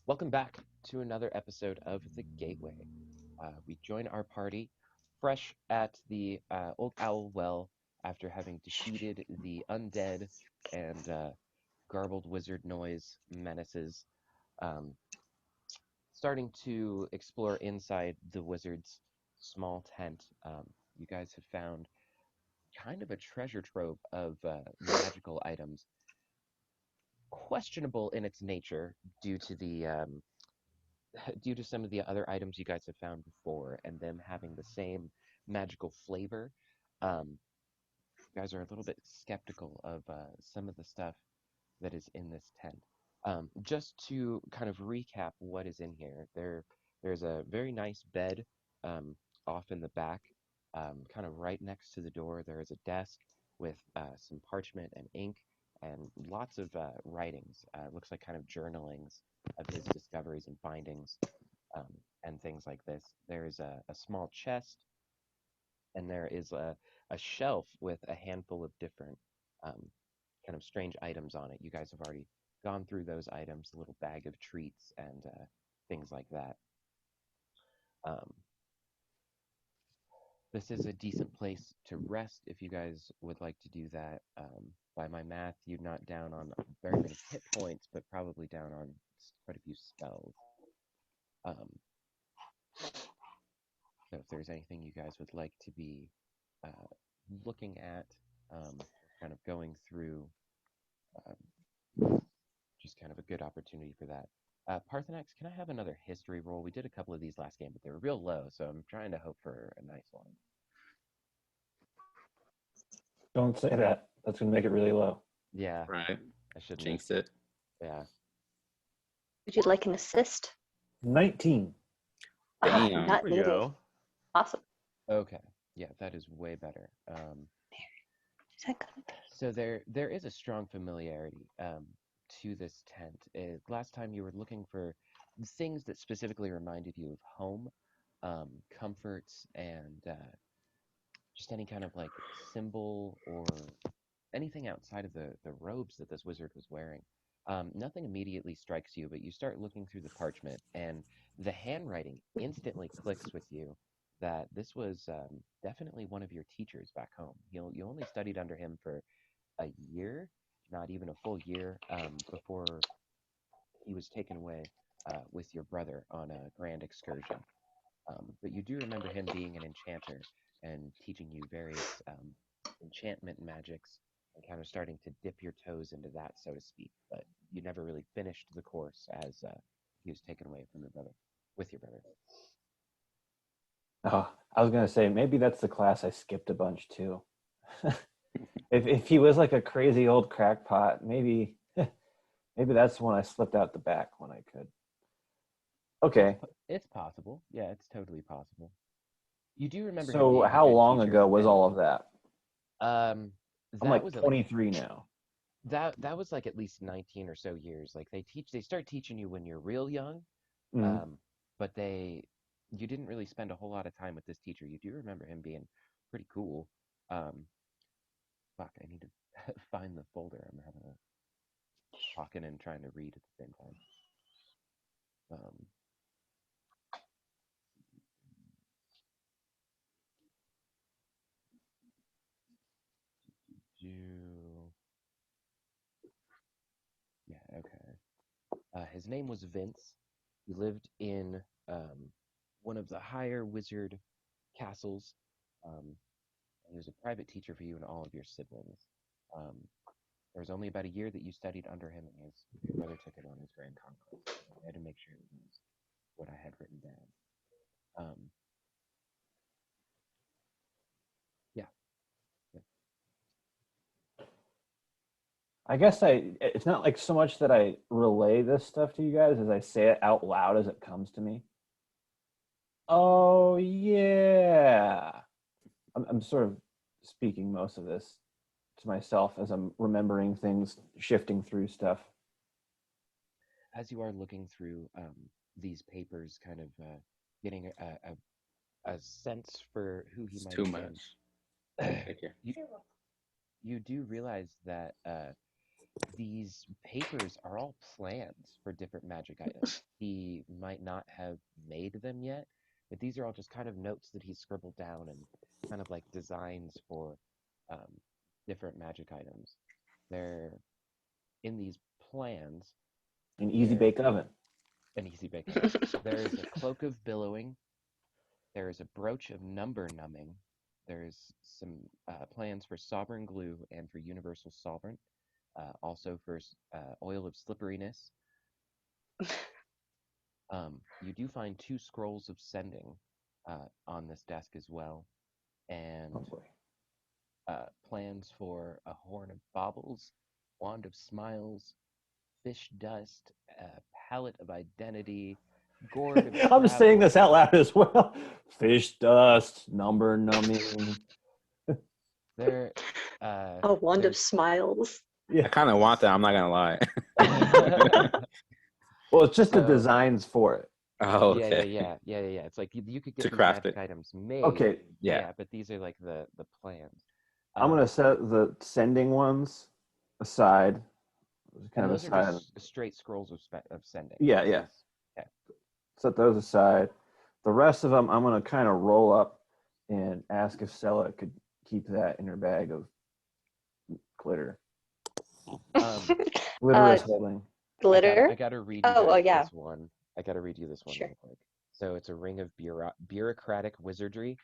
Welcome back to another episode of The Gateway. We join our party fresh at the Old Owl Well after having defeated the undead and garbled wizard noise menaces, um, starting to explore inside the wizard's small tent. You guys have found kind of a treasure trove of magical items, questionable in its nature due to the due to some of the other items you guys have found before and them having the same magical flavor, you guys are a little bit skeptical of some of the stuff that is in this tent. Just to kind of recap what is in here, there's a very nice bed um, off in the back, kind of right next to the door. There is a desk with some parchment and ink and lots of writings. Looks like kind of journalings of his discoveries and findings um, and things like this. There is a small chest, and there is a shelf with a handful of different um, kind of strange items on it. You guys have already gone through those items, a little bag of treats and things like that. Um, this is a decent place to rest if you guys would like to do that. By my math, you're not down on very many hit points, but probably down on quite a few spells. Um, so if there's anything you guys would like to be uh, looking at, kind of going through, just kind of a good opportunity for that. Parthenax, can I have another history roll? We did a couple of these last game, but they were real low, so I'm trying to hope for a nice one. Don't say that. That's going to make it really low. Yeah, Right. I shouldn't have. Jinx it. Yeah. Would you like an assist? 19. Damn. Not There we needed. go. Awesome. Okay. Yeah, that is way better. Is that good? So there is a strong familiarity to this tent. Last time you were looking for things that specifically reminded you of home, comforts, and just any kind of like symbol or anything outside of the robes that this wizard was wearing. Nothing immediately strikes you, but you start looking through the parchment, and the handwriting instantly clicks with you that this was definitely one of your teachers back home. You only studied under him for a year, not even a full year, before he was taken away with your brother on a grand excursion. But you do remember him being an enchanter and teaching you various enchantment magics and kind of starting to dip your toes into that, so to speak. But you never really finished the course as he was taken away from your brother, with your brother. Oh, I was going to say, maybe that's the class I skipped a bunch too. if he was like a crazy old crackpot, maybe maybe that's when I slipped out the back when I could. Okay. It's possible. Yeah, it's totally possible. You do remember him So being a how good long teacher, ago was and all of that? that I'm like was 23 now. that was like at least 19 or so years. Like they start teaching you when you're real young, Mhm. but you didn't really spend a whole lot of time with this teacher. You do remember him being pretty cool. Um, fuck, I need to find the folder. I'm having a talking and trying to read at the same time. Um, do yeah, okay. His name was Vince. He lived in one of the higher wizard castles. Um, he was a private teacher for you and all of your siblings. Um, there was only about a year that you studied under him, and your brother took it on his grand conquest. I had to make sure it was what I had written down. Yeah, yeah. I guess it's not like so much that I relay this stuff to you guys as I say it out loud as it comes to me. Oh yeah. I'm sort of speaking most of this to myself as I'm remembering things, shifting through stuff. As you are looking through these papers, kind of getting a sense for who he It's might too have been, much. Thank you. you you do realize that these papers are all plans for different magic items. He might not have made them yet, but these are all just kind of notes that he scribbled down and kind of like designs for um, different magic items. They're in these plans. An easy There bake oven. an easy bake oven. There is a cloak of billowing. There is a brooch of number numbing. There's some plans for sovereign glue and for universal solvent. Also for oil of slipperiness. You do find 2 scrolls of sending on this desk as well, and Oh boy. plans for a horn of baubles, wand of smiles, fish dust, palette of identity, gourd of I'm saying travel. this out loud as well. Fish dust, number numbing. There, A wand of there's smiles. I Yeah. kind of want that. I'm not gonna lie. Well, it's just the So- designs for it. Oh, yeah, okay. yeah. It's like you could get To these craft magic it. items made. Okay, Yeah. But these are like the plans. I'm gonna set the sending ones aside. Kind And of those aside. are just straight scrolls of sending. Yeah. Okay. Set those aside. The rest of them, I'm gonna kind of roll up and ask if Stella could keep that in her bag of glitter. Glitter is holding. Glitter. I gotta read you Oh, guys yeah. this one. I gotta read you this one Sure. real quick. So it's a ring of bureaucratic wizardry.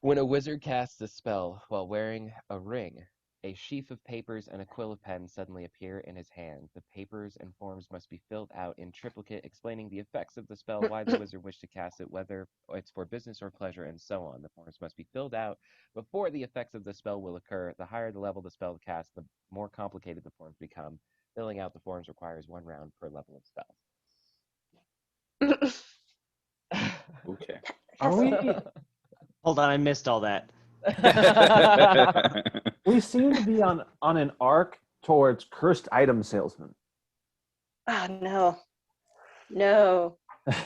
When a wizard casts a spell while wearing a ring, a sheaf of papers and a quill of pen suddenly appear in his hand. The papers and forms must be filled out in triplicate, explaining the effects of the spell, why the wizard wished to cast it, whether it's for business or pleasure, and so on. The forms must be filled out before the effects of the spell will occur. The higher the level the spell cast, the more complicated the forms become. Filling out the forms requires 1 round per level of spell. Okay. Are we? Hold on, I missed all that. We seem to be on an arc towards cursed item salesman. Oh no. No.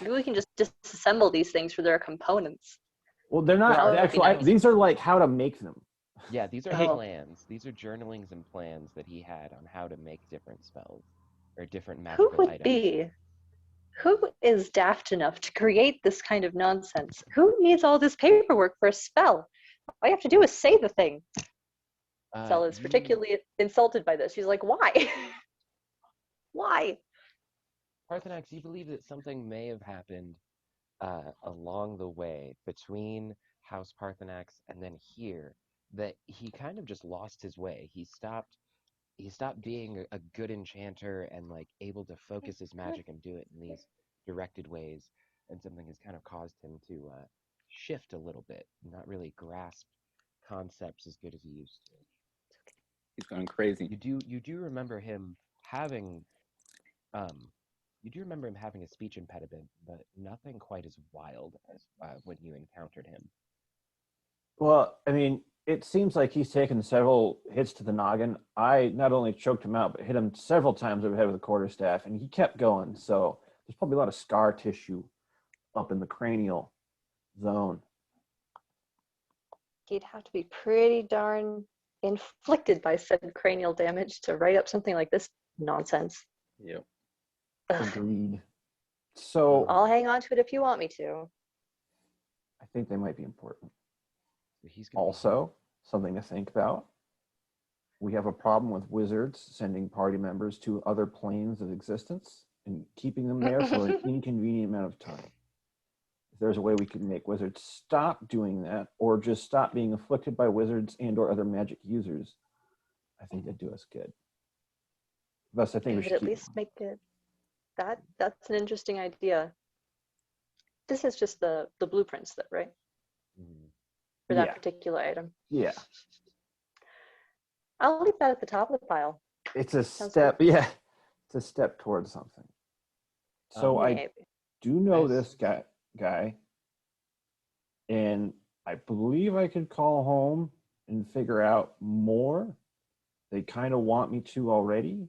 Maybe we can just disassemble these things for their components. Well, they're not That would be actual. nice. These are like how to make them. Yeah, these are Oh. plans. These are journalings and plans that he had on how to make different spells or different Who magical would items. be? Who is daft enough to create this kind of nonsense? Who needs all this paperwork for a spell? All you have to do is say the thing. Stella is You- particularly insulted by this. She's like, why? Why? Parthenax, you believe that something may have happened along the way between House Parthenax and then here, that he kind of just lost his way. He stopped being a good enchanter and like able to focus his magic and do it in these directed ways, and something has kind of caused him to shift a little bit, not really grasp concepts as good as he used to. He's going crazy. You do remember him having a speech impediment, but nothing quite as wild as when you encountered him. Well, I mean, it seems like he's taken several hits to the noggin. I not only choked him out, but hit him several times over the head with a quarterstaff, and he kept going. So there's probably a lot of scar tissue up in the cranial zone. He'd have to be pretty darn inflicted by said cranial damage to write up something like this nonsense. Yep. Ugh. Agreed. So I'll hang on to it if you want me to. I think they might be important. So he's gonna be- Also, something to think about. We have a problem with wizards sending party members to other planes of existence and keeping them there for an inconvenient amount of time. If there's a way we could make wizards stop doing that, or just stop being afflicted by wizards and or other magic users, I think that'd do us good. Thus, I think we Would should at keep least make it that's an interesting idea. This is just the blueprints, that right? Mhm. For that Yeah. particular item. Yeah, I'll leave that at the top of the pile. it's a Sounds step. Yeah, it's a step towards something. So I Maybe. do know Nice. this guy, and I believe I could call home and figure out more. They kind of want me to already.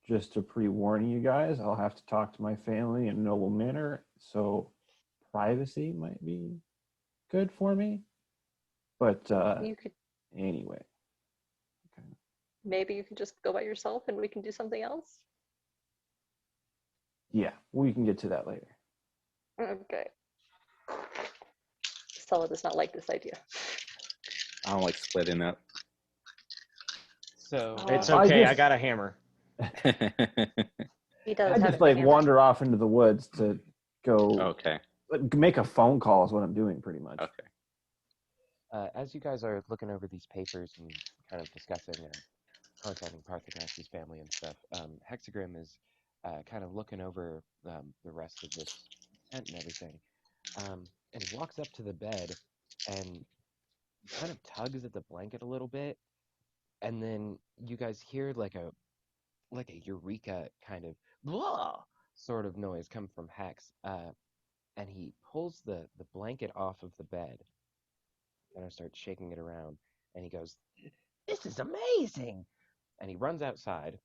Just to pre-warn you guys, I'll have to talk to my family in a noble manner, so privacy might be good for me. But You could anyway, okay. maybe you can just go by yourself and we can do something else? Yeah, we can get to that later. Okay. Stella does not like this idea. I don't like splitting up. So Oh. It's I okay. I just- got a hammer. He does I have just a like hammer. wander off into the woods to go Okay. make a phone call is what I'm doing pretty much. Okay. as you guys are looking over these papers and kind of discussing contacting Parthenax's family and stuff, Hexagrim is kind of looking over the rest of this tent and everything, and he walks up to the bed and kind of tugs at the blanket a little bit, and then you guys hear like a eureka kind of blah sort of noise come from Hex, and he pulls the blanket off of the bed and starts shaking it around, and he goes, "This is amazing!" And he runs outside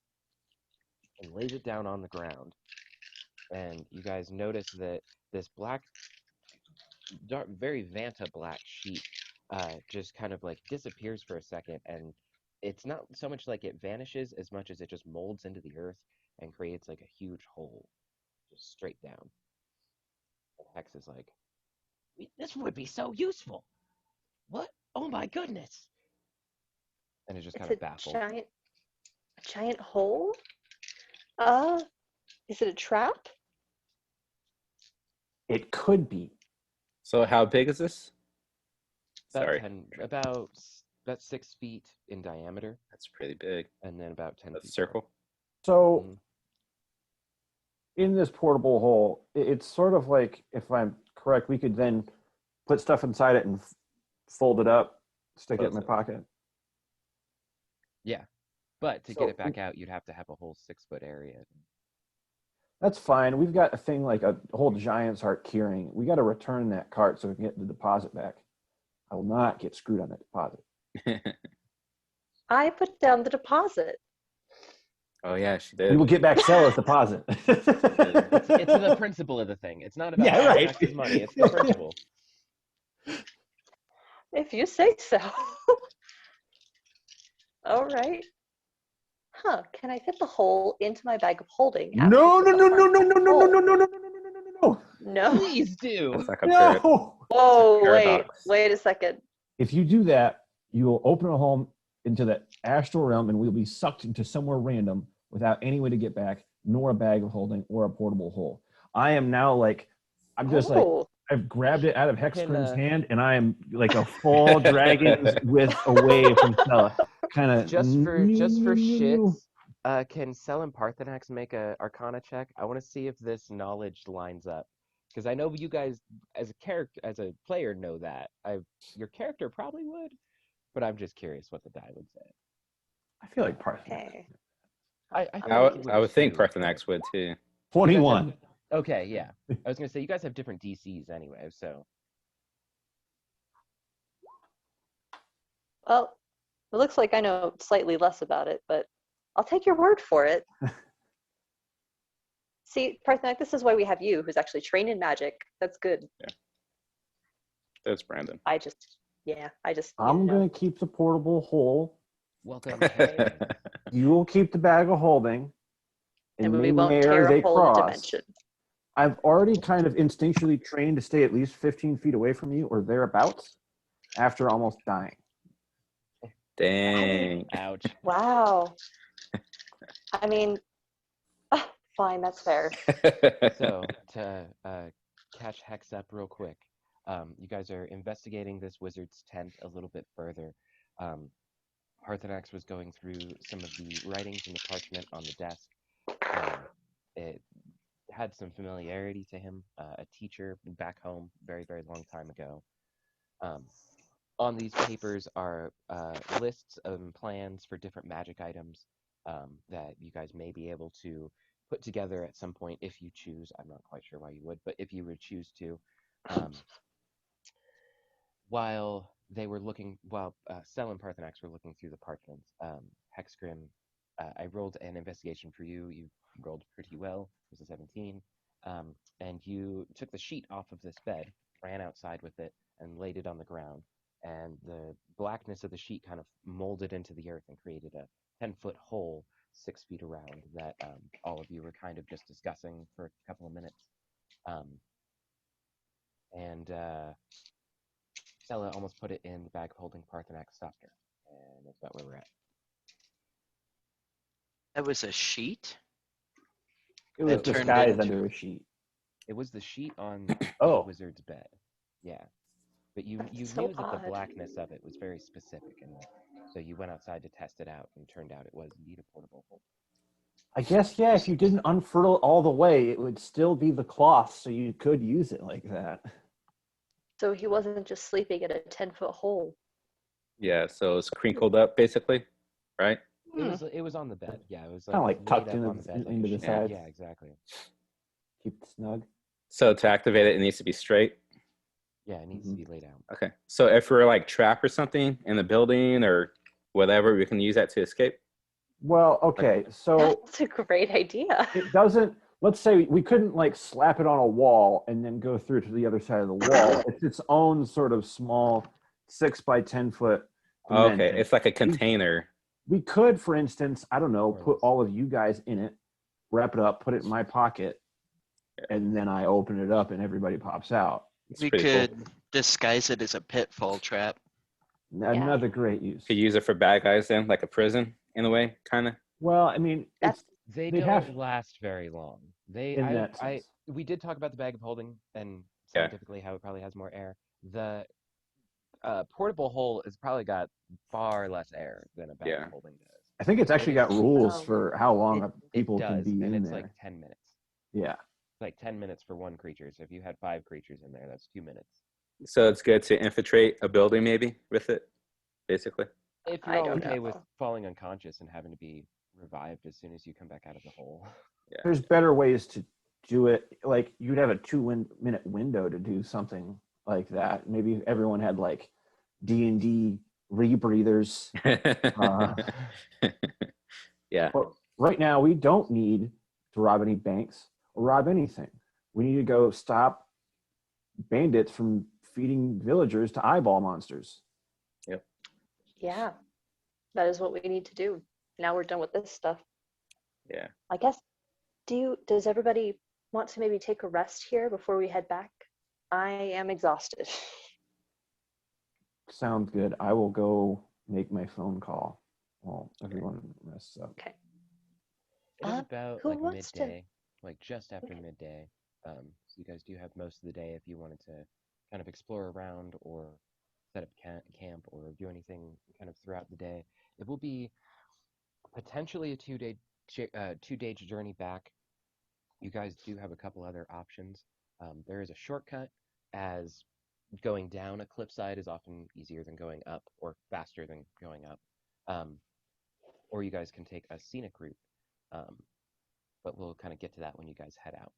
and lays it down on the ground, and you guys notice that this black, dark, very Vanta black sheet just kind of like disappears for a second, and it's not so much like it vanishes as much as it just molds into the earth and creates like a huge hole just straight down. And Hex is like, "This would be so useful. What? Oh my goodness!" And is just kind It's of baffled. a giant hole? Is it a trap? It could be. So how big is this? About Sorry. 10, about 6 feet in diameter, That's pretty big. and then about 10 A feet circle. So Mhm. in this portable hole, it's sort of like, if I'm correct, we could then put stuff inside it and fold it up, stick it in my Close it. pocket. Yeah, but to So- get it back out, you'd have to have a whole 6 foot area. That's fine. We've got a thing like a whole Giant's Heart keyring. We got to return that cart so we can get the deposit back. I will not get screwed on that deposit. I put down the deposit. Oh yeah, she We did. will get back Stella's deposit. It's the principle of the thing. It's not about Yeah, right. Parthenax's money. It's the principle. If you say so. All right. Huh, can I fit the hole into my bag of holding? after No, I no, put no, the no, heart no, in no, the no, no, hole? no, no, no, no, no, no, no, no. No. Please do. That's not compared. No. Whoa, It's a wait, paradox. wait a second. If you do that, you will open a home into the astral realm and we'll be sucked into somewhere random without any way to get back, nor a bag of holding or a portable hole. I am now like, I'm just like, Oh, I've grabbed it out of Hexagrim's Can, hand and I am like a full dragon's width away from Stella. Kind of Just for shits, can Sel and Parthenax make a Arcana check? I want to see if this knowledge lines up, because I know you guys, as a player, know that. Your character probably would, but I'm just curious what the die would say. I feel like Parthenax. okay. I I would think too, but- Parthenax would too. 21. Okay, yeah. I was gonna say you guys have different DCs anyway, so Well, it looks like I know slightly less about it, but I'll take your word for it. See, Parthenax, this is why we have you, who's actually trained in magic. That's good. There's Brandon. I just need I'm to know. going to keep the portable hole. welcome. Captain. You will keep the bag of holding. And may we won't may tear they a hole in a cross. dimension. I've already kind of instinctually trained to stay at least 15 feet away from you or thereabouts after almost dying. Dang. Ouch. Wow. I mean, fine, that's fair. So to catch Hex up real quick, you guys are investigating this wizard's tent a little bit further. Parthenax was going through some of the writings in the parchment on the desk. It had some familiarity to him, a teacher back home very, very long time ago. On these papers are lists and plans for different magic items that you guys may be able to put together at some point if you choose. I'm not quite sure why you would, but if you would choose to. While Sel and Parthenax were looking through the parchments, Hexgrim, I rolled an investigation for you. You rolled pretty well. It was a 17. And you took the sheet off of this bed, ran outside with it, and laid it on the ground. And the blackness of the sheet kind of molded into the earth and created 10-foot hole 6 feet around that all of you were kind of just discussing for a couple of minutes. And Stella almost put it in the bag of holding. Parthenax stopped her. And that's about where we're at. That was a sheet? It was That turned disguised into- under a sheet. It was the sheet on the Oh. wizard's bed. Yeah. But you That's knew so that the odd. blackness of it was very specific. And so you went outside to test it out, and turned out it was indeed a portable hole. I guess, yeah, if you didn't unfurl it all the way, it would still be the cloth, so you could use it like that. So he wasn't just sleeping in a 10-foot hole. Yeah, so it's crinkled up basically, right? It was on the bed. Yeah, it was Kinda like laid tucked up into on the bed like a into the sheet. sides. Yeah, exactly. Keep it snug. So to activate it, it needs to be straight. Yeah, it needs to be laid out. Okay. So if we're like trapped or something in the building or whatever, we can use that to escape. Well, okay, so That's a great idea. it doesn't, let's say we couldn't like slap it on a wall and then go through to the other side of the wall. It's its own sort of small 6 by 10 foot Okay, dimension. it's like a container. We could, for instance, I don't know, Or put less. all of you guys in it, wrap it up, put it in my pocket, and then I open it up and everybody pops out. It's We pretty could cool. disguise it as a pitfall trap. Another great use. Could use it for bad guys then, like a prison in a way, kind of. Well, I mean, That's- it's They They don't have- last very long. in that sense. We did talk about the bag of holding and Yeah. scientifically how it probably has more air. The portable hole has probably got far less air than a bag Yeah. of holding does. I think it's actually got rules Oh. for how long It people does, can be and in it's there. like 10 minutes. Yeah. Like 10 minutes for one creature. So if you had 5 creatures in there, that's 2 minutes. So it's good to infiltrate a building maybe with it, basically. If I you're all don't okay with know. falling unconscious and having to be revived as soon as you come back out of the hole. There's better ways to do it. Like you'd have a 2-minute window to do something like that. Maybe everyone had like D&D rebreathers. Yeah. But right now we don't need to rob any banks or rob anything. We need to go stop bandits from feeding villagers to eyeball monsters. Yeah, that is what we need to do. Now we're done with this stuff. Yeah. I guess, does everybody want to maybe take a rest here before we head back? I am exhausted. Sounds good. I will go make my phone call while everyone rests up. It is about who like wants to- midday, like just after Okay. midday. So you guys do have most of the day if you wanted to kind of explore around or set up camp or do anything kind of throughout the day. It will be potentially a two-day journey back. You guys do have a couple other options. There is a shortcut, as going down a cliffside is often easier than going up or faster than going up. Or you guys can take a scenic route. But we'll kind of get to that when you guys head out.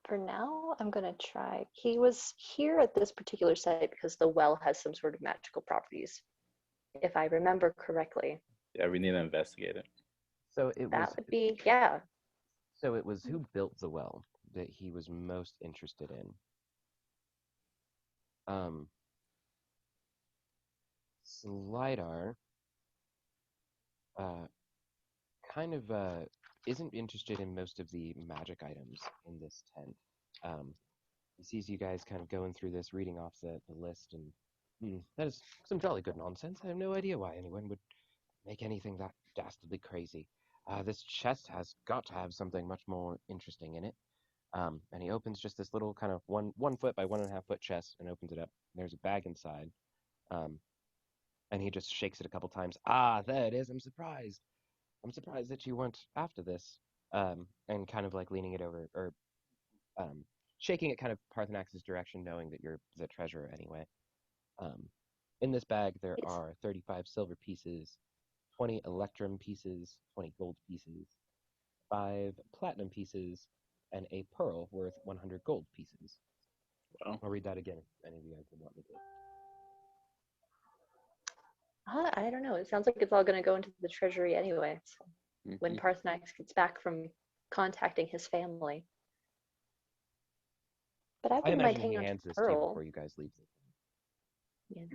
For now, I'm going to try. He was here at this particular site because the well has some sort of magical properties, if I remember correctly. Yeah, we need to investigate it. So it That was would be, yeah. so it was who built the well that he was most interested in. Slidar kind of isn't interested in most of the magic items in this tent. He sees you guys kind of going through this, reading off the list, and that is some jolly good nonsense. I have no idea why anyone would make anything that dastardly crazy. This chest has got to have something much more interesting in it. And he opens just this little kind of 1 foot by 1.5 foot chest and opens it up. There's a bag inside. And he just shakes it a couple times. Ah, there it is. I'm surprised. I'm surprised that you weren't after this. And kind of like leaning it over, or shaking it kind of Parthenax's direction, knowing that you're the treasurer anyway. In this bag, there Yes. are 35 silver pieces, 20 electrum pieces, 20 gold pieces, 5 platinum pieces, and a pearl worth 100 gold pieces. Wow. I'll read that again if any of you guys would want me to. I don't know. It sounds like it's all going to go into the treasury anyway. So when Mhm. Parthenax gets back from contacting his family. But I I wouldn't mind imagine hanging he on to hands the this to you pearl. before you guys leave. Yeah.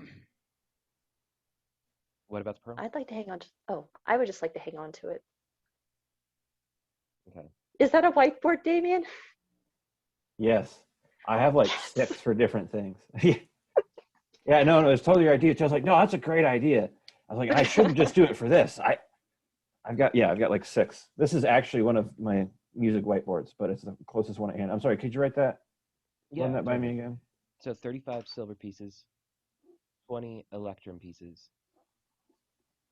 What about the pearl? I'd like to hang on to. Oh, I would just like to hang on to it. Okay. Is that a whiteboard, Damien? Yes. I have like 6 for different things. Yeah, no, it's totally your idea. I was like, no, that's a great idea. I was like, I shouldn't just do it for this. I've got like 6. This is actually one of my music whiteboards, but it's the closest one at hand. I'm sorry, could you write that? Run that by me totally. again? So 35 silver pieces, 20 electrum pieces,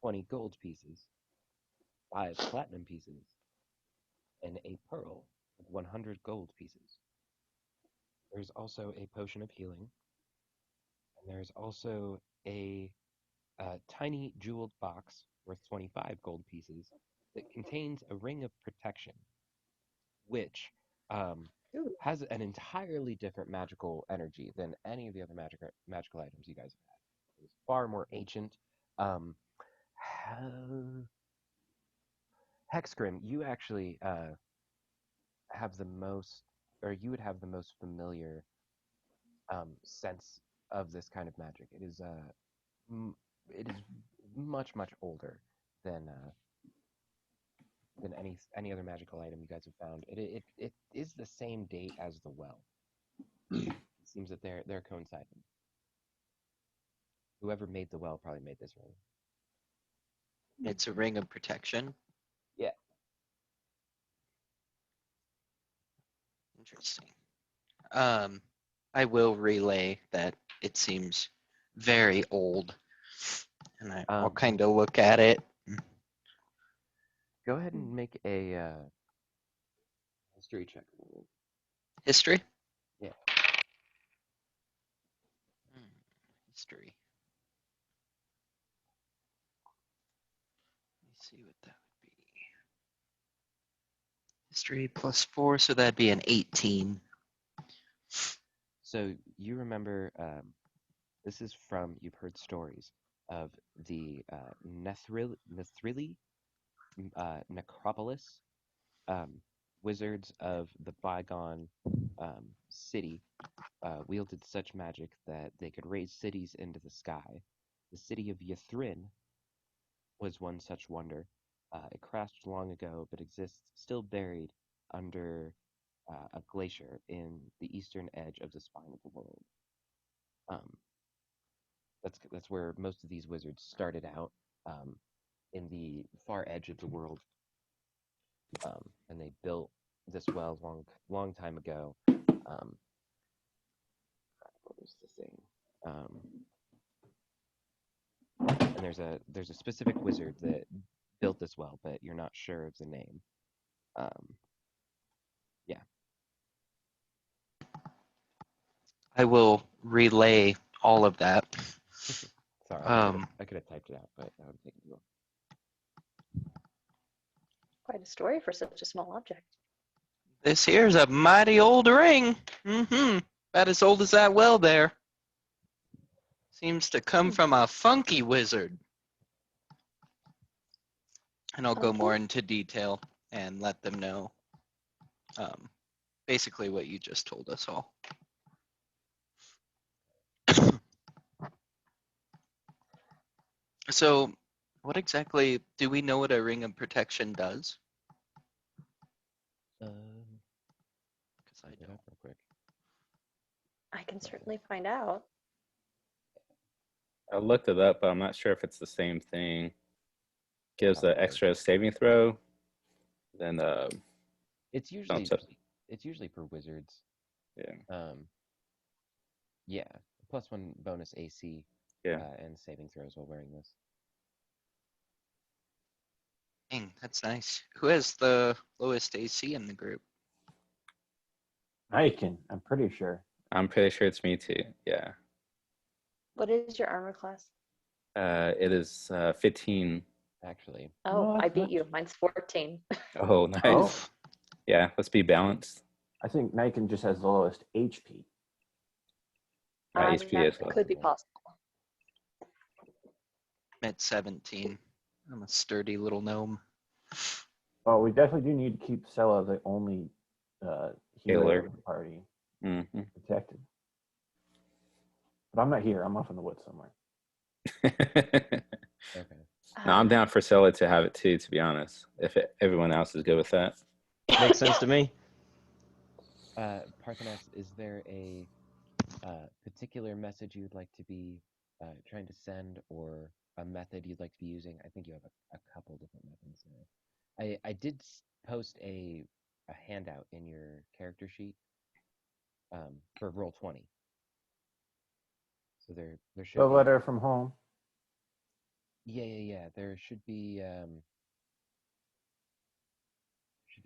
20 gold pieces, 5 platinum pieces, and a pearl with 100 gold pieces. There's also a potion of healing, and there's also a tiny jeweled box worth 25 gold pieces that contains a ring of protection, which um, Ooh. has an entirely different magical energy than any of the other magical items you guys have had. It's far more ancient. Um, Hexgrim, you actually have the most, or you would have the most familiar sense of this kind of magic. It is much older than any other magical item you guys have found. It is the same date as the well. It seems that they're coinciding. Whoever made the well probably made this ring. It's a ring of protection. Yeah. Interesting. I will relay that it seems very old, and I'll kind of look at it. Go ahead and make a history check. History. Yeah. History. Let me see what that would be. History +4, so that'd be an 18. So you remember, this is from, you've heard stories of the Nethrili necropolis, wizards of the bygone city wielded such magic that they could raise cities into the sky. The city of Ythrin was one such wonder. It crashed long ago, but exists still buried under a glacier in the eastern edge of the spine of the world. That's where most of these wizards started out, in the far edge of the world, and they built this well long time ago. What was the thing? And there's a specific wizard that built this well, but you're not sure of the name. Yeah. I will relay all of that. Sorry, I could have typed it out, but that would take too long. Quite a story for such a small object. This here's a mighty old ring. About as old as that well there. Seems to come from a funky wizard. And I'll go more into detail and let them know basically what you just told us all. So, what exactly, do we know what a ring of protection does? Because I Look it don't. up real quick. I can certainly find out. I looked it up, but I'm not sure if it's the same thing. Gives an extra saving throw. Then It's usually Bumps up. it's usually for wizards. yeah. Yeah, +1 bonus AC. Yeah. And saving throws while wearing this. Dang, that's nice. Who has the lowest AC in the group? Aiken, I'm pretty sure. I'm pretty sure it's me too. Yeah. What is your armor class? It is 15. Actually, Oh, No, I that's beat not- you. Mine's 14. Oh, nice. Oh. Yeah, let's be balanced. I think Niken just has the lowest HP. My HP that as well. could be possible. I'm at 17. I'm a sturdy little gnome. Well, we definitely do need to keep Sella the only healer Healer. of the party hmm protected. But I'm not here. I'm off in the woods somewhere. Okay. No, I'm down for Scylla to have it too, to be honest. If everyone else is good with that. Makes sense to me. Parthenax, is there a particular message you'd like to be trying to send, or a method you'd like to be using? I think you have a couple different methods there. I did post a handout in your character sheet for Roll20. So there should The be letter from home. yeah. There should be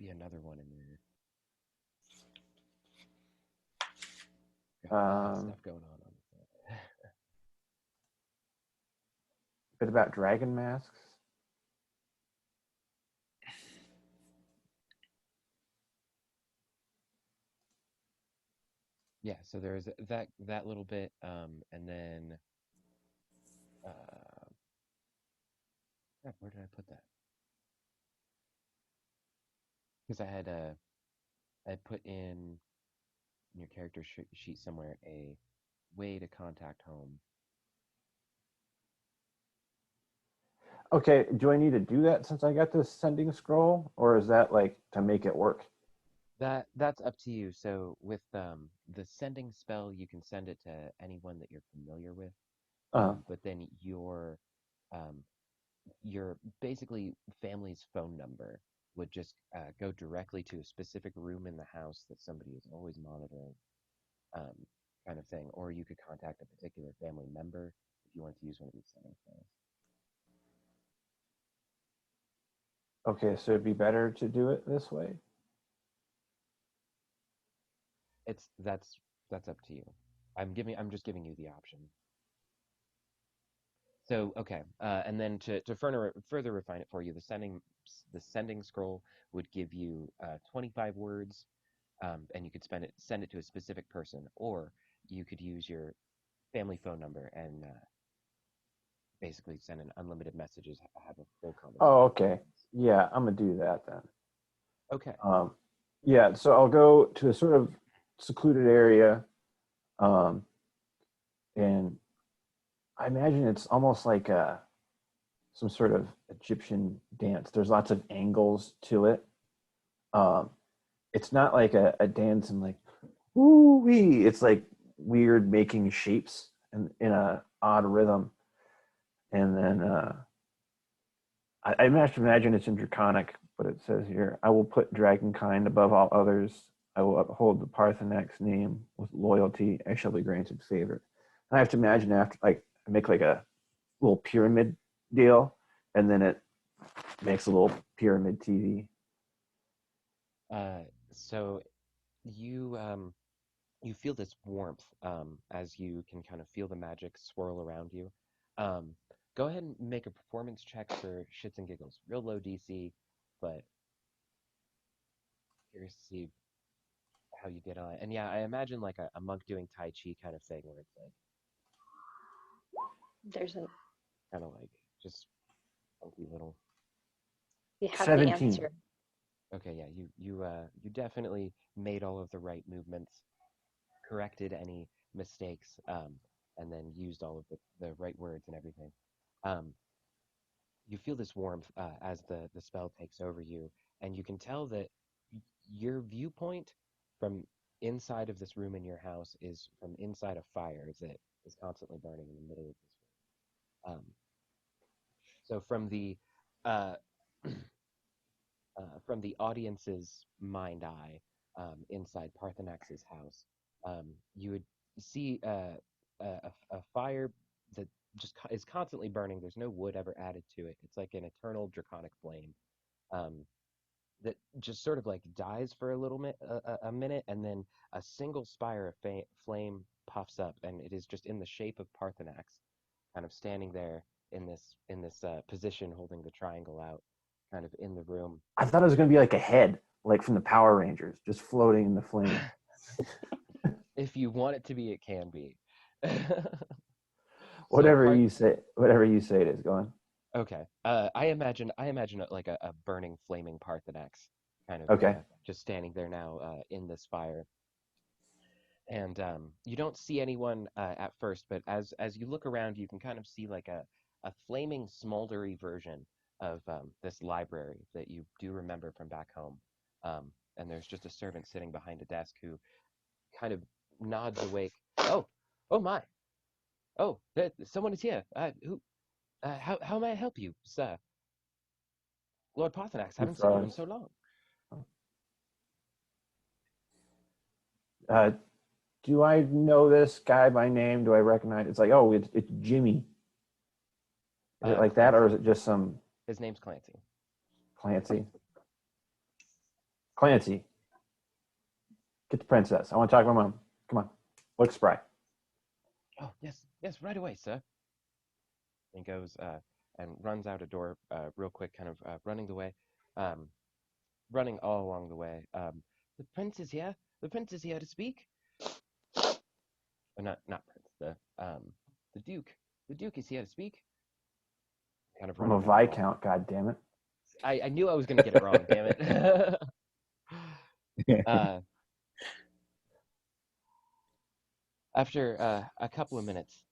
another one in there. Got a lot of stuff going on the side. Bit about dragon masks. Yeah, so there's that little bit, and then crap, where did I put that? Because I put in your character sheet somewhere a way to contact home. Okay, do I need to do that since I got this sending scroll, or is that like to make it work? That's up to you. So with the sending spell, you can send it to anyone that you're familiar with, but then um, your basically family's phone number would just go directly to a specific room in the house that somebody is always monitoring, um, kind of thing. Or you could contact a particular family member if you want to use one of these sending spells. Okay, so it'd be better to do it this way. That's up to you. I'm just giving you the option. So okay, and then to further refine it for you, the sending scroll would give you 25 words, and you could send it to a specific person, or you could use your family phone number and basically send an unlimited messages, have a full conversation. Oh, okay. Yeah, I'm gonna do that then. Okay. Yeah, so I'll go to a sort of secluded area, and I imagine it's almost like some sort of Egyptian dance. There's lots of angles to it. It's not like a dance and like woo wee. It's like weird making shapes in a odd rhythm, and then I imagine it's in Draconic, but it says here, "I will put dragonkind above all others. I will uphold the Parthenax name with loyalty. I shall be granted favor." And I have to imagine after, like, I make like a little pyramid deal, and then it makes a little pyramid TV. So you feel this warmth as you can kind of feel the magic swirl around you. Go ahead and make a performance check for shits and giggles. Real low DC, but curious to see how you get on. And yeah, I imagine like a monk doing Tai Chi kind of thing where it's like There's an kind of like just funky little. we have 17. the answer. Okay, yeah, you definitely made all of the right movements, corrected any mistakes, and then used all of the right words and everything. You feel this warmth as the spell takes over you, and you can tell that your viewpoint from inside of this room in your house is from inside a fire that is constantly burning in the middle of this room. So uh, from the audience's mind eye inside Parthenax's house, you would see a fire that just is constantly burning. There's no wood ever added to it. It's like an eternal draconic flame that just sort of like dies for a minute, and then a single spire of flame puffs up, and it is just in the shape of Parthenax, kind of standing there in this position, holding the triangle out, kind of in the room. I thought it was going to be like a head, like from the Power Rangers, just floating in the flame. If you want it to be, it can be. Whatever you say it is. Go on. Okay. I imagine like a burning, flaming Parthenax, kind of Okay. just standing there now in this fire. And you don't see anyone at first, but as you look around, you can kind of see like a flaming, smoldery version of this library that you do remember from back home. And there's just a servant sitting behind a desk who kind of nods awake. Oh, oh my! Oh, someone is here. Who? How may I help you, sir? Lord Parthenax, haven't seen you in so long. Do I know this guy by name? Do I recognize? It's like, oh, it's Jimmy. Is it like that, or is it just some His name's Clancy. Clancy? Clancy, get the princess. I want to talk to my mom. Come on, look spry. Oh, yes, right away, sir. And goes and runs out a door real quick, kind of running the way, running all along the way. The prince is here. The prince is here to speak. Or not prince. The duke. The duke is here to speak. Kind of I'm a Viscount. God damn it! I knew I was going to get it wrong. Damn it. After a couple of minutes,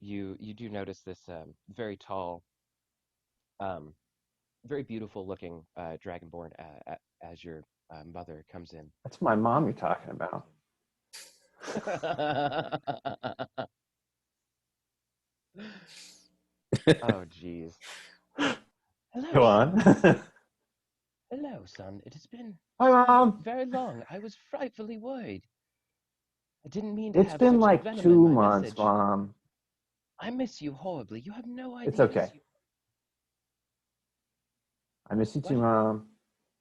you do notice this very tall, very beautiful looking dragonborn as your mother comes in. That's my mom you're talking about. Oh, jeez. Hello. Go on. Hello, son. It has been Hi, Mom. very long. I was frightfully worried. I didn't mean to It's have been such like venom 2 in my months, message. Mom. I miss you horribly. You have no idea. It's okay. I miss you too, Mom.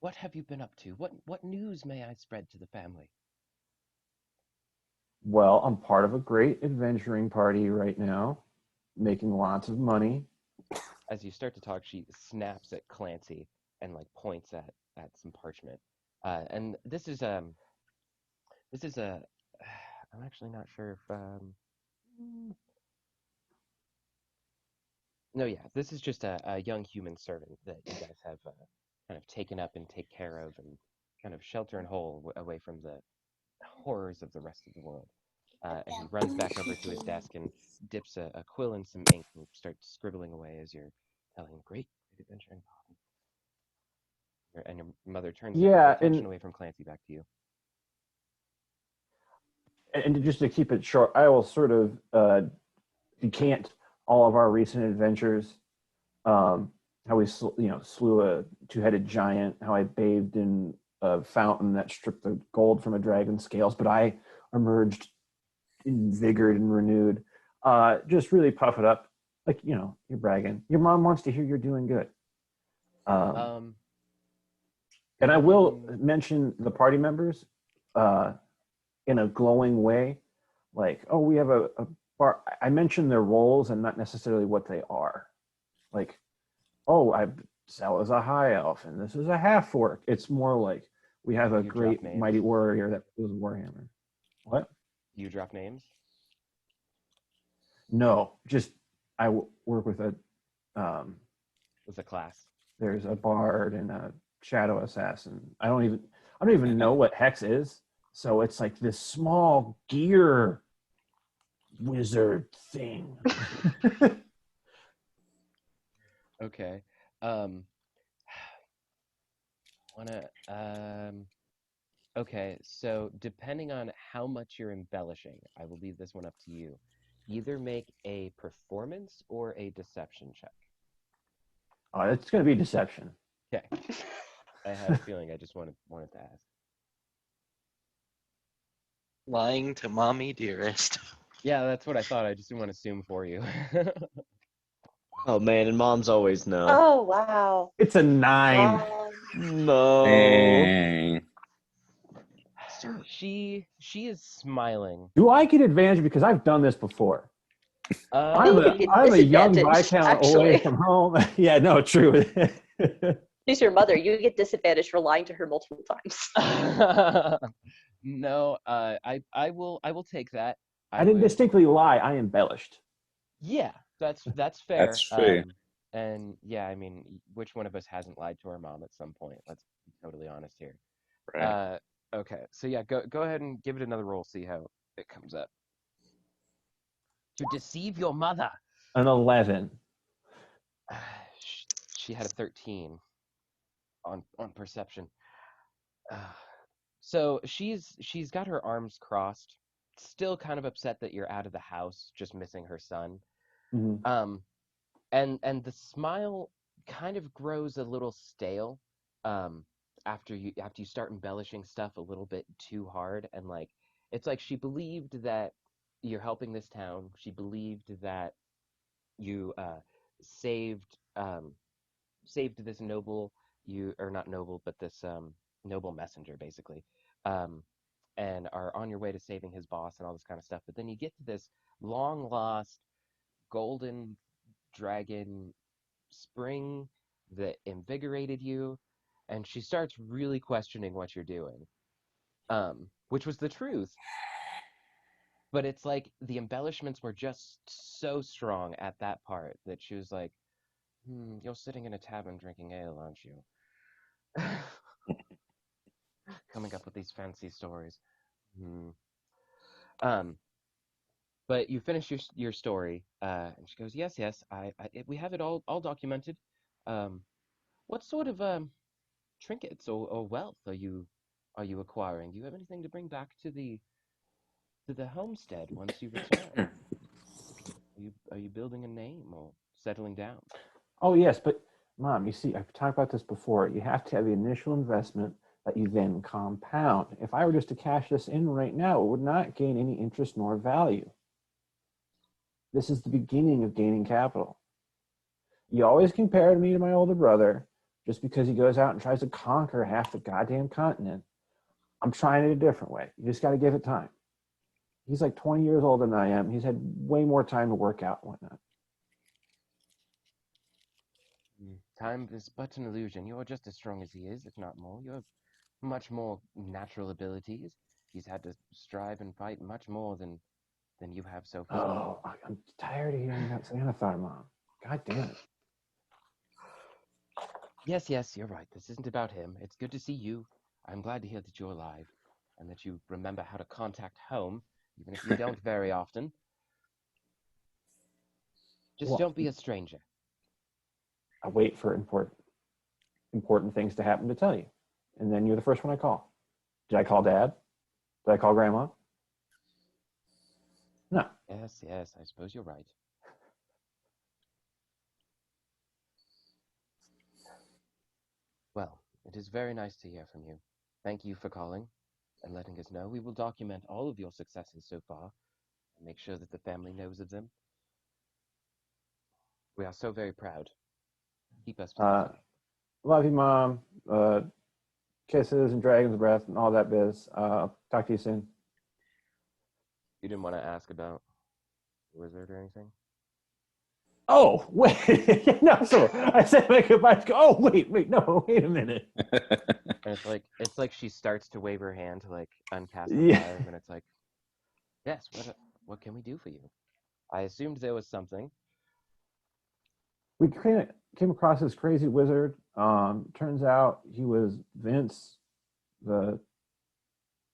What have you been up to? What news may I spread to the family? Well, I'm part of a great adventuring party right now, making lots of money. As you start to talk, she snaps at Clancy and like points at some parchment. And this is I'm actually not sure if no, yeah, this is just a young human servant that you guys have kind of taken up and take care of and kind of shelter and hole away from the horrors of the rest of the world. And he runs back over to his desk and dips a quill in some ink and starts scribbling away as you're telling him, great adventuring party. And your mother turns her attention away from Clancy back to you. And just to keep it short, I will sort of decant all of our recent adventures. How we slew a 2-headed giant, how I bathed in a fountain that stripped the gold from a dragon's scales, but I emerged invigorated and renewed. Just really puff it up. Like, you're bragging. Your mom wants to hear you're doing good. And I will mention the party members in a glowing way. Like, oh, we have a bar. I mention their roles and not necessarily what they are. Like, oh, Sal is a high elf and this is a half orc. It's more like we have a great mighty warrior that was Warhammer. What? Do you drop names? No, just I work with a With a class. There's a bard and a shadow assassin. I don't even know what hex is. So it's like this small gear wizard thing. Okay. Okay, so depending on how much you're embellishing, I will leave this one up to you. Either make a performance or a deception check. Oh, it's going to be deception. Okay. I had a feeling I just wanted to ask. Lying to mommy dearest. Yeah, that's what I thought. I just didn't want to assume for you. Oh man, and moms always know. Oh, wow. It's a 9. No. Dang. She is smiling. Do I get advantage because I've done this before? Um, I'm a young disadvantage, Viscount away actually. from home. Yeah, no, true. She's your mother. You get disadvantage for lying to her multiple times. No, I will take that. I didn't would- distinctly lie. I embellished. Yeah, that's fair. That's true. And yeah, I mean, which one of us hasn't lied to our mom at some point? Let's be totally honest here. Right. Okay, so yeah, go ahead and give it another roll. See how it comes up. To deceive your mother. An 11. She had a 13 on perception. Uh, so she's got her arms crossed, still kind of upset that you're out of the house, just missing her son. Hmm. Um, and the smile kind of grows a little stale um after you start embellishing stuff a little bit too hard, and like it's like she believed that you're helping this town. She believed that you saved saved this noble, you or not noble, but this noble messenger basically. Um and are on your way to saving his boss and all this kind of stuff. But then you get to this long lost golden dragon spring that invigorated you, and she starts really questioning what you're doing, which was the truth. But it's like the embellishments were just so strong at that part that she was like, you're sitting in a tavern drinking ale, aren't you? Coming up with these fancy stories. Hmm. Um, but you finish your story, and she goes, "Yes, yes, we have it all documented. Um, what sort of trinkets or wealth are you acquiring? Do you have anything to bring back to the homestead once you return? Are you building a name or settling down?" Oh, yes, but Mom, you see, I've talked about this before. You have to have the initial investment that you then compound. If I were just to cash this in right now, it would not gain any interest nor value. This is the beginning of gaining capital. You always compare me to my older brother just because he goes out and tries to conquer half the goddamn continent. I'm trying it a different way. You just got to give it time. He's like 20 years older than I am. He's had way more time to work out and whatnot. Time is but an illusion. You are just as strong as he is, if not more. You have much more natural abilities. He's had to strive and fight much more than you have so far. Oh, I'm tired of hearing that Xanathar, Mom. God damn it. Yes, yes, you're right. This isn't about him. It's good to see you. I'm glad to hear that you're alive and that you remember how to contact home, even if you don't very often. Just Well, don't be a stranger. I wait for important things to happen to tell you. And then you're the first one I call. Did I call Dad? Did I call Grandma? No. Yes, yes, I suppose you're right. Well, it is very nice to hear from you. Thank you for calling and letting us know. We will document all of your successes so far and make sure that the family knows of them. We are so very proud. Keep us posted. Love you, Mom. Kisses and dragon's breath and all that biz. Talk to you soon. You didn't want to ask about the wizard or anything? Oh, wait. No, so I said my goodbyes. Oh, wait. No, wait a minute. And it's like she starts to wave her hand to like uncast the Yeah. fire, and it's like, yes, what can we do for you? I assumed there was something. We came across this crazy wizard. Turns out he was Vince, the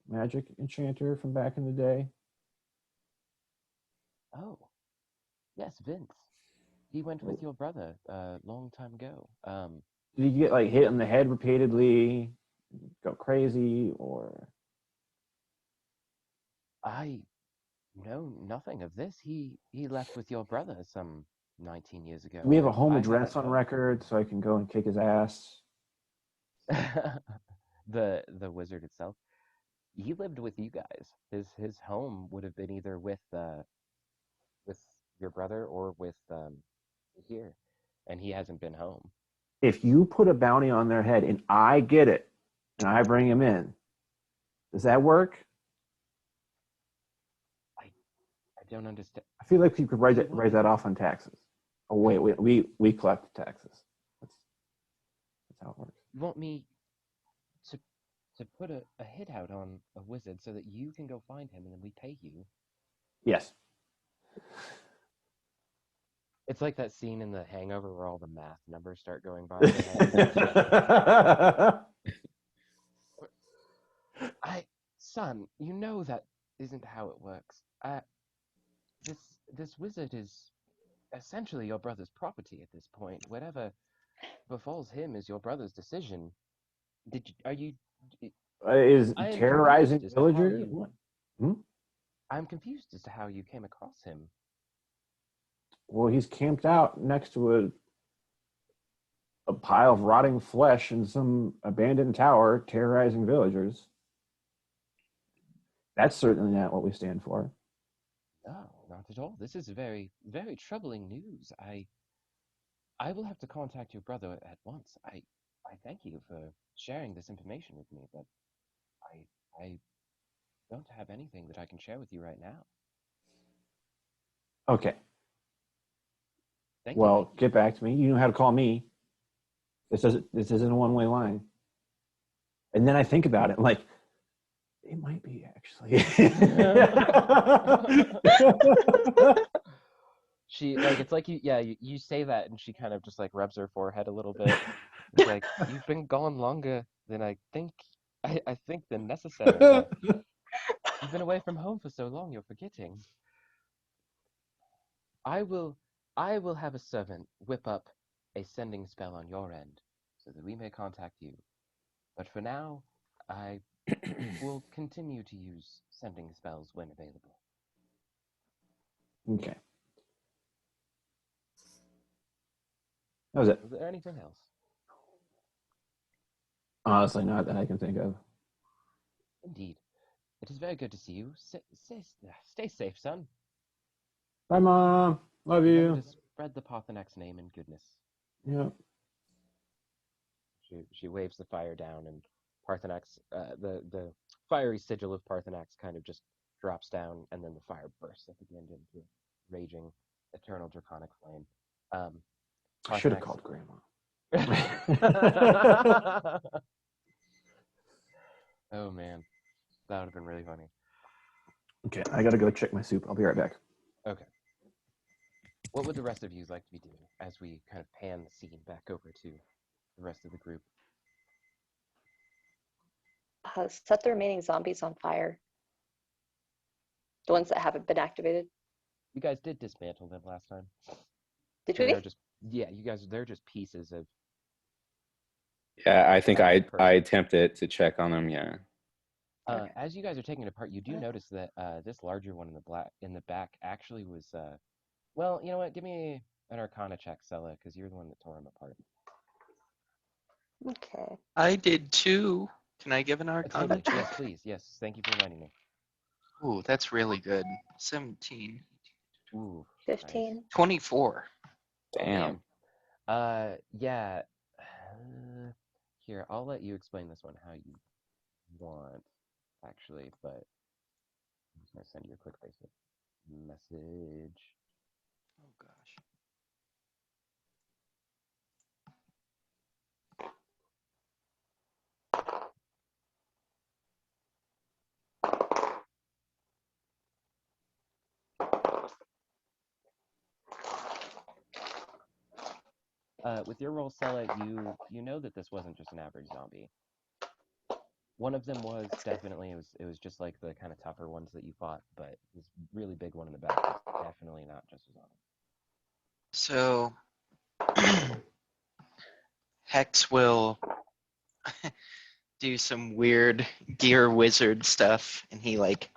magic enchanter from back in the day. Oh, yes, Vince. He went with your brother a long time ago. Did he get like hit in the head repeatedly, go crazy, or? I know nothing of this. He left with your brother some 19 years ago. Do we have a home I address haven't on record so I can go and kick his ass? heard. The wizard itself. He lived with you guys. His home would have been either with your brother or with here, and he hasn't been home. If you put a bounty on their head and I get it and I bring him in, does that work? I don't understand. I feel like you could write that off on taxes. Oh wait, we collect taxes. That's how it works. You want me to put a hit out on a wizard so that you can go find him and then we pay you? Yes. It's like that scene in The Hangover where all the math numbers start going by. Son, you know that isn't how it works. This wizard is essentially your brother's property at this point. Whatever befalls him is your brother's decision. Are you? Is I am terrorizing confused as to how villagers? you. What? Hmm? I'm confused as to how you came across him. Well, he's camped out next to a pile of rotting flesh in some abandoned tower, terrorizing villagers. That's certainly not what we stand for. No, not at all. This is very, very troubling news. I will have to contact your brother at once. I thank you for sharing this information with me, but I don't have anything that I can share with you right now. Okay. Thank Well, you. get back to me. You know how to call me. This isn't a one-way line. And then I think about it, like, it might be actually. She like it's like you say that and she kind of just like rubs her forehead a little bit. It's like you've been gone longer than I think than necessary. But you've been away from home for so long you're forgetting. I will have a servant whip up a sending spell on your end so that we may contact you. But for now, I will continue to use sending spells when available. Okay. That was it. Is there anything else? Honestly, not that I can think of. Indeed. It is very good to see you. Stay safe, son. Bye, Mom. Love Remember you. to spread the Parthenax name and goodness. Yeah. She waves the fire down, and Parthenax, the fiery sigil of Parthenax kind of just drops down, and then the fire bursts up again into raging, eternal draconic flame. I should have Parthenax- called Grandma. Oh man, that would have been really funny. Okay, I gotta go check my soup. I'll be right back. Okay. What would the rest of you like to be doing as we kind of pan the scene back over to the rest of the group? Set the remaining zombies on fire. The ones that haven't been activated. You guys did dismantle them last time. Did So we? they're just they're just pieces of. Yeah, I think I Person. attempted to check on them. Yeah. Okay. As you guys are taking it apart, you do notice that this larger one in the back actually was. Well, you know what? Give me an Arcana check, Sella, because you're the one that tore them apart. Okay. I did too. Can I give an Arcana Totally. check? Yes, please. Yes. Thank you for reminding me. Ooh, that's really good. 17. Ooh. 15. 24. Damn. Yeah. Here, I'll let you explain this one how you want, actually, but I'm just gonna send you a quick Facebook message. Oh gosh. With your roll, Sella, you know that this wasn't just an average zombie. One of them was definitely it was just like the kind of tougher ones that you fought, but this really big one in the back was definitely not just a zombie. So Hex will do some weird gear wizard stuff, and he like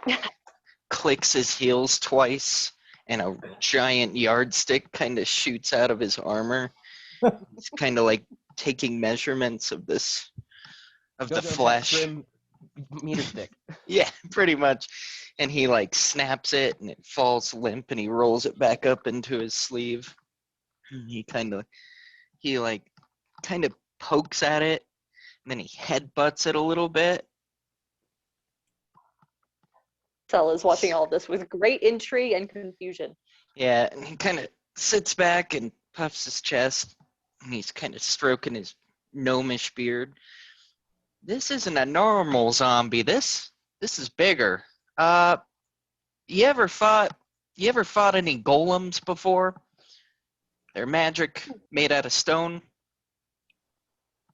clicks his heels twice, and a giant yardstick kind of shoots out of his armor. It's kind of like taking measurements of this of the Jojo flesh. Hexgrim meter stick. Yeah, pretty much. And he like snaps it, and it falls limp, and he rolls it back up into his sleeve. And he kind of pokes at it, and then he headbutts it a little bit. Sella's watching all this with great intrigue and confusion. Yeah, and he kind of sits back and puffs his chest, and he's kind of stroking his gnomish beard. This isn't a normal zombie. This is bigger. You ever fought any golems before? They're magic made out of stone.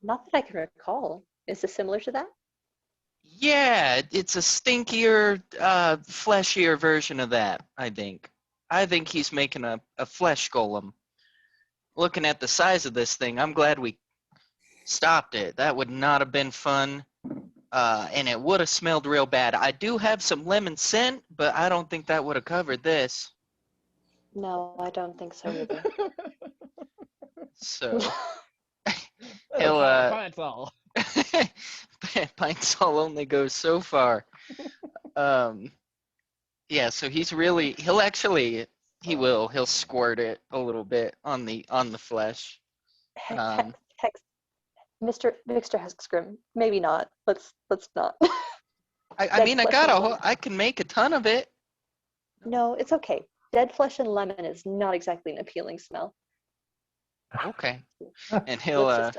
Not that I can recall. Is this similar to that? Yeah, it's a stinkier, fleshier version of that, I think. I think he's making a flesh golem. Looking at the size of this thing, I'm glad we stopped it. That would not have been fun. And it would have smelled real bad. I do have some lemon scent, but I don't think that would have covered this. No, I don't think so either. So He'll, he'll Pine Sol. Pine Sol only goes so far. Yeah, so he'll squirt it a little bit on the flesh. Hex, Mr. Hexgrim, maybe not. Let's not. I mean, I can make a ton of it. No, it's okay. Dead flesh and lemon is not exactly an appealing smell. Okay. And Let's just,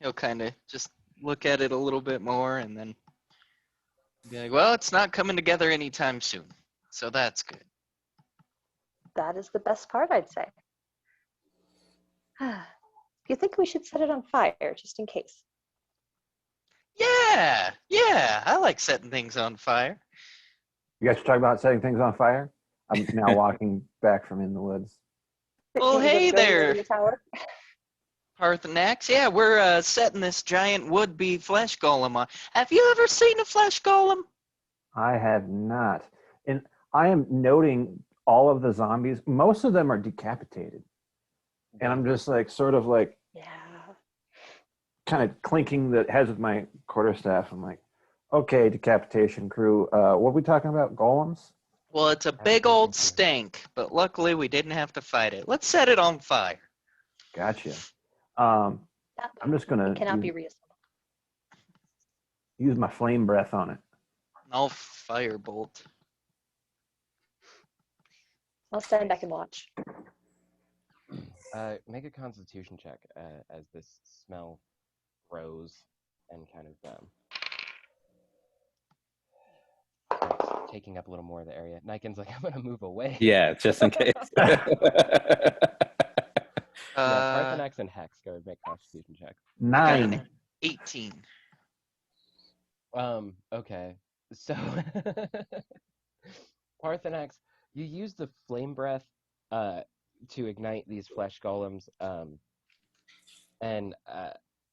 he'll kind of just look at it a little bit more and then be like, well, it's not coming together anytime soon. So that's good. that is the best part, I'd say. You think we should set it on fire, just in case? Yeah, I like setting things on fire. You guys should talk about setting things on fire. I'm now walking back from in the woods. Well, You gonna hey go there. in the tower? Parthenax, yeah, we're setting this giant would-be flesh golem on. Have you ever seen a flesh golem? I have not. And I am noting all of the zombies. Most of them are decapitated. And I'm just like, sort of like, Yeah. kind of clinking the heads with my quarterstaff. I'm like, okay, decapitation crew. What are we talking about? Golems? Well, it's a big old stank, but luckily we didn't have to fight it. Let's set it on fire. Gotcha. I'm just It gonna cannot be reasonable. use my flame breath on it. I'll firebolt. I'll stand back and watch. Make a constitution check as this smell grows and kind of starts taking up a little more of the area. Niken's like, I'm gonna move away. Yeah, just in case. Parthenax and Hex go and make constitution checks. 9. 18. Okay. So Parthenax, you use the flame breath to ignite these flesh golems, and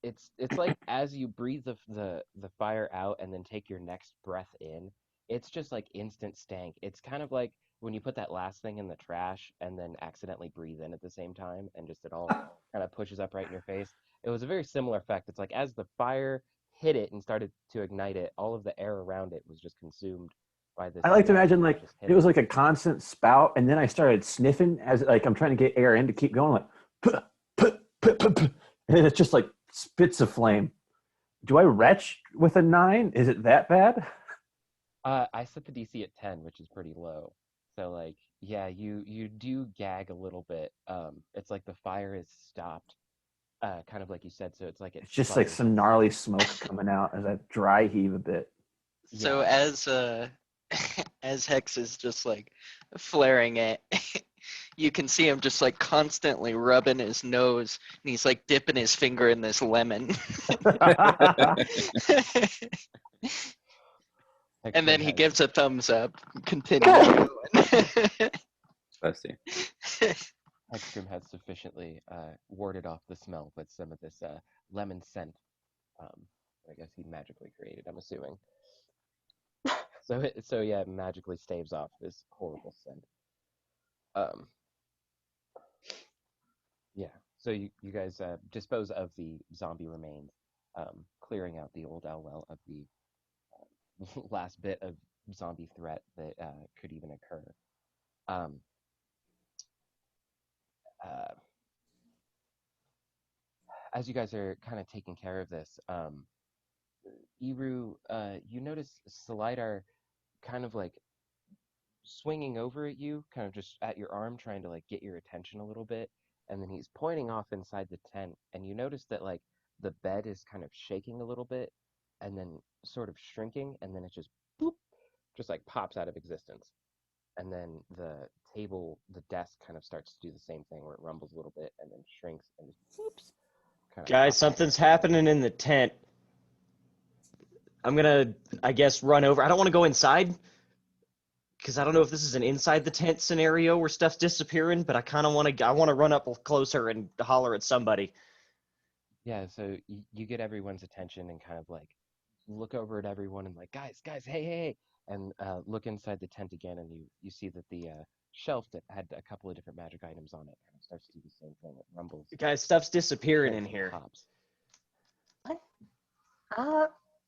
it's like as you breathe the fire out and then take your next breath in, it's just like instant stank. It's kind of like when you put that last thing in the trash and then accidentally breathe in at the same time, and just it all kind of pushes up right in your face. It was a very similar effect. It's like as the fire hit it and started to ignite it, all of the air around it was just consumed by this. I like to imagine like just hit it was like a constant spout, and then I started sniffing as like I'm trying to get air in to keep going, like, puh, puh, puh, puh, puh, and it's just like spits of flame. Do I retch with a 9? Is it that bad? I set the DC at 10, which is pretty low. So like, yeah, you do gag a little bit. It's like the fire is stopped, kind of like you said. So it's like It's just like some gnarly smoke coming out as I dry heave a bit. So Yeah. as Hex is just like flaring it, you can see him just like constantly rubbing his nose, and he's like dipping his finger in this lemon. And then he gives a thumbs up. Continue going. Spicy. Hexgrim has sufficiently warded off the smell with some of this lemon scent. I guess he magically created, I'm assuming. So yeah, it magically staves off this horrible scent. Yeah. So you guys dispose of the zombie remains, clearing out the old Elwell of the last bit of zombie threat that could even occur. As you guys are kind of taking care of this, Eru, you notice Salidar kind of like swinging over at you, kind of just at your arm, trying to like get your attention a little bit, and then he's pointing off inside the tent, and you notice that like the bed is kind of shaking a little bit, and then sort of shrinking, and then it just boop, just like pops out of existence. And then the table, the desk kind of starts to do the same thing where it rumbles a little bit and then shrinks and just whoops. Guys, something's happening in the tent. I'm gonna, I guess, run over. I don't want to go inside, because I don't know if this is an inside the tent scenario where stuff's disappearing, but I kind of want to run up closer and holler at somebody. Yeah, so you get everyone's attention and kind of like look over at everyone and like, guys, hey, and look inside the tent again, and you see that the shelf that had a couple of different magic items on it kind of starts to do the same thing. It rumbles, Guys, stuff's disappearing in shakes, and here. pops.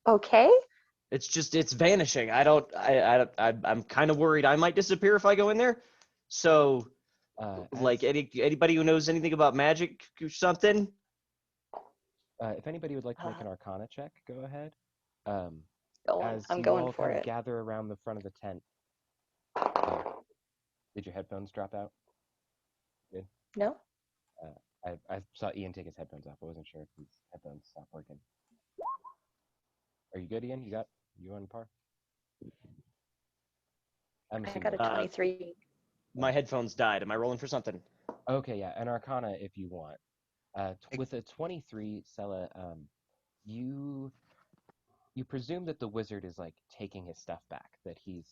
Okay. It's vanishing. I'm kind of worried I might disappear if I go in there. So, like anybody who knows anything about magic or something. If anybody would like to make an Arcana check, go ahead. As I'm you going all for kind of it. gather around the front of the tent, did your headphones drop out? No? I saw Ian take his headphones off. I wasn't sure if his headphones stopped working. Are you good, Ian? You on par? I'm I assuming. got a 23. My headphones died. Am I rolling for something? Okay, yeah, an Arcana if you want. With a 23, Sela, you presume that the wizard is like taking his stuff back, that he's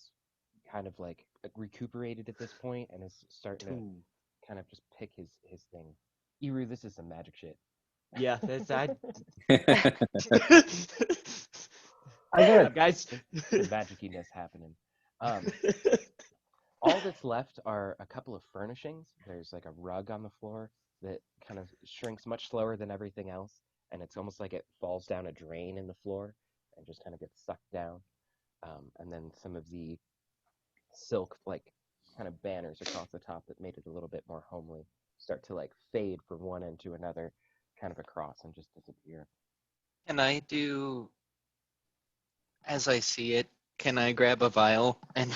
kind of like recuperated at this point and is starting to kind of just pick his thing. Iru, this is some magic shit. Yeah, that's I. I got Guys. Some magiciness happening. All that's left are a couple of furnishings. There's like a rug on the floor that kind of shrinks much slower than everything else, and it's almost like it falls down a drain in the floor and just kind of gets sucked down. And then some of the silk, like, kind of banners across the top that made it a little bit more homely start to like fade from one end to another, kind of across, and just disappear. Can I do, as I see it, can I grab a vial and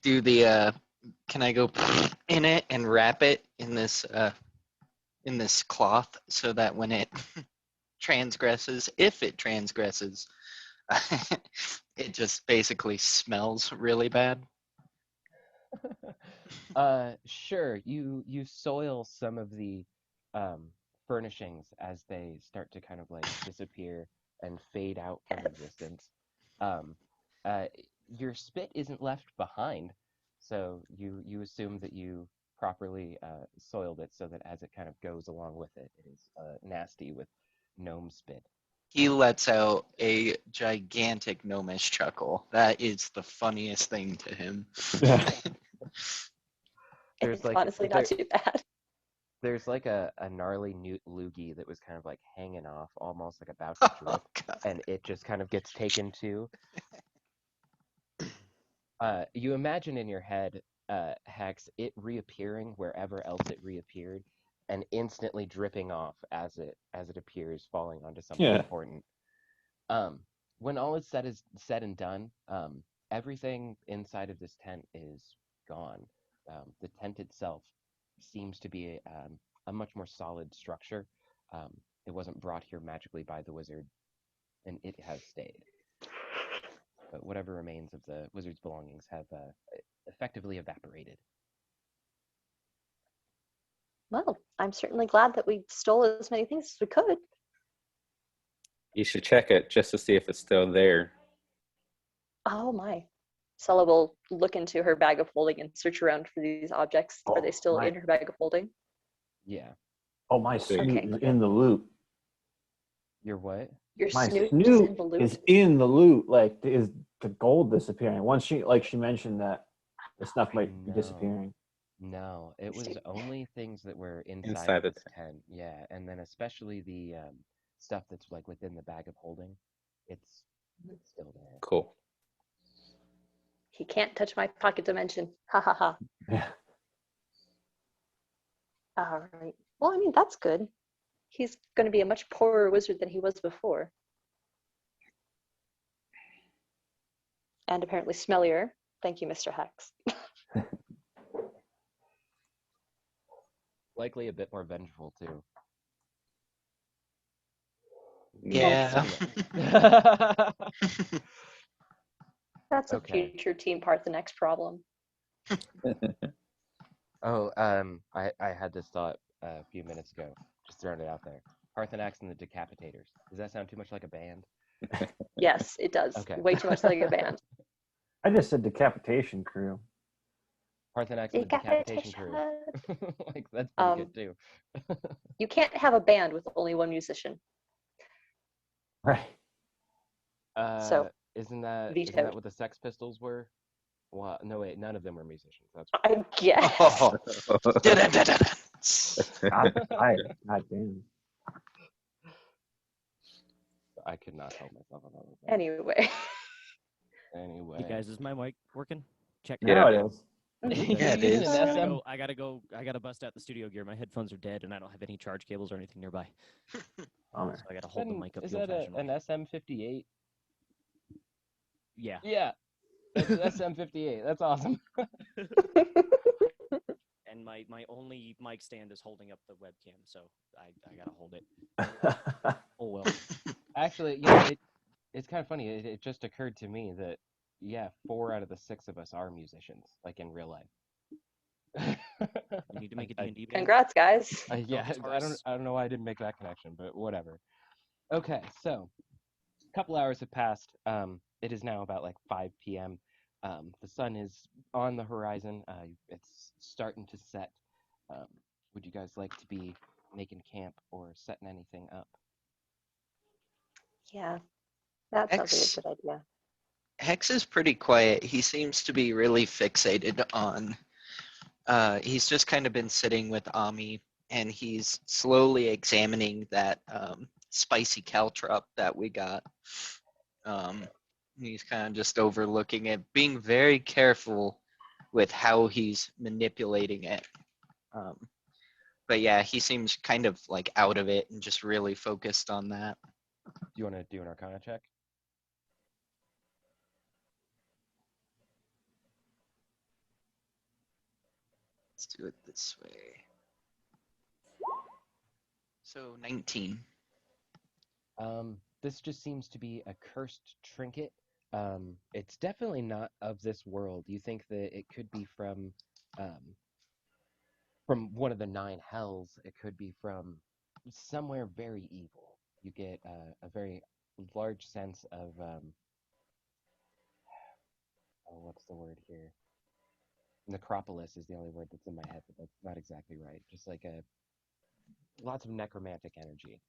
do the, can I go in it and wrap it in this cloth so that when it transgresses, if it transgresses, it just basically smells really bad? Sure. You soil some of the furnishings as they start to kind of like disappear and fade out from existence. Um, uh, your spit isn't left behind, so you assume that you properly soiled it so that as it kind of goes along with it, it is nasty with gnome spit. He lets out a gigantic gnomish chuckle. That is the funniest thing to him. There's It's like honestly not too bad. there's like a gnarly newt loogie that was kind of like hanging off, almost like about to drip, God. and it just kind of gets taken too. You imagine in your head, Hex, it reappearing wherever else it reappeared, and instantly dripping off as it appears, falling onto something important. When all is said and done, everything inside of this tent is gone. The tent itself seems to be a much more solid structure. It wasn't brought here magically by the wizard, and it has stayed. But whatever remains of the wizard's belongings have effectively evaporated. Well, I'm certainly glad that we stole as many things as we could. You should check it just to see if it's still there. Oh my. Sela will look into her bag of holding and search around for these objects. Are they still in her bag of holding? Yeah. Oh, my snoot Okay. is in the loot. Your what? Your My snoot snoot is in the loot. is in the loot. Like, is the gold disappearing? Once she mentioned that the stuff might be No. disappearing. No, it was only things that were inside Inside of the this tent. Yeah, and then especially the stuff that's like within the bag of holding. It's still there. Cool. He can't touch my pocket dimension. Ha ha ha. Yeah. All right. Well, I mean, that's good. He's going to be a much poorer wizard than he was before. And apparently smellier. Thank you, Mr. Hex. Likely a bit more vengeful too. Yeah. That's a Okay. future Team Parthenex problem. Oh, I had this thought a few minutes ago. Just throwing it out there. Parthenax and the Decapitators. Does that sound too much like a band? Yes, it does. Okay. Way too much like a band. I just said decapitation crew. Parthenax and the Decapitation Crew. Like that's pretty good too. You can't have a band with only one musician. Right. So, isn't that vetoed. what the Sex Pistols were? Well, no wait, none of them were musicians. That's I guess. Oh. Da-da-da-da-da. God damn. I could not help myself on that one. Anyway. Anyway. Hey guys, is my mic working? Check. Now it is. Yeah, it You're using is. an I gotta bust out the studio gear. My headphones are dead, and I don't have any charge cables or anything nearby. Bummer. So I gotta hold the mic up Is the that old-fashioned an way. SM58? Yeah. Yeah. That's an SM58. That's awesome. And my only mic stand is holding up the webcam, so I gotta hold it. Oh well. Actually, it's kind of funny. It just occurred to me that, yeah, 4 out of the 6 of us are musicians, like in real life. You need to make a D&D band. Congrats, guys. Yeah, I guitarists. don't know why I didn't make that connection, but whatever. Okay, so a couple hours have passed. It is now about like 5 p.m. The sun is on the horizon. It's starting to set. Would you guys like to be making camp or setting anything up? Yeah, that sounds X- like a good idea. Hex is pretty quiet. He seems to be really fixated on. He's just kind of been sitting with Ami, and he's slowly examining that spicy caltrop that we got. He's kind of just overlooking it, being very careful with how he's manipulating it. But yeah, he seems kind of like out of it and just really focused on that. Do you want to do an Arcana check? Let's do it this way. So 19. This just seems to be a cursed trinket. It's definitely not of this world. You think that it could be from one of the 9 hells. It could be from somewhere very evil. You get a very large sense of what's the word here? Necropolis is the only word that's in my head, but that's not exactly right. Just like lots of necromantic energy.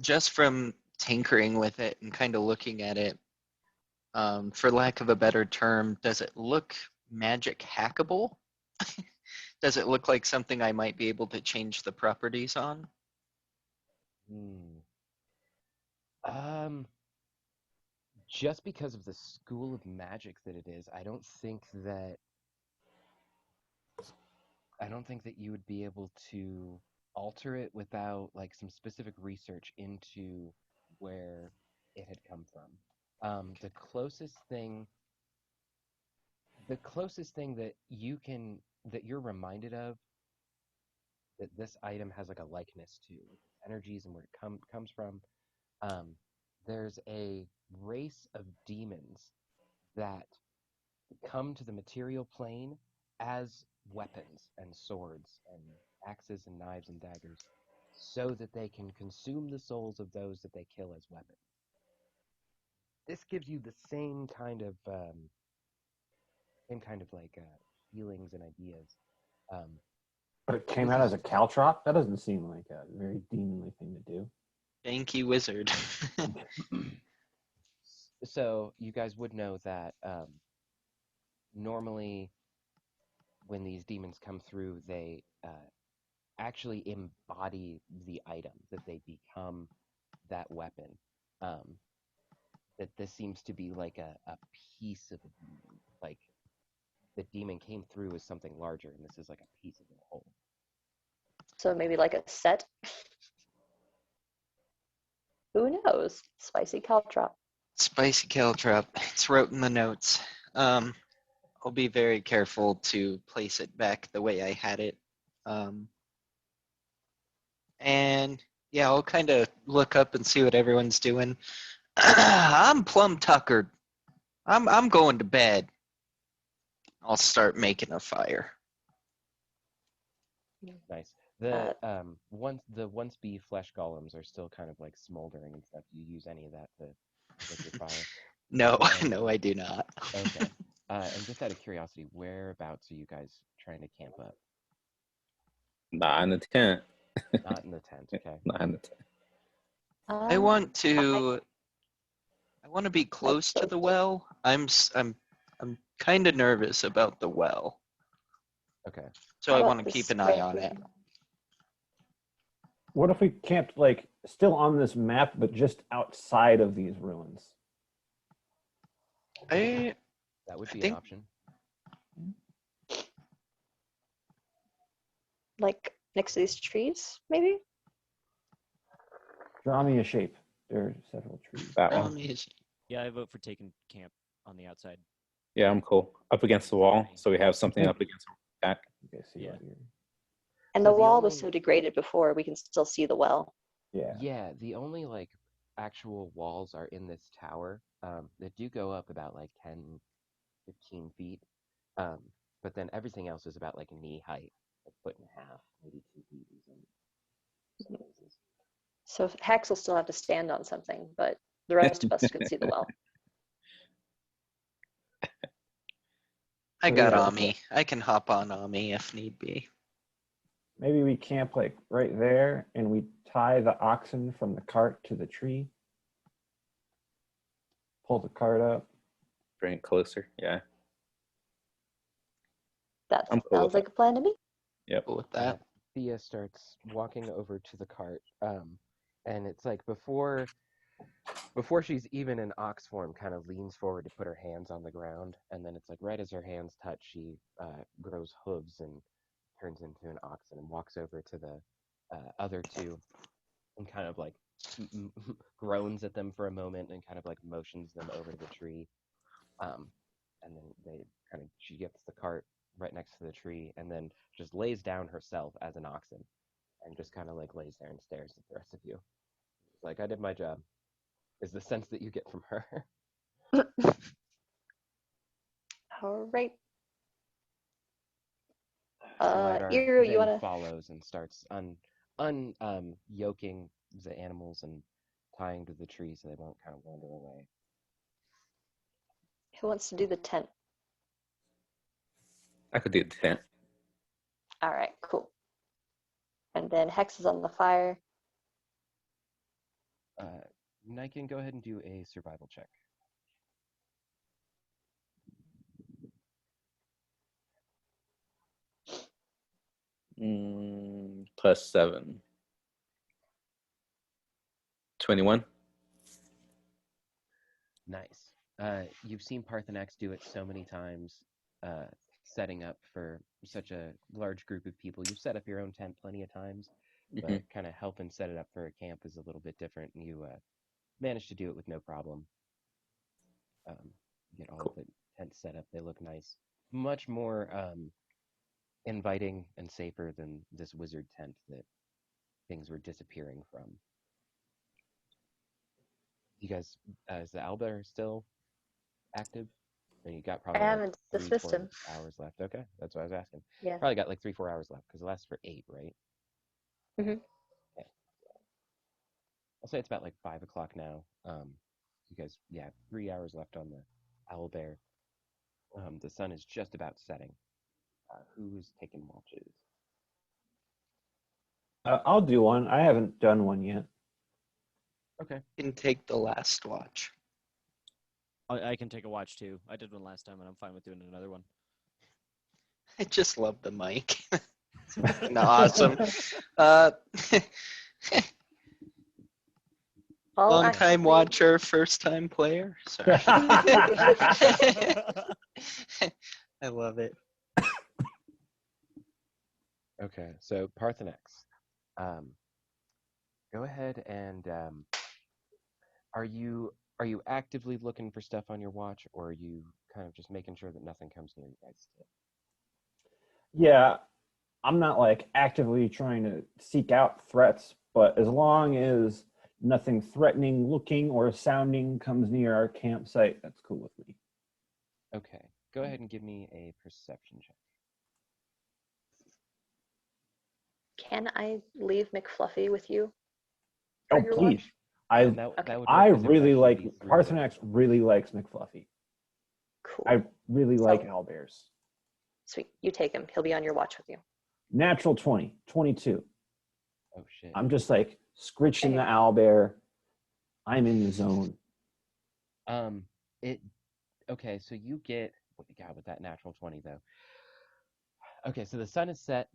Just from tinkering with it and kind of looking at it, for lack of a better term, does it look magic hackable? Does it look like something I might be able to change the properties on? Just because of the school of magic that it is, I don't think that you would be able to alter it without like some specific research into where it had come from. The closest thing that you're reminded of that this item has like a likeness to energies and where it comes from. There's a race of demons that come to the material plane as weapons and swords and axes and knives and daggers so that they can consume the souls of those that they kill as weapons. This gives you the same kind of like feelings and ideas. But it came out as a caltrop? That doesn't seem like a very demonly thing to do. Janky wizard. So you guys would know that normally when these demons come through, they actually embody the item, that they become that weapon. That this seems to be like a piece of, like, the demon came through as something larger, and this is like a piece of the whole. So maybe like a set. Who knows? Spicy caltrop. Spicy caltrop. It's wrote in the notes. I'll be very careful to place it back the way I had it. And yeah, I'll kind of look up and see what everyone's doing. I'm plumb tuckered. I'm going to bed. I'll start making a fire. Nice. The once bee flesh golems are still kind of like smoldering and stuff. Do you use any of that to make your fire? No, Um, no, I do not. Okay. And just out of curiosity, whereabouts are you guys trying to camp up? Not in the tent. Not in the tent, okay? Not in the tent. I want to. I want to be close to the well. I'm kind of nervous about the well, Okay. so How I about want to the keep an eye square on it. room? What if we camped like still on this map, but just outside of these ruins? I That would I be an think- option. Like next to these trees, maybe? Draw me a shape. There are several trees. That one. Yeah, I vote for taking camp on the outside. Yeah, I'm cool. Up against the wall, so we have something up against our back. Okay, see Yeah. what here. And So the the wall was only- so degraded before, we can still see the well. Yeah. Yeah, the only like actual walls are in this tower that do go up about like 10, 15 feet. But then everything else is about like knee height, a foot and a half, maybe 2 feet in some places. So Hex will still have to stand on something, but the rest of us can see the well. I So, got yeah, Ami. I can hop on Ami if need be. Maybe we camp like right there and we tie the oxen from the cart to the tree. Pull the cart up. Bring it closer. Yeah. That I'm cool sounds with like a plan to me. Yep. Cool with that. Thea starts walking over to the cart, and it's like before she's even in ox form, kind of leans forward to put her hands on the ground, and then it's like right as her hands touch, she grows hooves and turns into an oxen and walks over to the other two and kind of like groans at them for a moment and kind of like motions them over to the tree, and then she gets the cart right next to the tree and then just lays down herself as an oxen and just kind of like lays there and stares at the rest of you. It's like, I did my job, is the sense that you get from her. All right. Lidar Iru, you then wanna? follows and starts yoking the animals and tying to the tree so they won't kind of wander away. Who wants to do the tent? I could do the tent. All right, cool. And then Hex is on the fire. Niken, go ahead and do a survival check. +7. 21. Nice. You've seen Parthenax do it so many times, setting up for such a large group of people. You've set up your own tent plenty of times, but Mhm. kind of helping set it up for a camp is a little bit different, and you managed to do it with no problem. Get all of the tents set up. They look nice. Much more inviting and safer than this wizard tent that things were disappearing from. You guys, is the Albert still active? And you got probably I like haven't 3, dismissed 4 him. hours left. Okay, that's what I was asking. Yeah. Probably got like 3, 4 hours left because it lasts for 8, right? Mhm. Okay. I'll say it's about like 5 o'clock now. You guys, 3 hours left on the Owlbear. The sun is just about setting. Who's taking watches? I'll do one. I haven't done one yet. Okay. Can take the last watch. I can take a watch too. I did one last time, and I'm fine with doing another one. I just love the mic. It's fucking awesome. I'll Long time actually- watcher, first time player. Sorry. I love it. Okay, so Parthenax, go ahead and are you actively looking for stuff on your watch, or are you kind of just making sure that nothing comes near you guys? Yeah, I'm not like actively trying to seek out threats, but as long as nothing threatening looking or sounding comes near our campsite, that's cool with me. Okay, go ahead and give me a perception check. Can I leave McFluffy with you? Oh, For your please. watch? And I that would I work 'cause it would really actually like be through Parthenax. Really likes McFluffy. Cool. I really like So- owlbears. Sweet. You take him. He'll be on your watch with you. Natural 20, 22. Oh shit. I'm just like scritching Okay. the owlbear. I'm in the zone. It okay, so you get God with that natural 20 though. Okay, so the sun is set.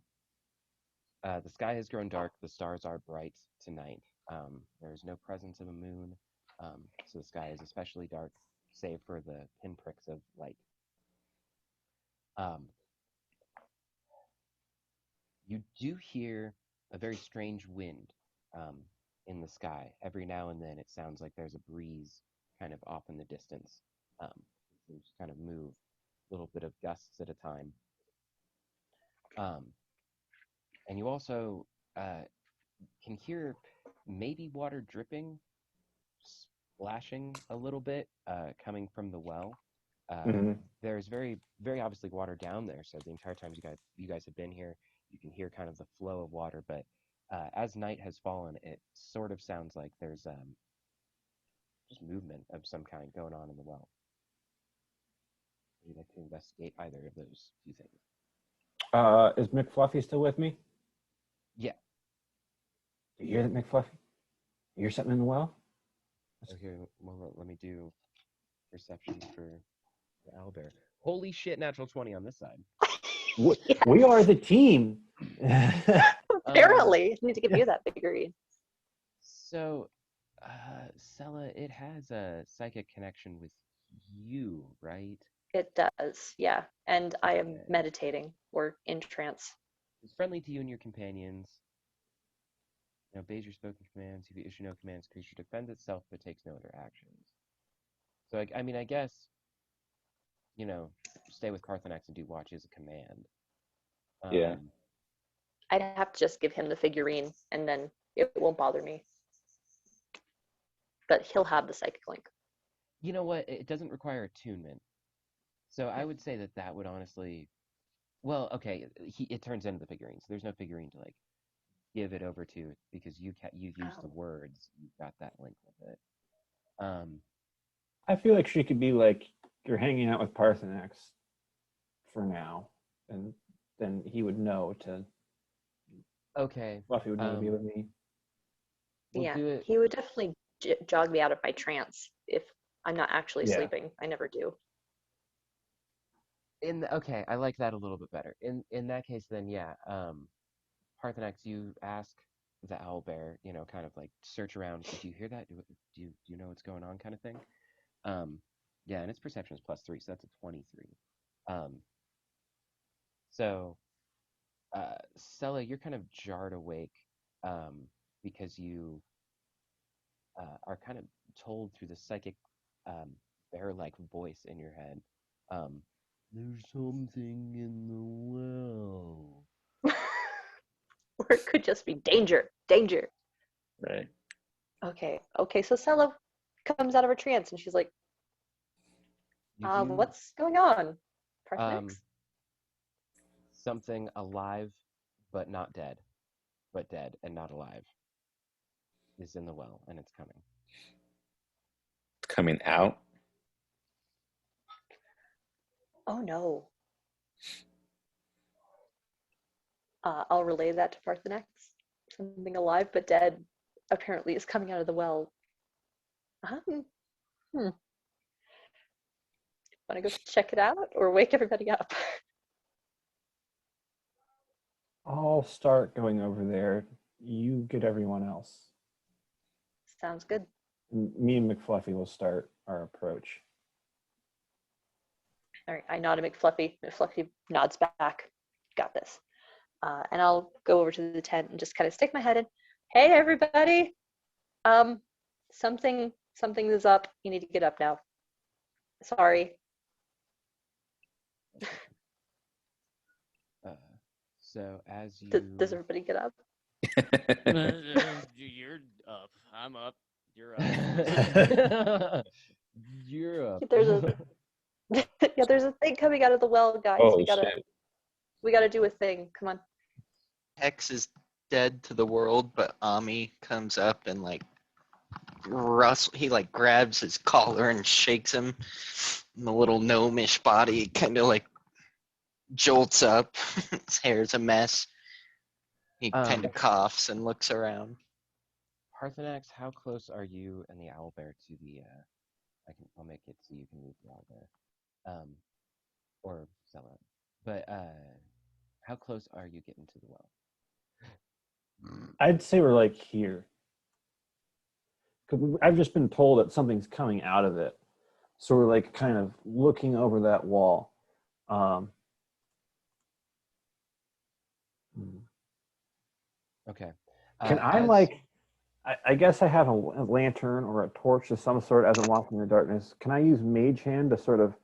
The sky has grown dark. The stars are bright tonight. There is no presence of a moon, so the sky is especially dark, save for the pinpricks of light. You do hear a very strange wind in the sky. Every now and then, it sounds like there's a breeze kind of off in the distance. You just kind of move a little bit of gusts at a time. And you also can hear maybe water dripping, splashing a little bit, coming from the well. Mhm. There's very, very obviously water down there. So the entire time you guys have been here, you can hear kind of the flow of water. But as night has fallen, it sort of sounds like there's just movement of some kind going on in the well. Would you like to investigate either of those two things? Is McFluffy still with me? Yeah. Do you hear that, McFluffy? You hear something in the well? Okay, well, let me do perception for the owlbear. Holy shit, natural 20 on this side. We are the team. Apparently, I need to give you that figurine. So, Sella, it has a psychic connection with you, right? It does, yeah. And I am Okay. meditating or in trance. It's friendly to you and your companions. Now, obeys your spoken commands. If you issue no commands, creature defends itself but takes no other actions. So, I mean, I guess, stay with Carthonax and do watch is a command. Yeah. I'd have to just give him the figurine and then it won't bother me. But he'll have the psychic link. You know what? It doesn't require attunement. So I would say that would honestly, well, okay, it turns into the figurine. So there's no figurine to like give it over to because you use the words. You've got that link with it. I feel like she could be like, you're hanging out with Parthenax for now, and then he would know to. Okay. Fluffy would know to be with me. We'll yeah, do it. he would definitely jog me out of my trance if I'm not actually Yeah. sleeping. I never do. Okay, I like that a little bit better. In that case, then yeah, Parthenax, you ask the owlbear, kind of like search around. Do you hear that? Do you know what's going on, kind of thing? Yeah, and its perception is +3, so that's a 23. So, Sella, you're kind of jarred awake, because you are kind of told through the psychic, bear-like voice in your head. There's something in the well. Or it could just be danger, danger. Right. Okay, so Sella comes out of her trance and she's like, You do what's going on? Parthenax? something alive, but not dead, but dead and not alive, is in the well, and it's coming. It's coming out. Oh no. I'll relay that to Parthenax. Something alive but dead apparently is coming out of the well. Want to go check it out or wake everybody up? I'll start going over there. You get everyone else. Sounds good. Me and McFluffy will start our approach. All right, I nod to McFluffy. McFluffy nods back. Got this. And I'll go over to the tent and just kind of stick my head in. Hey, everybody. Something is up. You need to get up now. Sorry. So as you Does everybody get up? You're up. I'm up. You're up. You're up. There's a yeah, there's a thing coming out of the well, guys. Oh, we gotta do a thing. Come on. Hex is dead to the world, but Ami comes up and like He like grabs his collar and shakes him. And the little gnomish body kind of like jolts up. His hair's a mess. He kind of coughs and looks around. Parthenax, how close are you and the owlbear to the? I'll make it so you can move the owlbear, or Zella. But how close are you getting to the well? I'd say we're like here. 'Cause I've just been told that something's coming out of it, so we're like kind of looking over that wall. Okay. Can I like? I guess I have a lantern or a torch of some sort as I'm walking in the darkness. Can I use Mage Hand to sort of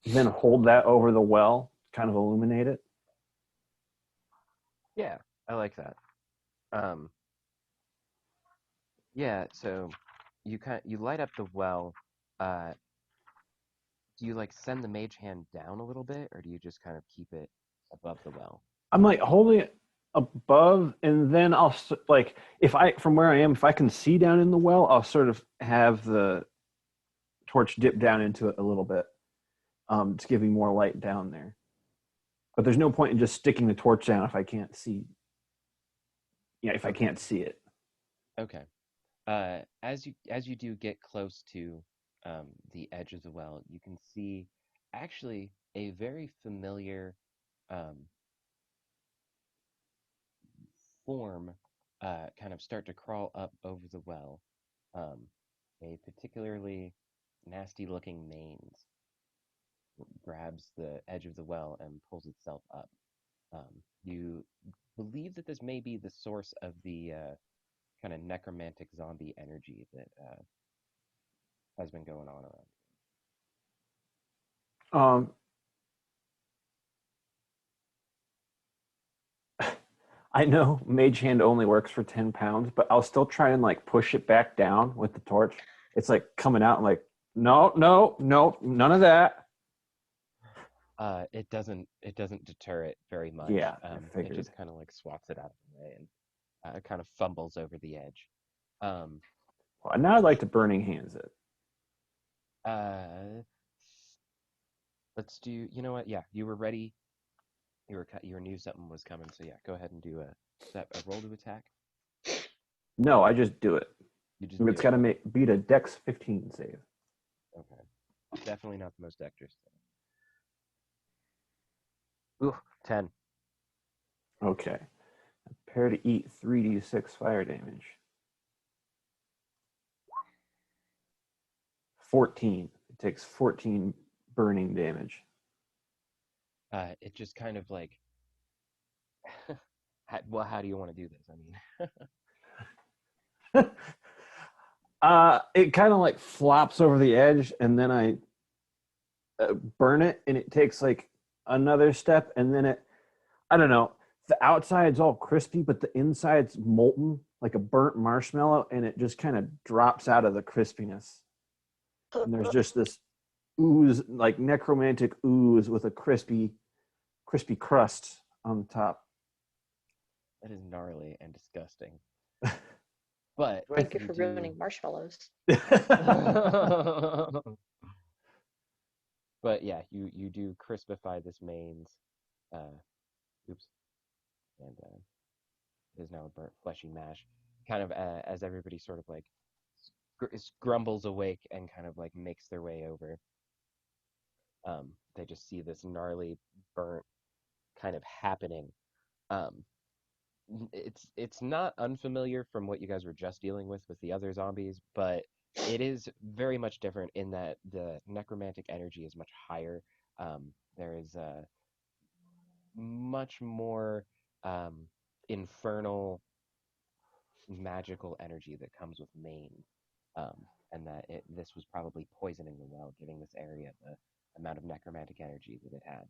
then hold that over the well, kind of illuminate it? Yeah, I like that. Yeah, so you light up the well. Do you like send the mage hand down a little bit, or do you just kind of keep it above the well? I'm like holding it above, and then I'll like from where I am, if I can see down in the well, I'll sort of have the torch dip down into it a little bit, to give me more light down there. But there's no point in just sticking the torch down if I can't see. Yeah, if I can't see it. Okay. As you do get close to the edge of the well, you can see actually a very familiar form kind of start to crawl up over the well. A particularly nasty-looking manes grabs the edge of the well and pulls itself up. You believe that this may be the source of the kind of necromantic zombie energy that has been going on around. I know Mage Hand only works for 10 pounds, but I'll still try and like push it back down with the torch. It's like coming out. I'm like, no, none of that. It doesn't deter it very much. Yeah, it just kind of like swats it out of the way and kind of fumbles over the edge. Well, now I'd like to Burning Hands it. Let's do. You know what? Yeah, you were ready. You knew something was coming, so yeah, go ahead and do a roll to attack. No, I just do it. It's got to beat a Dex 15 save. Okay, definitely not the most dexterous. Ooh, 10. Okay, prepare to eat 3d6 fire damage. 14. It takes 14 burning damage. It just kind of like, how do you want to do this? I mean, it kind of like flops over the edge, and then I burn it, and it takes like another step, and then I don't know, the outside's all crispy, but the inside's molten like a burnt marshmallow, and it just kind of drops out of the crispiness. And there's just this ooze, like necromantic ooze with a crispy crust on the top. That is gnarly and disgusting. But thank you for ruining marshmallows. But yeah, you do crispify this mains. Oops. And it is now a burnt fleshy mash. Kind of as everybody sort of like grumbles awake and kind of like makes their way over. They just see this gnarly burnt kind of happening. It's not unfamiliar from what you guys were just dealing with the other zombies, but it is very much different in that the necromantic energy is much higher. There is much more infernal magical energy that comes with manes, and that this was probably poisoning the well, giving this area the amount of necromantic energy that it had.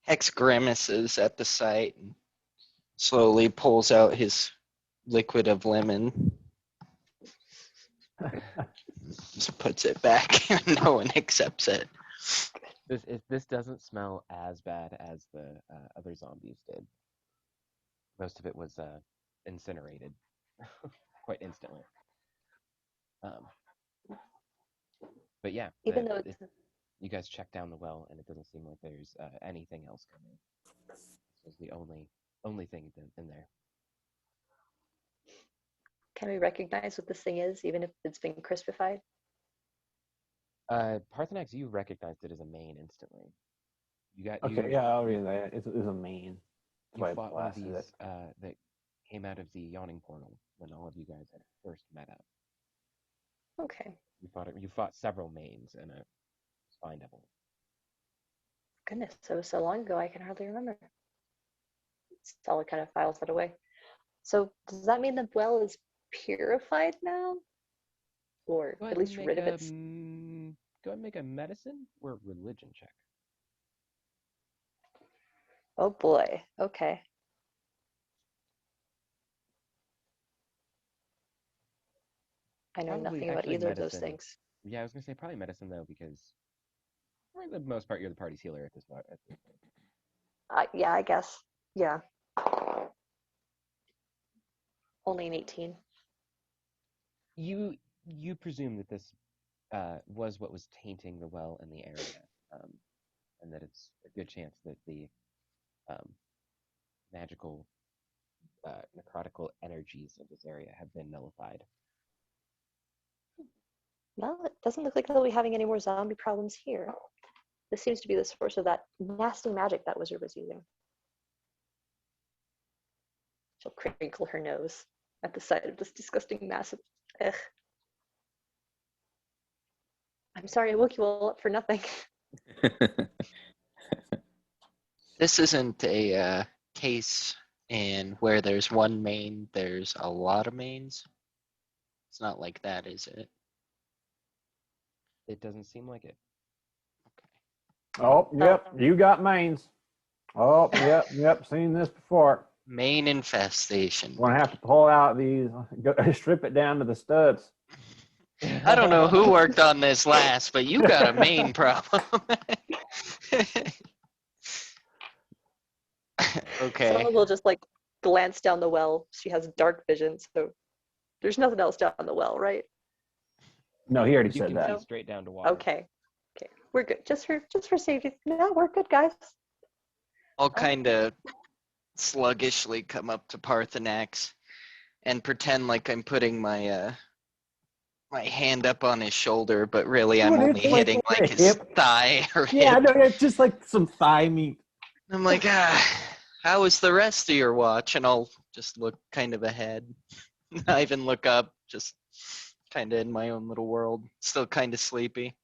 Hex grimaces at the sight and slowly pulls out his liquid of lemon. Just puts it back and no one accepts it. This doesn't smell as bad as the other zombies did. Most of it was incinerated quite instantly. But yeah, Even though it's you guys check down the well, and it doesn't seem like there's anything else coming. This was the only thing in there. can we recognize what this thing is, even if it's been crispified? Parthenax, you recognized it as a main instantly. You got Okay, you. yeah, I'll read that. It's a main. That's You why I fought one of blasted these it. that came out of the yawning portal when all of you guys had first met up. Okay. You fought several mains and a spine devil. Goodness, that was so long ago I can hardly remember. Solid kind of files that away. So does that mean the well is purified now? Or Go at ahead least and rid of its... go ahead and make a medicine or religion check. Oh boy, okay. I know Probably nothing about actually either of those medicine. things. Yeah, I was gonna say probably medicine though, because for the most part you're the party's healer at this point. Yeah, I guess. Yeah. Only an 18. You presume that this was what was tainting the well in the area, and that it's a good chance that the magical necrotical energies of this area have been nullified. Well, it doesn't look like they'll be having any more zombie problems here. This seems to be the source of that nasty magic that wizard was using. She'll crinkle her nose at the sight of this disgusting mass of... Ugh. I'm sorry I woke you all up for nothing. This isn't a case in where there's one main, there's a lot of mains. It's not like that, is it? It doesn't seem like it. Oh, yep, you got mains. Oh, yep, seen this before. Main infestation. I'm gonna have to pull out these, strip it down to the studs. I don't know who worked on this last, but you got a main problem. Okay. Someone will just like glance down the well. She has dark vision, so there's nothing else down the well, right? No, he already You said can that. see straight down to water. Okay. Okay. We're good. Just for safety. No, we're good, guys. I'll kind of sluggishly come up to Parthenax and pretend like I'm putting my my hand up on his shoulder, but really I'm Dude, only it's like hitting over like a his hip. thigh or Yeah, hip. no, it's just like some thigh meat. I'm like, how was the rest of your watch? And I'll just look kind of ahead. Not even look up, just kind of in my own little world. Still kind of sleepy.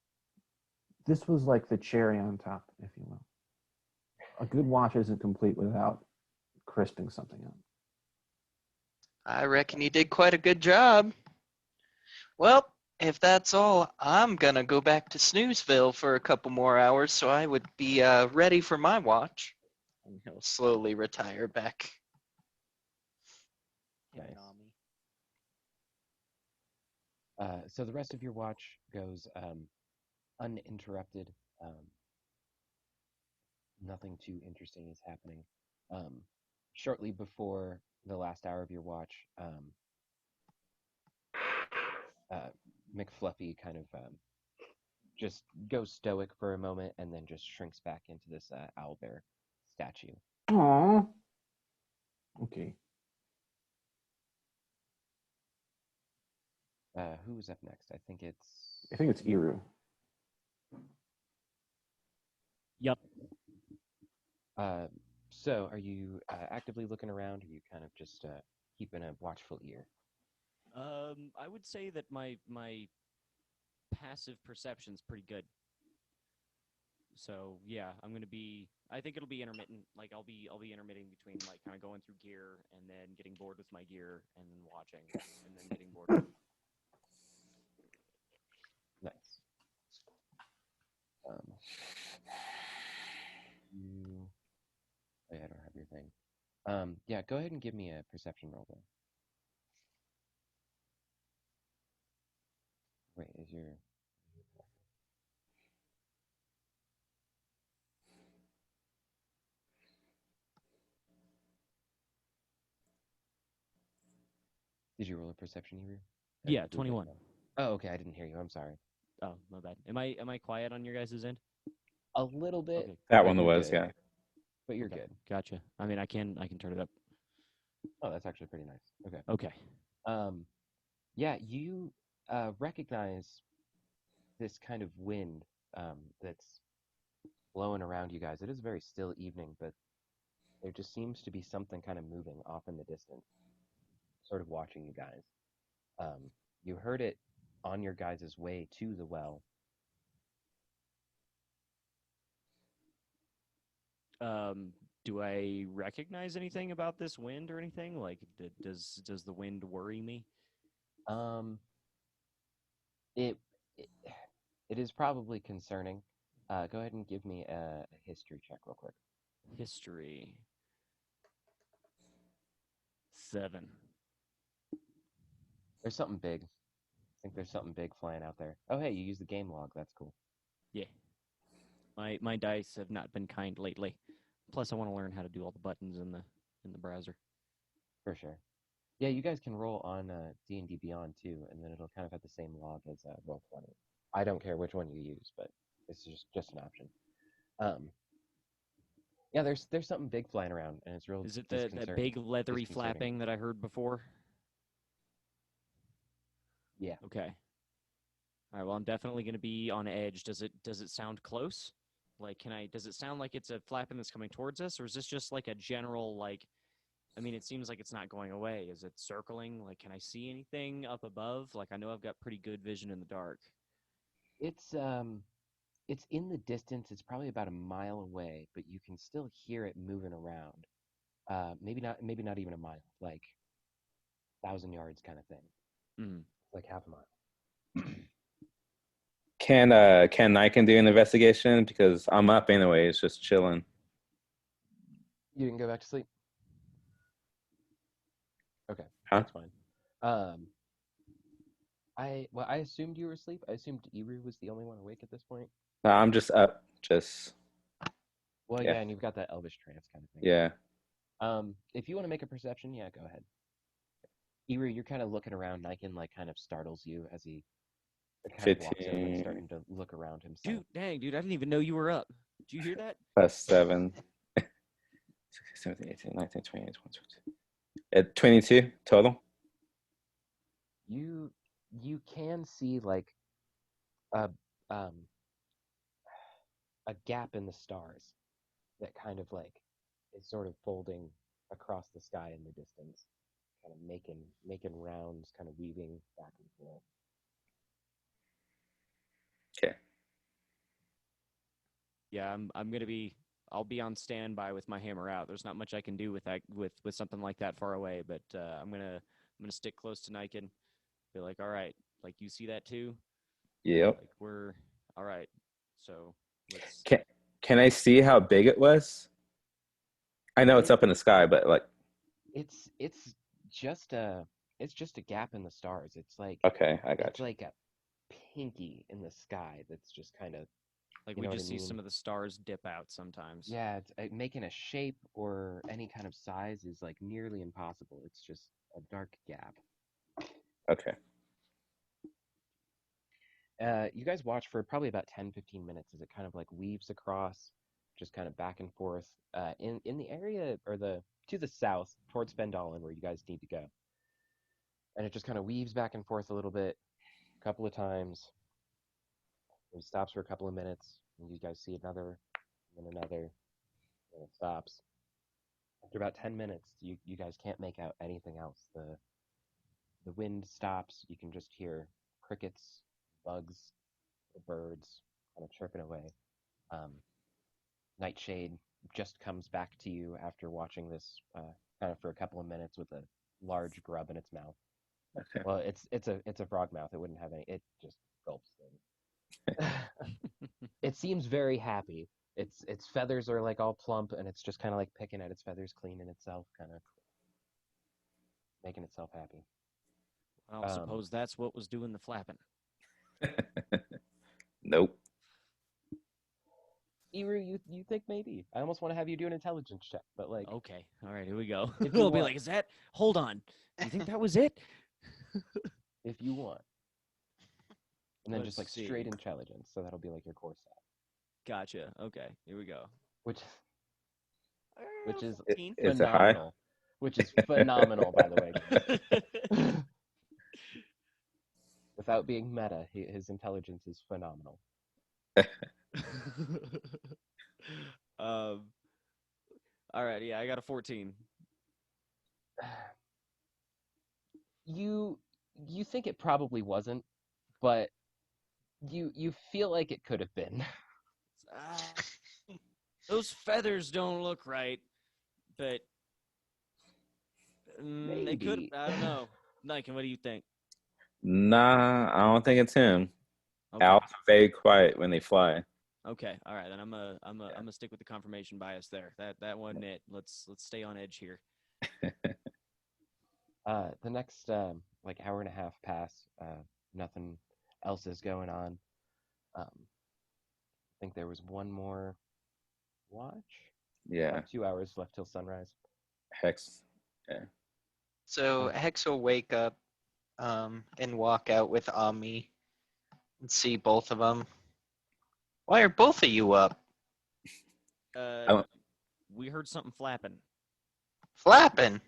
This was like the cherry on top, if you will. A good watch isn't complete without crisping something up. I reckon you did quite a good job. Well, if that's all, I'm gonna go back to Snoozeville for a couple more hours, so I would be ready for my watch. And he'll slowly retire back. Nice. Nami. So the rest of your watch goes uninterrupted. Nothing too interesting is happening. Shortly before the last hour of your watch, McFluffy kind of just goes stoic for a moment and then just shrinks back into this owlbear statue. Aww. Okay. Who's up next? I think it's Iru. Yep. So are you actively looking around, or are you kind of just keeping a watchful ear? I would say that my passive perception's pretty good. So yeah, I'm gonna be. I think it'll be intermittent. Like I'll be intermitting between like kind of going through gear and then getting bored with my gear and then watching and then getting bored. Nice. Oh, yeah, I don't have your thing. Yeah, go ahead and give me a perception roll then. Wait, is your... Did you roll a perception, Eru? Yeah, 21. Oh, okay. I didn't hear you. I'm sorry. Oh, my bad. Am I quiet on your guys' end? A little bit. Okay. That but one you're was, good. yeah. But you're Okay, good. Gotcha. I mean, I can turn it up. Oh, that's actually pretty nice. Okay. Okay. Yeah, you recognize this kind of wind that's blowing around you guys. It is a very still evening, but there just seems to be something kind of moving off in the distance, sort of watching you guys. You heard it on your guys' way to the well. Do I recognize anything about this wind or anything? Like, does the wind worry me? Um, it, it it is probably concerning. Go ahead and give me a history check real quick. History. 7. There's something big. I think there's something big flying out there. Oh, hey, you use the game log. That's cool. Yeah. My dice have not been kind lately. Plus, I want to learn how to do all the buttons in the browser. For sure. Yeah, you guys can roll on D&D Beyond too, and then it'll kind of have the same log as Roll20. I don't care which one you use, but it's just an option. Yeah, there's something big flying around, and it's real. Is it that big leathery flapping that I heard before? Yeah. Okay. All right. Well, I'm definitely going to be on edge. Does it sound close? Like, does it sound like it's a flapping that's coming towards us, or is this just like a general, like, I mean, it seems like it's not going away. Is it circling? Like, can I see anything up above? Like, I know I've got pretty good vision in the dark. It's in the distance. It's probably about a mile away, but you can still hear it moving around. Maybe not even a mile, like 1,000 yards kind of thing. Mm-hmm. Like half a mile. Can Niken do an investigation? Because I'm up anyways, just chilling. You didn't go back to sleep? Okay, Huh? that's fine. I assumed you were asleep. I assumed Eru was the only one awake at this point. No, I'm just up, just Well, Yeah. yeah, and you've got that elvish trance kind of thing. yeah. If you want to make a perception, yeah, go ahead. Eru, you're kind of looking around. Niken like kind of startles you as he kind of walks over and 15. starting to look around himself. Dude, dang, dude, I didn't even know you were up. Did you hear that? Plus 7. 16, 17, 18, 19, 20, 21, 22. At 22 total. You can see like a gap in the stars that kind of like is sort of folding across the sky in the distance, kind of making rounds, kind of weaving back and forth. Okay. Yeah, I'll be on standby with my hammer out. There's not much I can do with that with something like that far away, but I'm gonna stick close to Niken. Be like, all right, like you see that too? Yep. Like we're all right. So let's. Can I see how big it was? I know it's up in the sky, but like. It's just a gap in the stars. It's like Okay, I got it's you. like a pinky in the sky that's just kind of Like you we know just what I see some mean? of the stars dip out sometimes. Yeah, it's, making a shape or any kind of size is like nearly impossible. It's just a dark gap. Okay. You guys watch for probably about 10-15 minutes as it kind of like weaves across, just kind of back and forth in the area or to the south towards Fendalen where you guys need to go. And it just kind of weaves back and forth a little bit, a couple of times. It stops for a couple of minutes, and you guys see another, and then another, and it stops. After about 10 minutes, you guys can't make out anything else. The wind stops. You can just hear crickets, bugs, the birds kind of chirping away. Nightshade just comes back to you after watching this kind of for a couple of minutes with a large grub in its mouth. Okay. Well, it's a frog mouth. It wouldn't have any. It just gulps things. It seems very happy. Its feathers are like all plump, and it's just kind of like picking at its feathers, cleaning itself, kind of making itself happy. I don't suppose that's what was doing the flapping. Nope. Eru, you think maybe? I almost want to have you do an intelligence check, but like, Okay, all right, here we go. If you I'll be want- like, is that? Hold on. Do you think that was it? if you want. And then just like Let's see. straight intelligence, so that'll be like your core stat, Gotcha. Okay, here we go. which is 14. Is it high? phenomenal. Which is phenomenal, by the way. Without being meta, his intelligence is phenomenal. All right, yeah, I got a 14. You think it probably wasn't, but you feel like it could have been. Ah, those feathers don't look right, but they could. Maybe. I don't know. Niken, what do you think? Nah, I don't think it's him. Okay. Owls are very quiet when they fly. Okay. All right. Then I'm gonna stick with the confirmation bias there. That wasn't it. Let's stay on edge here. The next like hour and a half pass. Nothing else is going on. I think there was one more watch. Yeah, About 2 hours left till sunrise. Hex. Yeah. So Hex will wake up and walk out with Ami and see both of them. Why are both of you up? We heard something flapping. Flapping?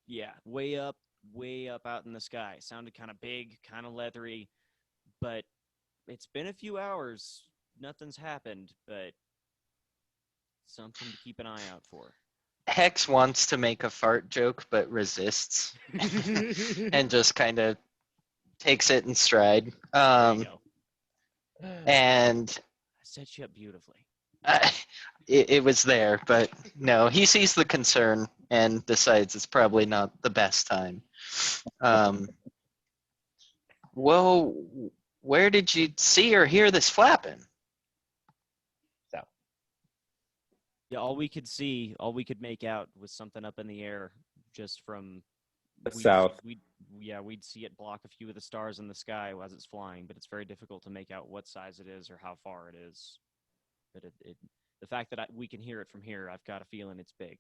Yeah, way up out in the sky. Sounded kind of big, kind of leathery, but it's been a few hours. Nothing's happened, but something to keep an eye out for. Hex wants to make a fart joke but resists and just kind of takes it in stride. There you go. And I set you up beautifully. it was there, but no, he sees the concern and decides it's probably not the best time. Well, where did you see or hear this flapping? Yeah, all we could make out was something up in the air just from South. We'd see it block a few of the stars in the sky as it's flying, but it's very difficult to make out what size it is or how far it is. But the fact that we can hear it from here, I've got a feeling it's big.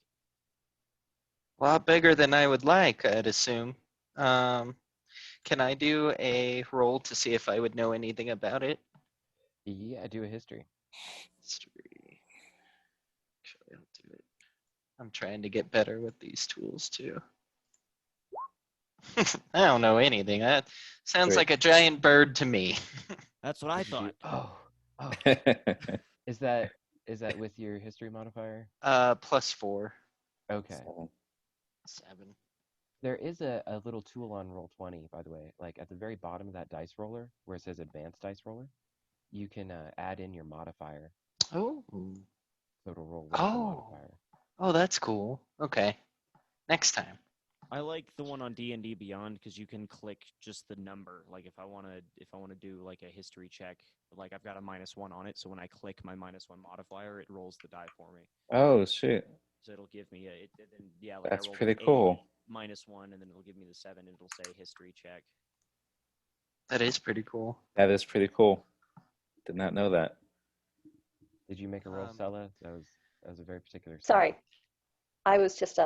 A lot bigger than I would like, I'd assume. Can I do a roll to see if I would know anything about it? Yeah, do a history. History. Actually, I'll do it. I'm trying to get better with these tools too. I don't know anything. That sounds Great. like a giant bird to me. That's what I thought. Oh. Is that with your history modifier? +4. Okay. 7. There is a little tool on Roll20, by the way. Like at the very bottom of that dice roller, where it says Advanced Dice Roller, you can add in your modifier, Oh. so it'll roll with the modifier. Oh, that's cool. Okay. Next time. I like the one on D&D Beyond because you can click just the number. Like if I want to do like a history check, like I've got a -1 on it, so when I click my -1 modifier, it rolls the die for me. Oh shit. So it'll give me like That's I rolled pretty an 8, cool. -1, and then it'll give me the 7, and it'll say history check. That is pretty cool. That is pretty cool. Did not know that. Did you make a roll, Sella? That was a very particular. Sorry. I was just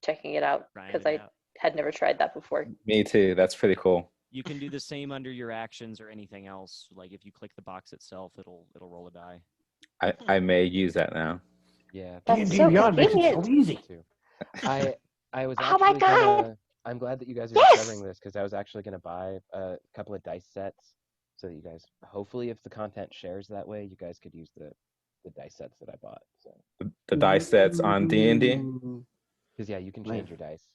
checking it out Trying because it I out. had never tried that before. Me too. That's pretty cool. You can do the same under your actions or anything else. Like if you click the box itself, it'll roll a die. I may use that now. Yeah. That's D&D so Beyond makes it so convenient. easy. Too. I was Oh my actually God! I'm glad that you guys are Yes! discovering this because I was actually gonna buy a couple of dice sets so that you guys, hopefully, if the content shares that way, you guys could use the dice sets that I bought. So The dice sets on D&D. Ooh, because yeah, you can change your dice.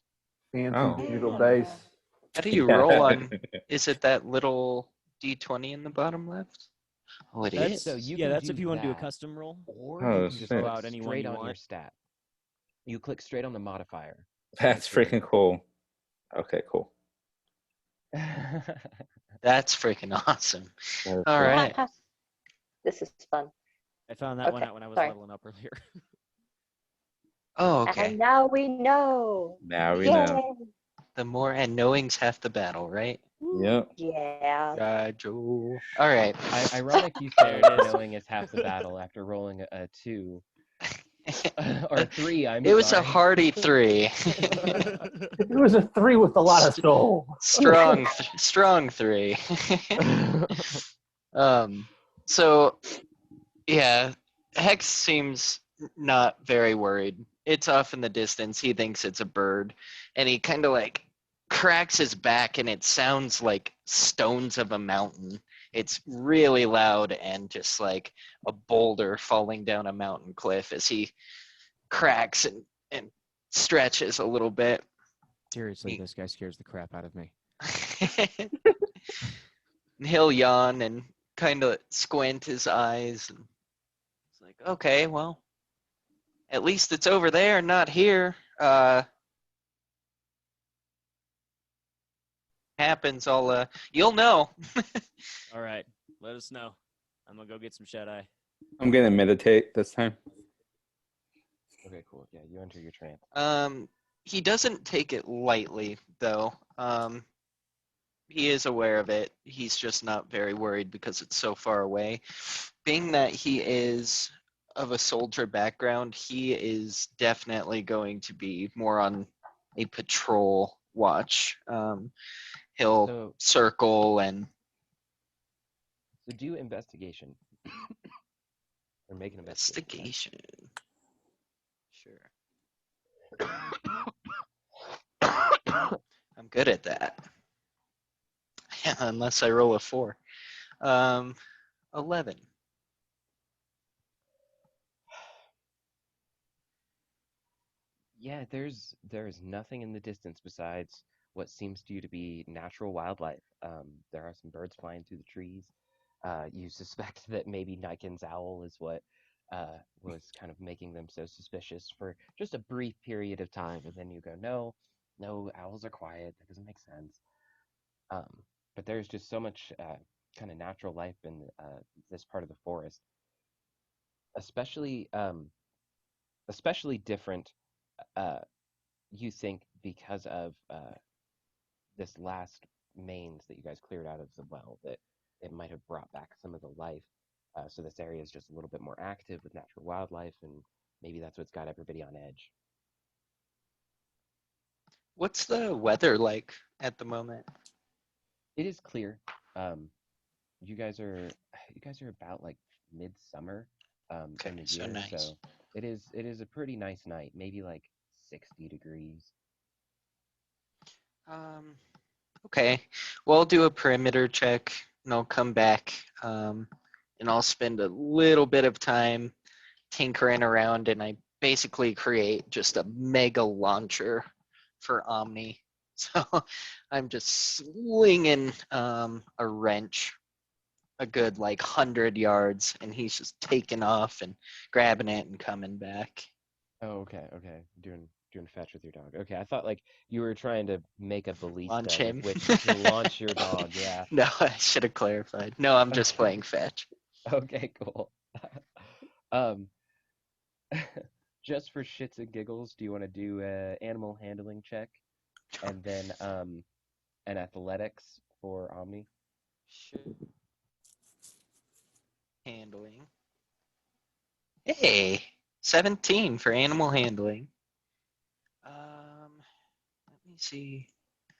Fancy Oh. digital Yeah. dice. How do you roll on? Is it that little D20 in the bottom left? Oh, it That's- is. So you Yeah, can that's if do you want to do a that, custom roll. or Oh, you can just shit. click Out any one straight you on your want. stat. You click straight on the modifier. That's freaking cool. Okay, cool. That's freaking awesome. That is All cool. right. This is fun. I found that one Okay, out when I was sorry. leveling up earlier. Oh, okay. And now we know. Now we Yay! know. The more and knowings half the battle, right? Yep. Yeah. Yeah, Joe. All right. Ironic you There say it is. knowing is half the battle after rolling a 2 or 3, I'm It was a sorry. hearty 3. It was a 3 with a lot of soul. Strong 3. So yeah, Hex seems not very worried. It's off in the distance. He thinks it's a bird, and he kind of like cracks his back, and it sounds like stones of a mountain. It's really loud and just like a boulder falling down a mountain cliff as he cracks and stretches a little bit. Seriously, this guy scares the crap out of me. He'll yawn and kind of squint his eyes. And it's like, okay, well, at least it's over there, not here. Happens, you'll know. All right, let us know. I'm gonna go get some shut eye. I'm gonna meditate this time. Okay, cool. Yeah, you enter your trance. He doesn't take it lightly, though. He is aware of it. He's just not very worried because it's so far away. Being that he is of a soldier background, he is definitely going to be more on a patrol watch. He'll So circle and do investigation. Or make an investigation. Sure. I'm good at that. Unless I roll a 4. 11. Yeah, there's nothing in the distance besides what seems to you to be natural wildlife. There are some birds flying through the trees. You suspect that maybe Niken's owl is what was kind of making them so suspicious for just a brief period of time, and then you go, no, owls are quiet. That doesn't make sense. But there's just so much kind of natural life in this part of the forest, especially different. You think because of this last mains that you guys cleared out of the well, that it might have brought back some of the life. So this area is just a little bit more active with natural wildlife, and maybe that's what's got everybody on edge. What's the weather like at the moment? It is clear. You guys are about like midsummer Okay, in the so year, nice. so it is a pretty nice night. Maybe like 60 degrees. Okay. Well, I'll do a perimeter check and I'll come back and I'll spend a little bit of time tinkering around, and I basically create just a mega launcher for Omni. So I'm just slinging a wrench a good like 100 yards, and he's just taking off and grabbing it and coming back. Oh, okay. Doing fetch with your dog. Okay, I thought like you were trying to make a ballista Launch him. with which to launch your dog. Yeah. No, I should have clarified. No, I'm just playing fetch. Okay, cool. um, just for shits and giggles, do you want to do a animal handling check, and then an athletics for Omni? Sure. Handling. Hey, 17 for animal handling. Let me see.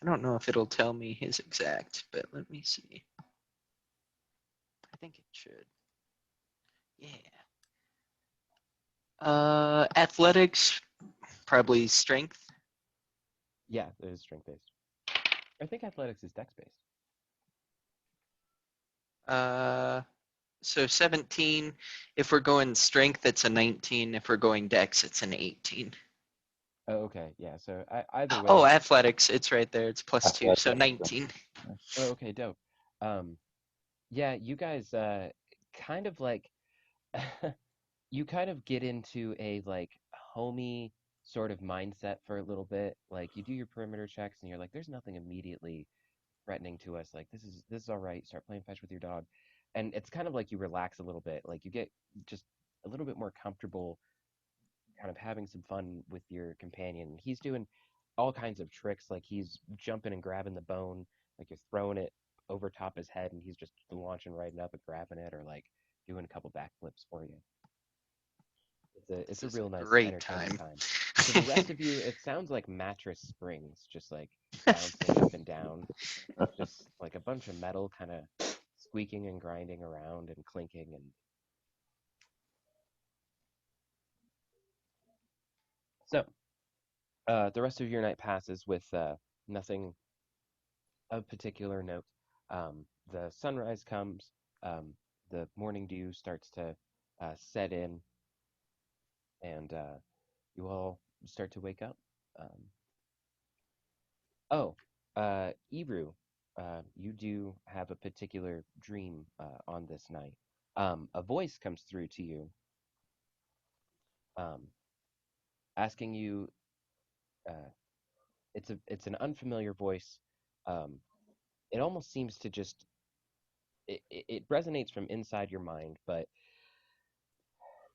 I don't know if it'll tell me his exact, but let me see. I think it should. Yeah. Athletics, probably strength. Yeah, it is strength based. I think athletics is dex based. So 17. If we're going strength, it's a 19. If we're going dex, it's an 18. Oh, okay, yeah. So either way. Oh, athletics, it's right there. It's +2, so 19. Oh, okay, dope. Yeah, you guys kind of like you kind of get into a like homey sort of mindset for a little bit. Like you do your perimeter checks and you're like, there's nothing immediately threatening to us. Like this is all right. Start playing fetch with your dog. And it's kind of like you relax a little bit. Like you get just a little bit more comfortable kind of having some fun with your companion. He's doing all kinds of tricks, like he's jumping and grabbing the bone, like you're throwing it over top his head and he's just launching right up and grabbing it, or like doing a couple backflips for you. It's This a is real nice great entertaining time. time. To the rest of you, it sounds like mattress springs, just like bouncing up and down, just like a bunch of metal kind of squeaking and grinding around and clinking. And so the rest of your night passes with nothing of particular note. The sunrise comes, the morning dew starts to set in, and you all start to wake up. Um, oh, Ebru, you do have a particular dream on this night. A voice comes through to you, um, asking you. Uh, it's an unfamiliar voice. Um, it almost seems to just it resonates from inside your mind, but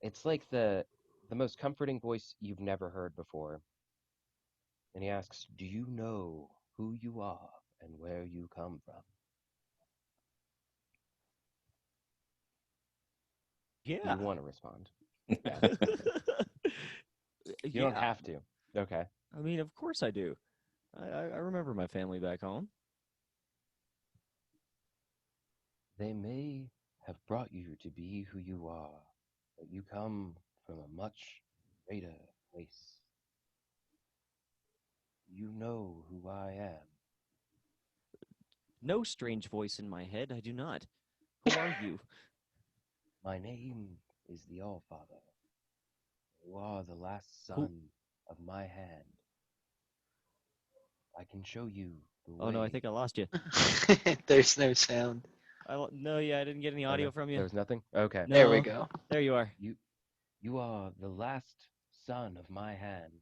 it's like the most comforting voice you've never heard before. And he asks, "Do you know who you are and where you come from?" Do Yeah. you want to respond? Yeah. You don't Yeah. have to. Okay. I mean, of course I do. I remember my family back home. They may have brought you to be who you are, but you come from a much greater place. You know who I am. No strange voice in my head. I do not. Who are you? My name is the Allfather. You are the last son of my hand. I can show you the Oh way. no, I think I lost you. There's no sound. No, yeah, I didn't get any audio from you. There was nothing? Okay. No. There we go. There you are. You are the last son of my hand.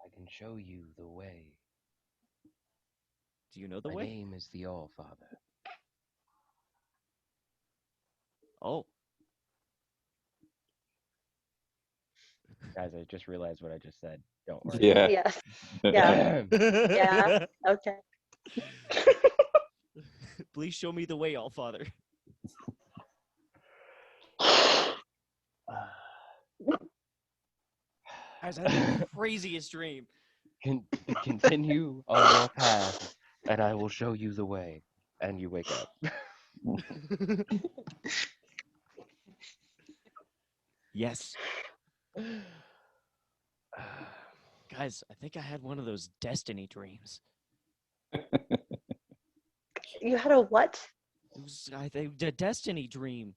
I can show you the way. Do you know the My way? name is the Allfather. Oh, Guys, I just realized what I just said. Don't worry. Yeah. Yes. Yeah. Yeah. Okay. Please show me the way, Allfather. Guys, I had the craziest dream. Continue on your path, and I will show you the way. And you wake up. Yes. Guys, I think I had one of those destiny dreams. You had a what? It was, I think, a destiny dream.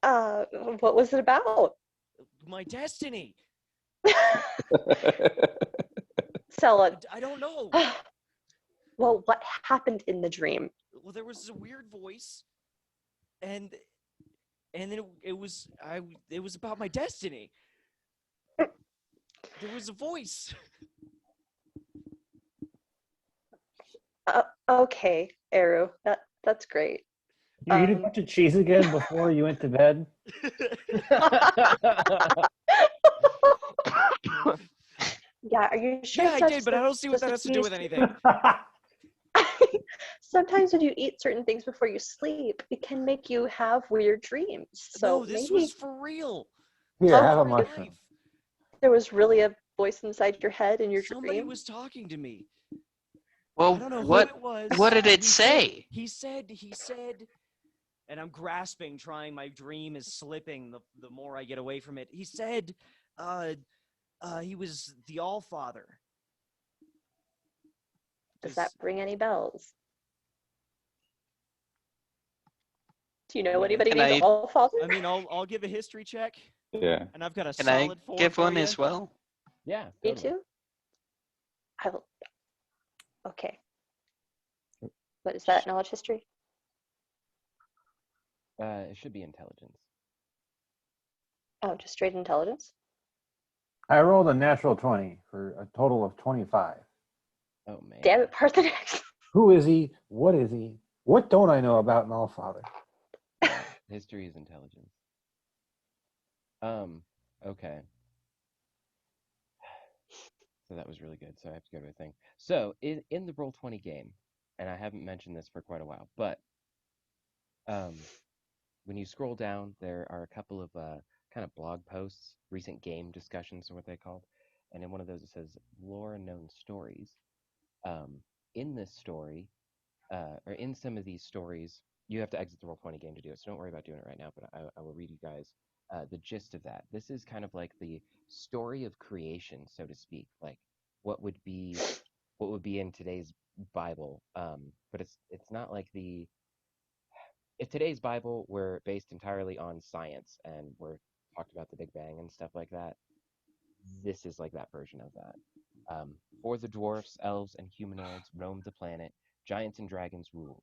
What was it about? My destiny. Sella. I don't know. Well, what happened in the dream? Well, there was a weird voice, and then it was about my destiny. There was a voice. Okay, Eru. That's great. You eat a bunch of cheese again before you went to bed? Yeah, are you sure? Yeah, I that's did, but I don't see what just that a has to do with few- anything. Sometimes when you eat certain things before you sleep, it can make you have weird dreams. So No, this maybe was for real. Here, Oh, have a Real mushroom. life. there was really a voice inside your head in your Somebody dream. was talking to me. I Well, don't know what who it was. what did it He said- say? He said, and I'm grasping, trying. My dream is slipping the more I get away from it. He said, he was the Allfather. Does that ring any bells? Do you know anybody Can named I- Allfather? I mean, I'll give a history check, Yeah. and I've got a Can I solid 4 give for one you. as well? Yeah. Me totally. too. I will. Okay. What is that? Knowledge history? It should be intelligence. Oh, just straight intelligence. I rolled a natural 20 for a total of 25. Oh man. Damn it, Parthenax. Who is he? What is he? What don't I know about an Allfather? History is intelligence. Okay. So that was really good. So I have to go to a thing. So in the Roll20 game, and I haven't mentioned this for quite a while, but when you scroll down, there are a couple of kind of blog posts, recent game discussions, are what they called. And in one of those, it says lore and known stories. In this story, or in some of these stories, you have to exit the Roll20 game to do it, so don't worry about doing it right now, but I will read you guys the gist of that. This is kind of like the story of creation, so to speak, like what would be in today's Bible, but it's not like if today's Bible were based entirely on science and we're talked about the Big Bang and stuff like that, this is like that version of that. For the dwarfs, elves, and humanoids roamed the planet, giants and dragons ruled.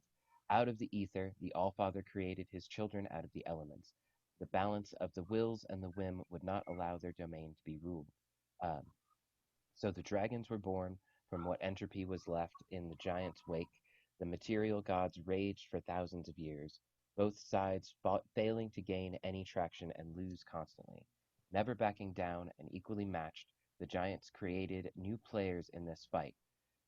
Out of the ether, the Allfather created his children out of the elements. The balance of the wills and the whim would not allow their domain to be ruled. So the dragons were born from what entropy was left in the giants' wake. The material gods raged for thousands of years, both sides failing to gain any traction and lose constantly. Never backing down and equally matched, the giants created new players in this fight,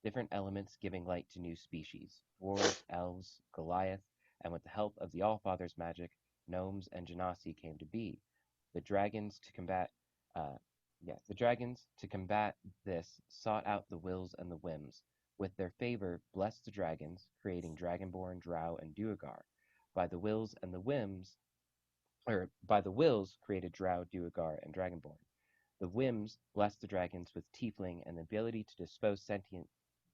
different elements giving light to new species, dwarves, elves, Goliath, and with the help of the Allfather's magic, gnomes and genasi came to be. The dragons to combat this sought out the wills and the whims. With their favor, blessed the dragons, creating Dragonborn, Drow, and Duergar. By the wills, created Drow, Duergar, and Dragonborn. The whims blessed the dragons with tiefling and the ability to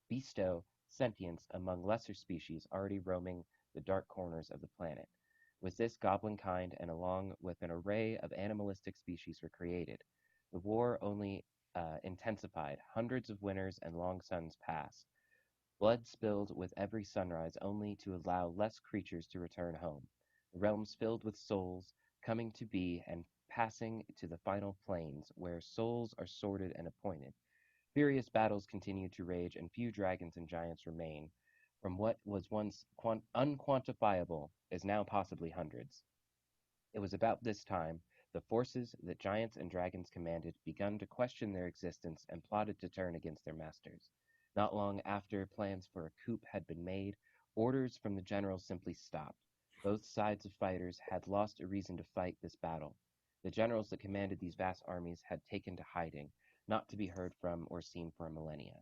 bestow sentience among lesser species already roaming the dark corners of the planet. With this, goblin kind and along with an array of animalistic species were created. The war only intensified. Hundreds of winters and long suns passed. Blood spilled with every sunrise only to allow less creatures to return home. The realms filled with souls coming to be and passing to the final planes where souls are sorted and appointed. Furious battles continue to rage and few dragons and giants remain. From what was once unquantifiable is now possibly hundreds. It was about this time the forces that giants and dragons commanded begun to question their existence and plotted to turn against their masters. Not long after plans for a coup had been made, orders from the generals simply stopped. Both sides of fighters had lost a reason to fight this battle. The generals that commanded these vast armies had taken to hiding, not to be heard from or seen for a millennia.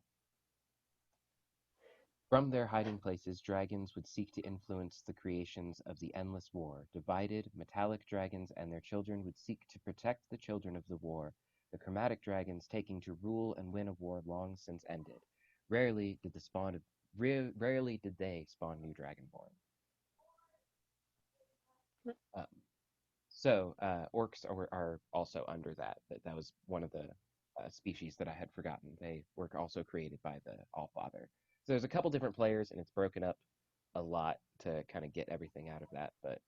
From their hiding places, dragons would seek to influence the creations of the endless war. Divided, metallic dragons and their children would seek to protect the children of the war, the chromatic dragons taking to rule and win a war long since ended. Rarely did they spawn new Dragonborn. Orcs are also under that. That was one of the species that I had forgotten. They were also created by the Allfather. So there's a couple different players, and it's broken up a lot to kind of get everything out of that. But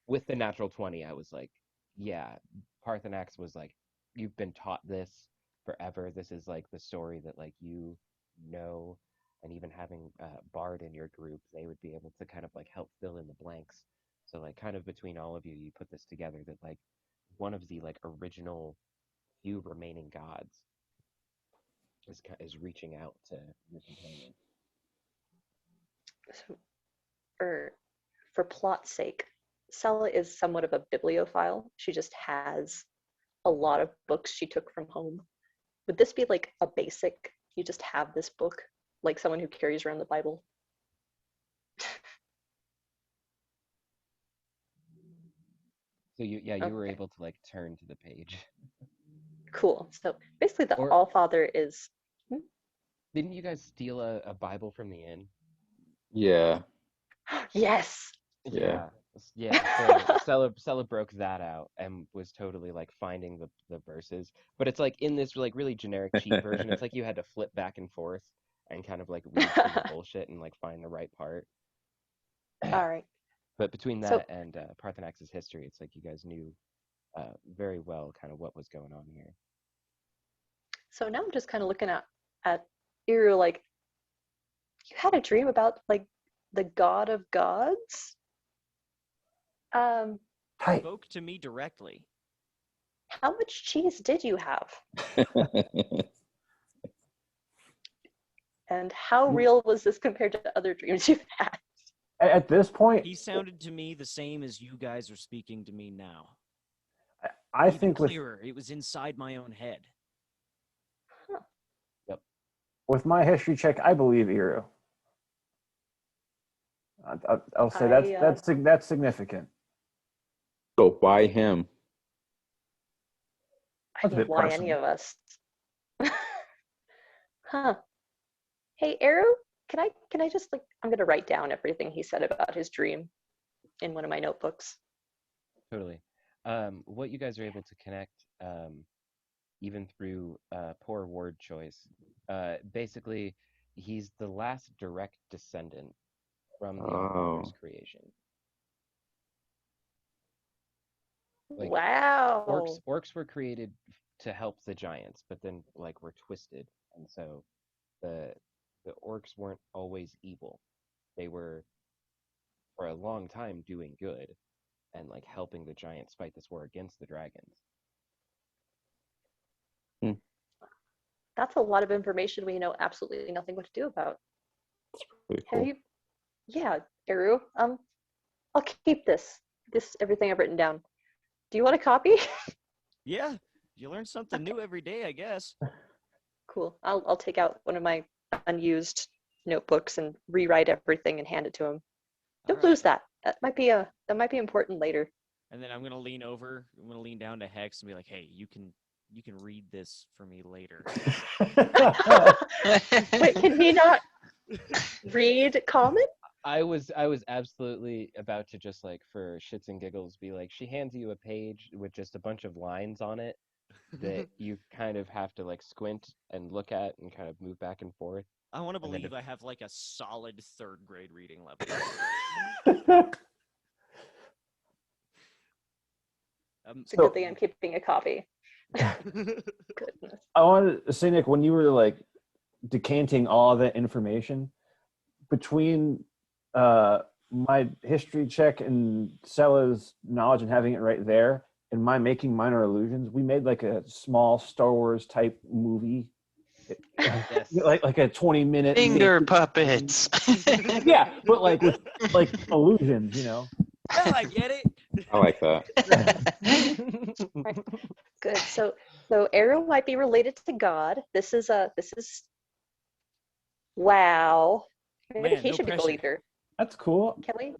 with the natural 20, I was like, yeah, Paarthurnax was like, you've been taught this forever. This is like the story that like you know, and even having Bard in your group, they would be able to kind of like help fill in the blanks. So like kind of between all of you, you put this together that like one of the like original few remaining gods is reaching out to your companion. So, for plot's sake, Sella is somewhat of a bibliophile. She just has a lot of books she took from home. Would this be like a basic, you just have this book, like someone who carries around the Bible? So you were able to like turn to the page. Cool. So basically the Allfather is... Didn't you guys steal a Bible from the inn? Yeah. Yes. Yeah. So Sella broke that out and was totally like finding the verses, but it's like in this like really generic cheap version. It's like you had to flip back and forth and kind of like read through the bullshit and like find the right part. All right. But between that and Paarthurnax's history, it's like you guys knew very well kind of what was going on here. So now I'm just kind of looking at Eru, like, you had a dream about like the god of gods? Spoke to me directly. How much cheese did you have? And how real was this compared to other dreams you've had? At this point, He sounded to me the same as you guys are speaking to me now. I Even think clearer, it was inside my own head. with my history check, I believe Iru. I'll say that's significant. So why him? I That's a mean, bit why any personal. of us? Huh. Hey, Arrow, can I just like I'm gonna write down everything he said about his dream in one of my notebooks. Totally. What you guys are able to connect, even through poor word choice, basically, he's the last direct descendant from the Allfather's Oh. creation. Like Wow. orcs were created to help the giants, but then like were twisted, and so the the orcs weren't always evil. They were for a long time doing good and like helping the giants fight this war against the dragons. That's a lot of information we know absolutely nothing what to do about. Pretty Have cool. you? Yeah, Arrow. I'll keep this everything I've written down. Do you want a copy? Yeah, you learn something new every day, I guess. Cool. I'll take out one of my unused notebooks and rewrite everything and hand it to him. Don't All right. lose that. That might be important later. And then I'm gonna lean over. I'm gonna lean down to Hex and be like, "Hey, you can read this for me later." Wait, can he not read common? I was absolutely about to just like for shits and giggles be like she hands you a page with just a bunch of lines on it that you kind of have to like squint and look at and kind of move back and forth. I want to And then believe I have like a solid 3rd grade reading level. It's a good thing I'm keeping a copy. Goodness. I wanted to say, Nick, when you were like decanting all that information between my history check and Sella's knowledge and having it right there, and my making minor illusions, we made like a small Star Wars type movie, Yes. like a 20-minute Finger puppets. yeah, but like with like illusions, you know. Now I get it. I like that. Good. So Arrow might be related to God. This is wow. Maybe Man, he no should be the pressure. leader. That's cool. Can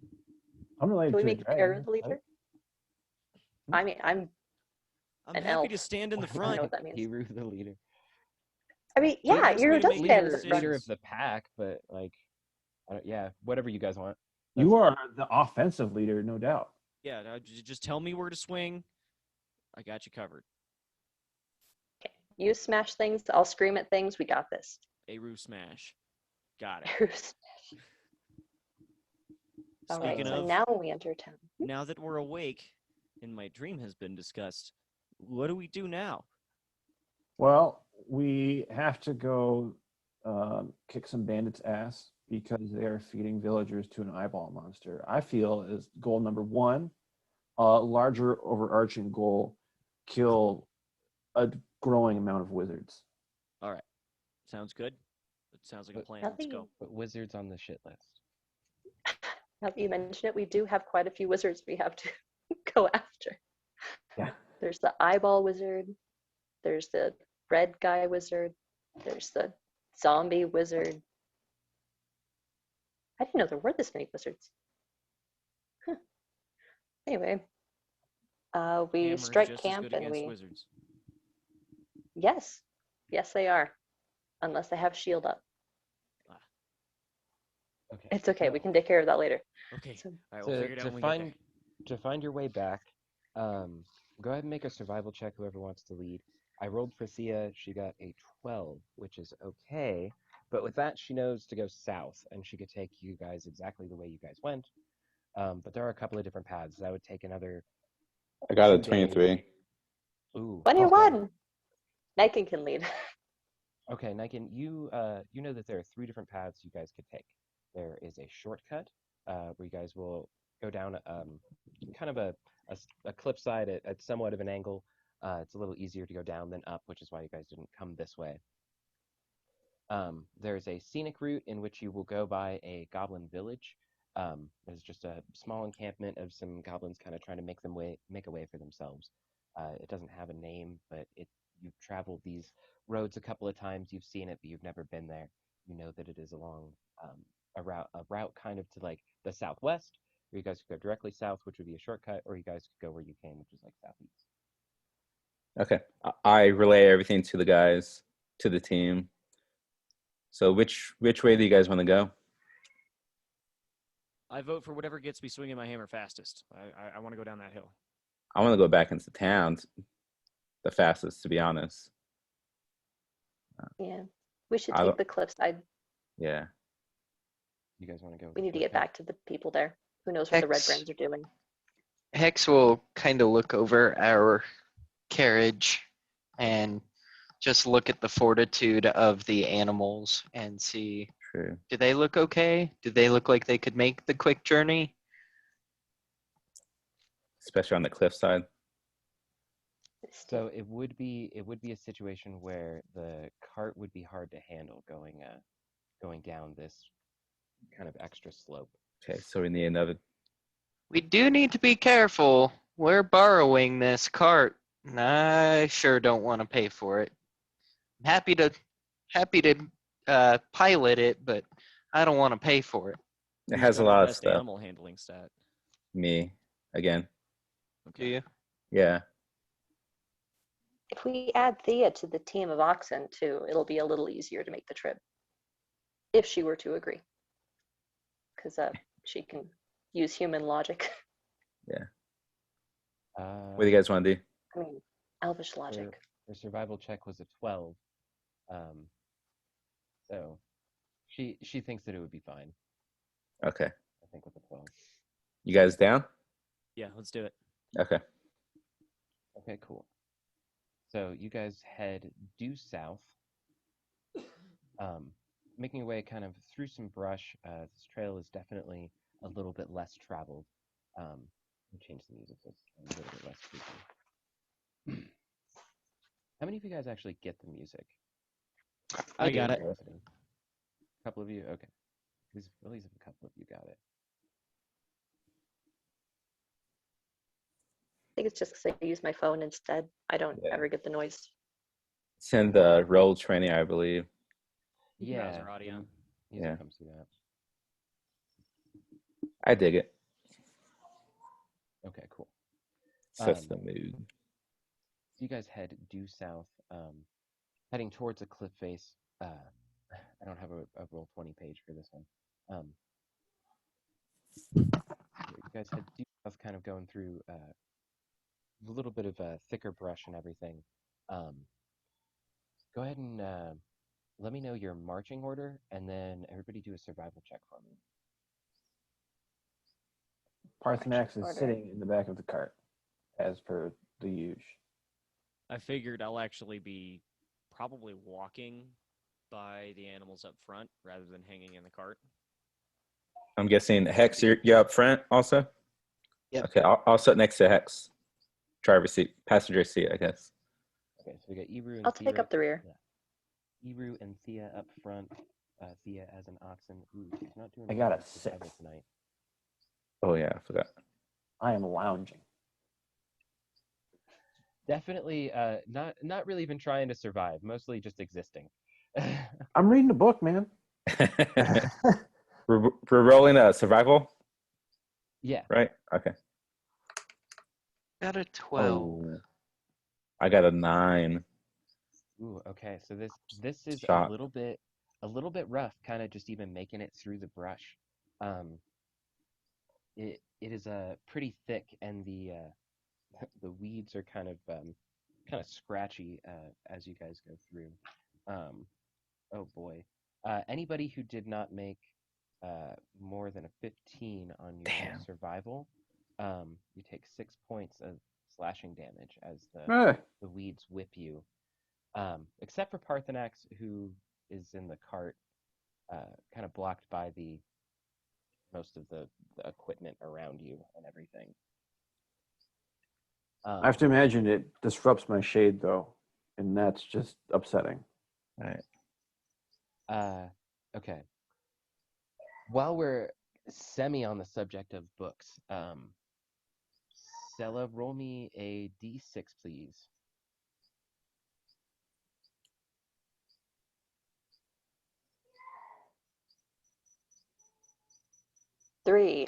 I'm related we to a make Arrow dragon. the leader? I mean, I'm I'm An happy elf. to stand in the I don't know front. what that means. Hero the leader. I mean, Don't yeah, ask me Arrow to does make stand in any the front. Leader of decisions. the pack, but like, yeah, whatever you guys want. You are the offensive leader, no doubt. Yeah, no, just tell me where to swing. I got you covered. You smash things, I'll scream at things. We got this. Aru smash. Got it. Arrow smash. All right, Speaking so of, now we enter town. now that we're awake and my dream has been discussed, what do we do now? Well, we have to go kick some bandits' ass because they are feeding villagers to an eyeball monster. I feel is goal number one, larger overarching goal, kill a growing amount of wizards. All right. Sounds good. It sounds like a plan. Let's go. But wizards on the shit list. Now that you mention it, we do have quite a few wizards we have to go after. Yeah. There's the eyeball wizard. There's the red guy wizard. There's the zombie wizard. I didn't know there were this many wizards. Huh. Anyway, we Hammers strike just as camp good and against we. wizards. Yes, they are. Unless they have shield up. Okay. It's okay. We can take care of that later. Okay. So, All right, we'll figure it out when we get there. To find your way back, go ahead and make a survival check. Whoever wants to lead. I rolled for Thea. She got a 12, which is okay. But with that, she knows to go south, and she could take you guys exactly the way you guys went. But there are a couple of different paths. That would take another. I got a 2 days. 23. Ooh. 21. Niken can lead. Okay, Niken, you know that there are 3 different paths you guys could take. There is a shortcut where you guys will go down kind of a cliffside at somewhat of an angle. It's a little easier to go down than up, which is why you guys didn't come this way. There's a scenic route in which you will go by a goblin village. There's just a small encampment of some goblins kind of trying to make a way for themselves. It doesn't have a name, but you've traveled these roads a couple of times. You've seen it, but you've never been there. You know that it is along a route kind of to like the southwest, or you guys could go directly south, which would be a shortcut, or you guys could go where you came, which is like southeast. Okay. I relay everything to the guys, to the team. So which way do you guys want to go? I vote for whatever gets me swinging my hammer fastest. I want to go down that hill. I want to go back into town the fastest, to be honest. Yeah. We should I take don't- the cliffside. Yeah. You guys want to go? We need to with get that? back to the people there. Who knows what the Red Hex. Brands are doing? Hex will kind of look over our carriage and just look at the fortitude of the animals and see, True. do they look okay? Do they look like they could make the quick journey? Especially on the cliffside. So it would be a situation where the cart would be hard to handle going down this kind of extra slope. Okay, so we need another. We do need to be careful. We're borrowing this cart, and I sure don't want to pay for it. I'm happy to pilot it, but I don't want to pay for it. It Who's has a got the lot of best stuff. animal handling stat. Me again. Do you? Yeah. If we add Thea to the team of oxen too, it'll be a little easier to make the trip. If she were to agree. Because she can use human logic. What do you guys want to do? I mean, elvish logic. Her survival check was a 12. So she thinks that it would be fine. Okay. I think with a 12. You guys down? Yeah, let's do it. Okay. Okay, cool. So you guys head due south, making your way kind of through some brush. This trail is definitely a little bit less traveled. Let me change the music so it's a little bit less creepy. How many of you guys actually get the music? I got it. A couple of you? Okay. At least a couple of you got it. I think it's just because I use my phone instead. I don't Yeah. ever get the noise. It's in the roll training, I believe. Yeah. Browser audio. Music Yeah. comes through that. I dig it. Okay, cool. Sets the mood. So you guys head due south, heading towards a cliff face. I don't have a roll 20 page for this one. You guys head due south, kind of going through a little bit of thicker brush and everything. Go ahead and let me know your marching order, and then everybody do a survival check for me. Parthenax is Order. sitting in the back of the cart, as per the usual. I figured I'll actually be probably walking by the animals up front rather than hanging in the cart. I'm guessing Hex, you're up front also? Yep. Okay, I'll sit next to Hex. Driver's seat, passenger seat, I guess. Okay, so we got Ebru and I'll Thea. take up the rear. Ebru and Thea up front. Thea as an oxen. Ooh, she's not doing I got a good survival 6. tonight. Oh yeah, I forgot. I am lounging. Definitely not really even trying to survive, mostly just existing. I'm reading a book, man. we're rolling a survival, Yeah. right? Okay. Got a 12. Oh, I got a 9. Ooh, okay. So this is Shot. a little bit rough, kind of just even making it through the brush. It is pretty thick, and the the weeds are kind of scratchy as you guys go through. Oh boy. Anybody who did not make more than a 15 on your Damn. survival, you take 6 points of slashing damage as Eh, the weeds whip you. Except for Parthenax, who is in the cart, kind of blocked by most of the equipment around you and everything. I have to imagine it disrupts my shade, though, and that's just upsetting. All right. Okay. While we're semi on the subject of books, Stella, roll me a d6, please. Three.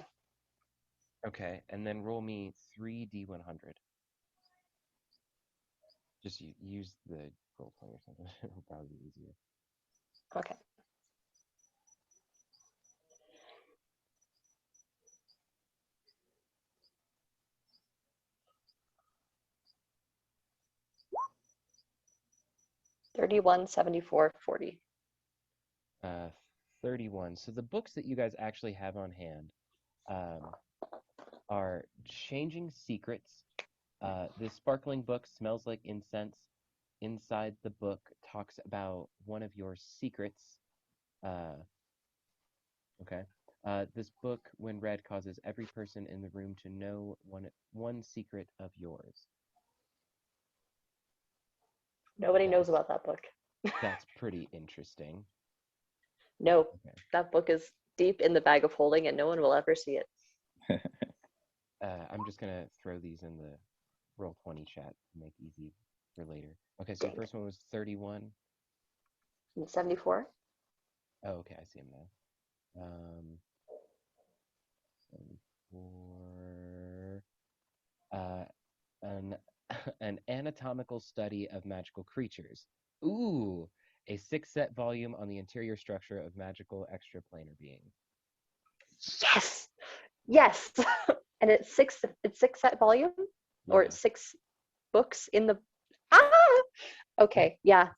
Okay, and then roll me 3d100. Just use the roll 20 or something. It'll probably be easier. Okay. $31, $74, $40. 31. So the books that you guys actually have on hand are Changing Secrets. This sparkling book smells like incense. Inside the book talks about one of your secrets. Okay. This book, when read, causes every person in the room to know one secret of yours. Nobody knows That's- about that book. That's pretty interesting. No, Okay. that book is deep in the bag of holding and no one will ever see it. I'm just gonna throw these in the roll 20 chat to make easy for later. Okay, so the Dang. first one was 31. And 74? Oh, okay, I see him now. 74. An an anatomical study of magical creatures. Ooh, a 6-set volume on the interior structure of magical extraplanar beings. Yes! Yes! And it's six set volume? Or Yeah. 6 books in the Okay, yeah.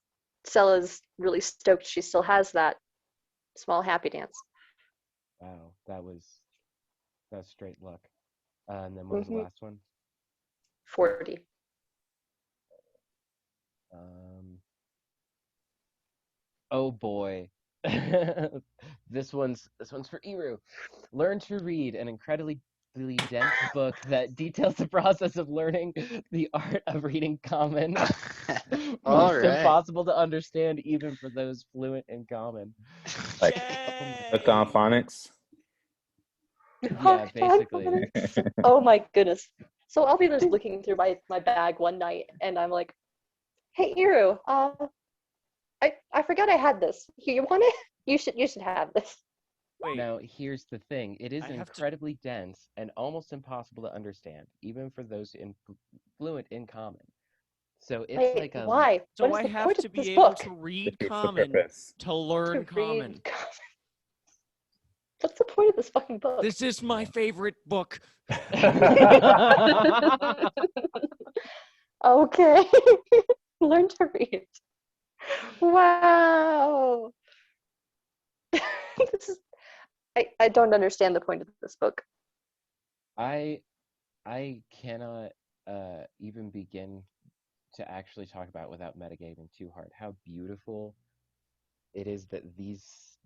Stella's really stoked she still has that small happy dance. Wow, that's straight luck. And then what was the Mhm. last one? 40. Oh boy. This one's for Iru. Learn to read, an incredibly dense book that details the process of learning the art of reading common. All Most right. impossible to understand even for those fluent in common. Like hooked on Yay! phonics. Yeah, basically. Oh my goodness. So I'll be just looking through my bag one night and I'm like, hey Iru, I forgot I had this. Here, you want it? You should have this. Wait, Now, here's the thing. It is I have to- incredibly dense and almost impossible to understand, even for those fluent in common. So it's Wait, like a why? so What is I the have point to of this be able book? to read Defeats the common purpose. to learn To common. read What's the point of this fucking book? This is my favorite book. Okay. Learn to read. Wow. This is I don't understand the point of this book. I cannot even begin to actually talk about without metagaming too hard how beautiful it is that these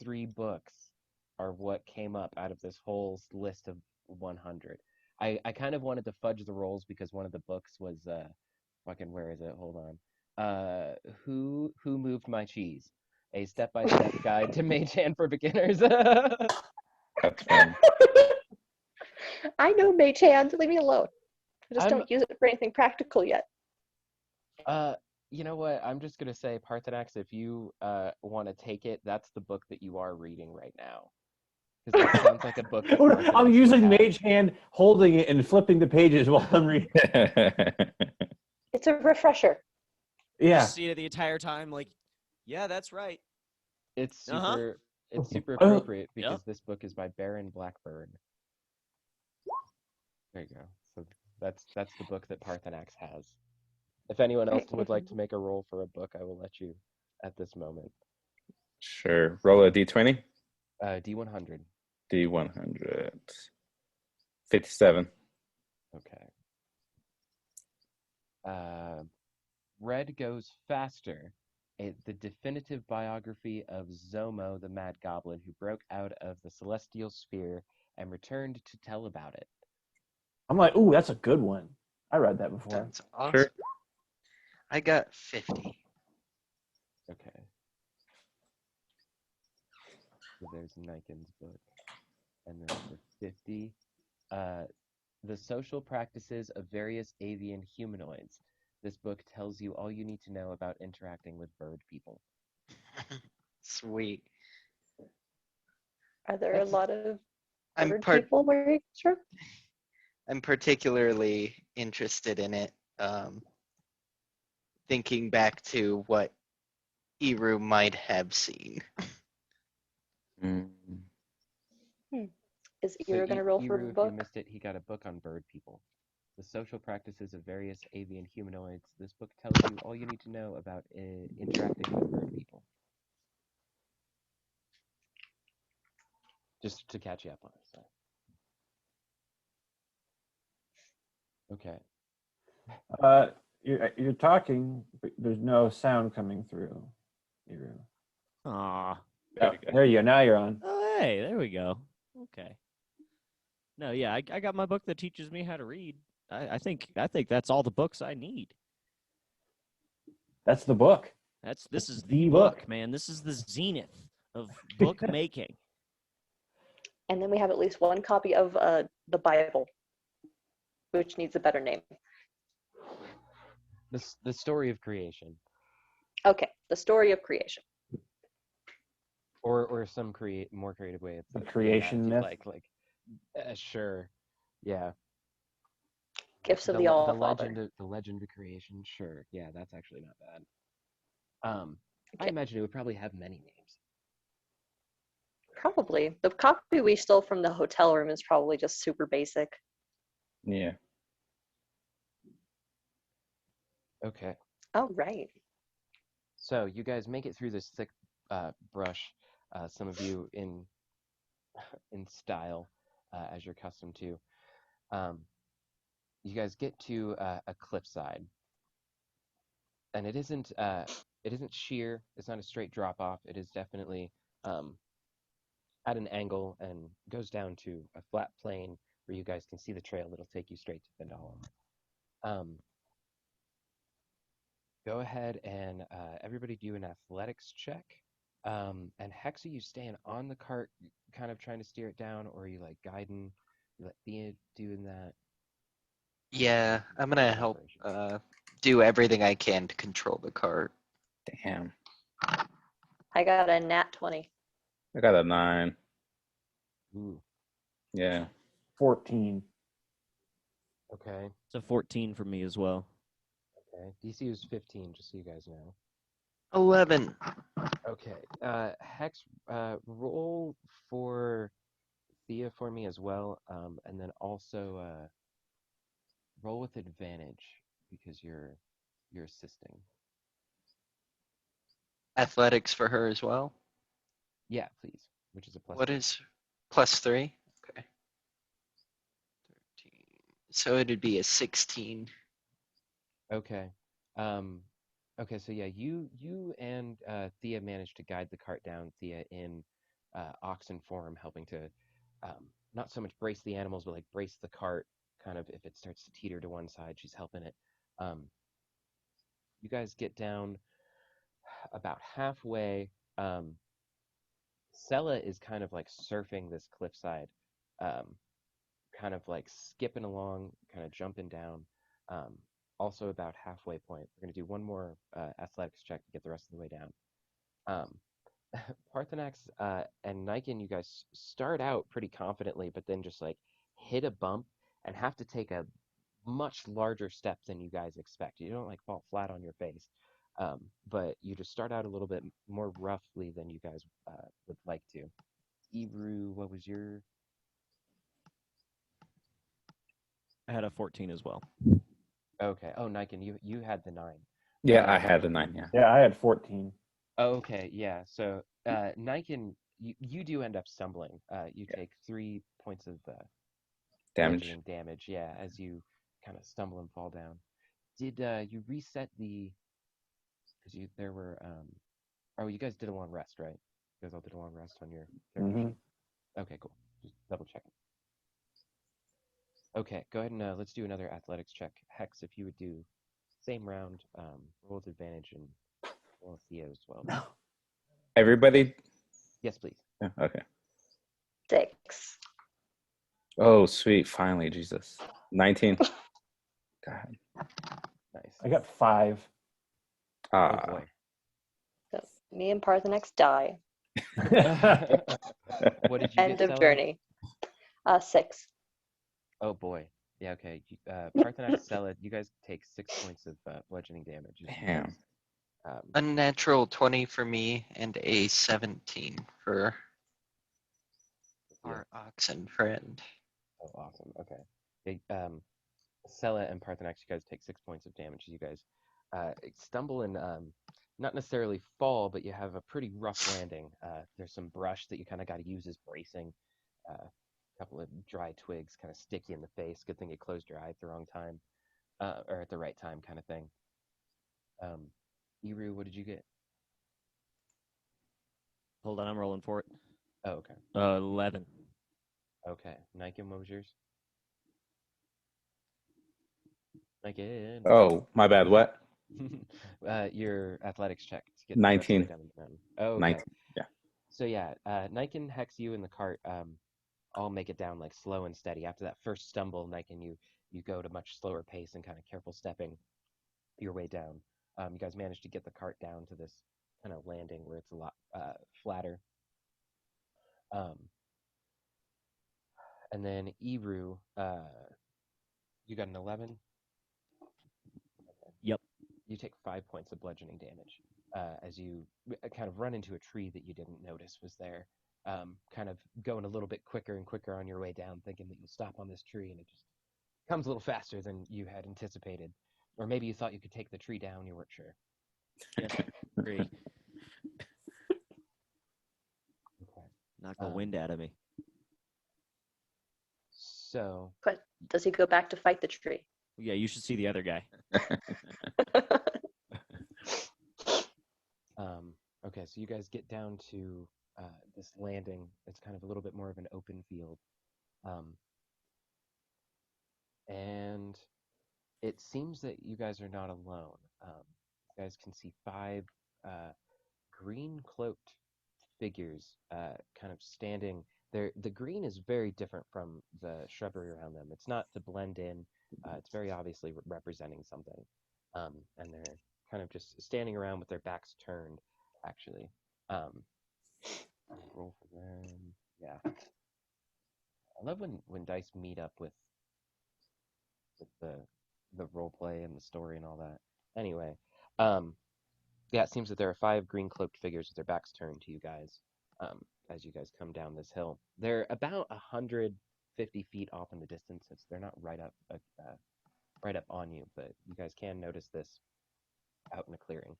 3 books are what came up out of this whole list of 100. I kind of wanted to fudge the rolls because one of the books was fucking where is it? Hold on. Who moved my cheese? A step-by-step guide to Mage Hand for beginners. That's fun. I know Mage Hand, leave me alone. I just I'm- don't use it for anything practical yet. You know what? I'm just gonna say, Parthenax, if you want to take it, that's the book that you are reading right now. Because that sounds like a book that Parthenax I'm would using have. Mage Hand, holding it and flipping the pages while I'm reading. It's a refresher. Yeah. Just see it the entire time, like, yeah, that's right. It's Uh-huh. super Oh, appropriate because yep. this book is by Baron Blackburn. There you go. So that's the book that Parthenax has. If anyone else would like to make a roll for a book, I will let you at this moment. Sure. Roll a d20. D100. D100. 57. Okay. Red Goes Faster, the definitive biography of Zomo, the Mad Goblin, who broke out of the Celestial Sphere and returned to tell about it. I'm like, ooh, that's a good one. I read that before. That's awesome. Sure. I got 50. Okay. So there's Niken's book. And then for 50, The Social Practices of Various Avian Humanoids. This book tells you all you need to know about interacting with bird people. Sweet. Are there a That's- lot of I'm bird part. people where you sure? I'm particularly interested in it. Thinking back to what Eru might have seen. Mm. Is So Ira gonna roll for a Eru, if you book? missed it, he got a book on bird people. The Social Practices of Various Avian Humanoids. This book tells you all you need to know about interacting with bird people. Just to catch you up on it. So. Okay. You're talking, but there's no sound coming through. Aw. There we go. There you go. Now you're on. Oh, hey, there we go. Okay. No, yeah, I got my book that teaches me how to read. I think that's all the books I need. That's the book. This is the the book. book, man. This is the zenith of book making. And then we have at least one copy of the Bible, which needs a better name. The Story of Creation. Okay, the story of creation. Or some more creative way of The doing that, creation if you'd myth? like sure, yeah. Gifts of the All-Father. The legend of creation, sure, yeah, that's actually not bad. I Okay. imagine it would probably have many names. Probably. The copy we stole from the hotel room is probably just super basic. Yeah. Okay, Oh, right. so you guys make it through this thick brush. Some of you in style, as you're accustomed to. You guys get to a cliffside, and it isn't sheer. It's not a straight drop off. It is definitely at an angle and goes down to a flat plane where you guys can see the trail that'll take you straight to Vendala. Go ahead and everybody do an athletics check. And Hexa, you staying on the cart, kind of trying to steer it down, or are you like guiding? You let Thea doing that? Yeah, I'm gonna help Operation. do everything I can to control the cart. Damn. I got a nat 20. I got a 9. Ooh, Yeah. 14. okay. It's a 14 for me as well. Okay. DC was 15, just so you guys know. 11. Okay. Hex, roll for Thea for me as well, and then also roll with advantage because you're assisting. Athletics for her as well. Yeah, please. Which is a plus. What 3. is +3? Okay. 13. So it'd be a 16. Okay. Okay, so yeah, you and Thea managed to guide the cart down, Thea in oxen form, helping to not so much brace the animals, but like brace the cart, kind of if it starts to teeter to one side, she's helping it. You guys get down about halfway. Sella is kind of like surfing this cliffside, kind of like skipping along, kind of jumping down. Also about halfway point. We're going to do one more athletics check to get the rest of the way down. Parthenax and Niken, you guys start out pretty confidently, but then just like hit a bump and have to take a much larger step than you guys expect. You don't like fall flat on your face, but you just start out a little bit more roughly than you guys would like to. Ebru, what was your? I had a 14 as well. Okay. Oh, Niken, you had the 9. Yeah, I had a 9, yeah. Yeah, I had 14. Okay, yeah. So, Niken, you do end up stumbling. You take 3 points of Damage. bludgeoning damage, yeah, as you kind of stumble and fall down. Did you reset the? Because there were oh, you guys did a long rest, right? You guys all did a long rest on your character Mhm. sheet. Okay, cool. Just double checking. Okay, go ahead and let's do another athletics check. Hex, if you would do same round, roll with advantage and roll with Theo as well. Everybody? Yes, please. Yeah, okay. 6. Oh, sweet. Finally, Jesus. 19. God. Nice. I got 5. Oh boy. So me and Parthenex die. What did you End get, of Sela? journey. 6. Oh boy. Yeah, okay. Parthenax, Sela, you guys take 6 points of bludgeoning damage. as you Damn. guys, Unnatural 20 for me and a 17 for yeah. our oxen friend. Oh, awesome. Okay. Okay, Sela and Parthenax, you guys take 6 points of damage. You guys stumble and not necessarily fall, but you have a pretty rough landing. There's some brush that you kind of got to use as bracing. A couple of dry twigs kind of stick you in the face. Good thing you closed your eye at the wrong time, or at the right time, kind of thing. Iru, what did you get? Hold on, I'm rolling for it. Oh, okay. 11. Okay. Niken, what was yours? Niken. Oh, my bad. What? Your athletics check to get the rest of the way 19. down the mountain. Oh, okay. 19. Yeah. So yeah, Niken, Hex, you in the cart all make it down like slow and steady. After that first stumble, Niken, you go at a much slower pace and kind of careful stepping your way down. You guys manage to get the cart down to this kind of landing where it's a lot flatter. And then Iru, you got an 11. Yep. You take 5 points of bludgeoning damage as you kind of run into a tree that you didn't notice was there. Kind of going a little bit quicker and quicker on your way down, thinking that you'll stop on this tree, and it just comes a little faster than you had anticipated. Or maybe you thought you could take the tree down, you weren't sure. Yes, agree. Okay. Knock the wind out of me. So, But does he go back to fight the tree? Yeah, you should see the other guy. okay, so you guys get down to this landing. It's kind of a little bit more of an open field. And it seems that you guys are not alone. You guys can see 5 green cloaked figures kind of standing there. The green is very different from the shrubbery around them. It's not to blend in. It's very obviously representing something. And they're kind of just standing around with their backs turned, actually. Roll for them. Yeah. I love when dice meet up with the role play and the story and all that. Anyway, yeah, it seems that there are 5 green cloaked figures with their backs turned to you guys as you guys come down this hill. They're about 150 feet off in the distance. They're not right up on you, but you guys can notice this out in a clearing.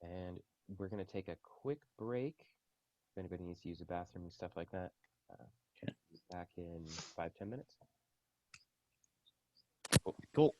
And we're going to take a quick break. If anybody needs to use a bathroom and stuff like that, back in 5-10 minutes. Cool.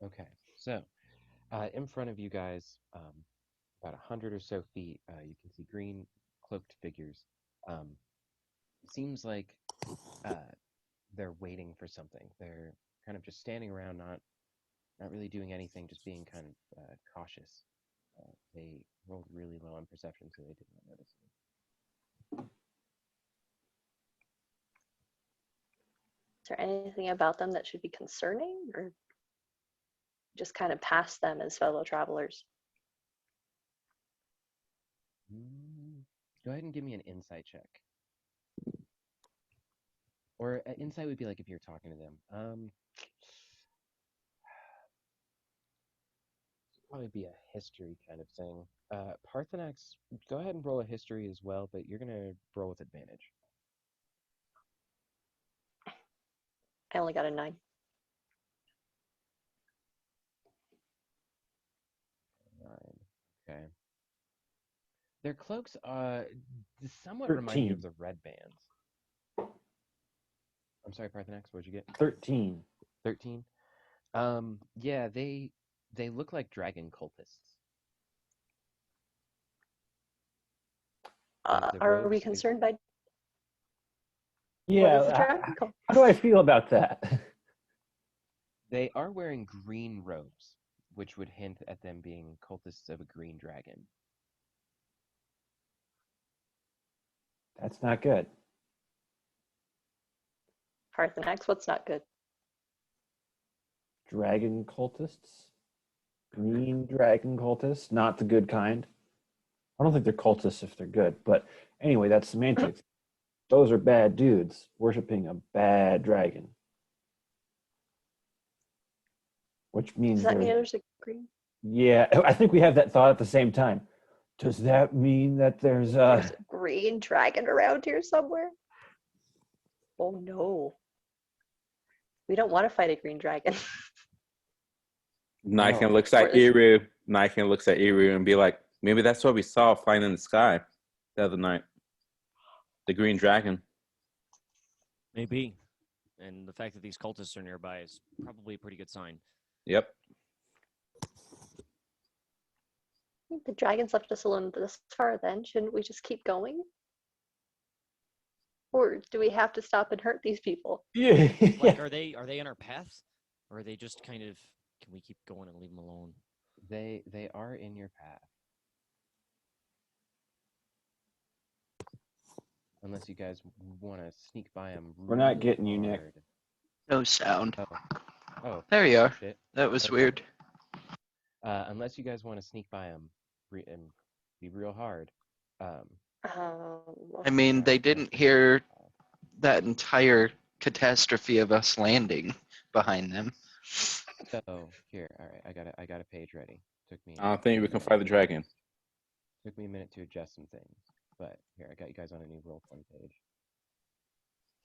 Okay, so in front of you guys, about 100 or so feet, you can see green cloaked figures. Um, seems like they're waiting for something. They're kind of just standing around, not really doing anything, just being kind of cautious. They rolled really low on perception, so they did not notice you. Is there anything about them that should be concerning, or just kind of pass them as fellow travelers? Go ahead and give me an insight check. Or insight would be like if you're talking to them. Probably be a history kind of thing. Parthenax, go ahead and roll a history as well, but you're gonna roll with advantage. I only got a 9. 9. Okay. Their cloaks somewhat remind you 13. of the red bands. I'm sorry, Parthenax, what'd you get? 13. 13. Yeah, they look like dragon cultists. Like the Are we robes- concerned by what is the Yeah. dragon called? How do I feel about that? They are wearing green robes, which would hint at them being cultists of a green dragon. That's not good. Parthenax, what's not good? Dragon cultists? Green dragon cultists? Not the good kind. I don't think they're cultists if they're good, but anyway, that's semantics. Those are bad dudes worshiping a bad dragon. Which means Does that mean they're- there's a green? Yeah, I think we have that thought at the same time. Does that mean that there's There's a green dragon around here somewhere? Oh no. We don't want to fight a green dragon. Nikan No. looks at Or is- Iru. Nikan looks at Iru and be like, maybe that's what we saw flying in the sky the other night. The green dragon. Maybe. And the fact that these cultists are nearby is probably a pretty good sign. Yep. The dragons left us alone this far then. Shouldn't we just keep going? Or do we have to stop and hurt these people? yeah. Like, are they in our path, or are they just kind of? Can we keep going and leave them alone? They are in your path. Unless you guys want to sneak by them. We're not getting you, Nick. No sound. Oh, There you are. shit. That was Okay. weird. Unless you guys want to sneak by them and be real hard. I mean, they didn't hear that entire catastrophe of us landing behind them. So here, all right, I got a page ready. Took me. I don't think we can fight the dragon. Took me a minute to adjust some things, but here I got you guys on a new Roll20 page.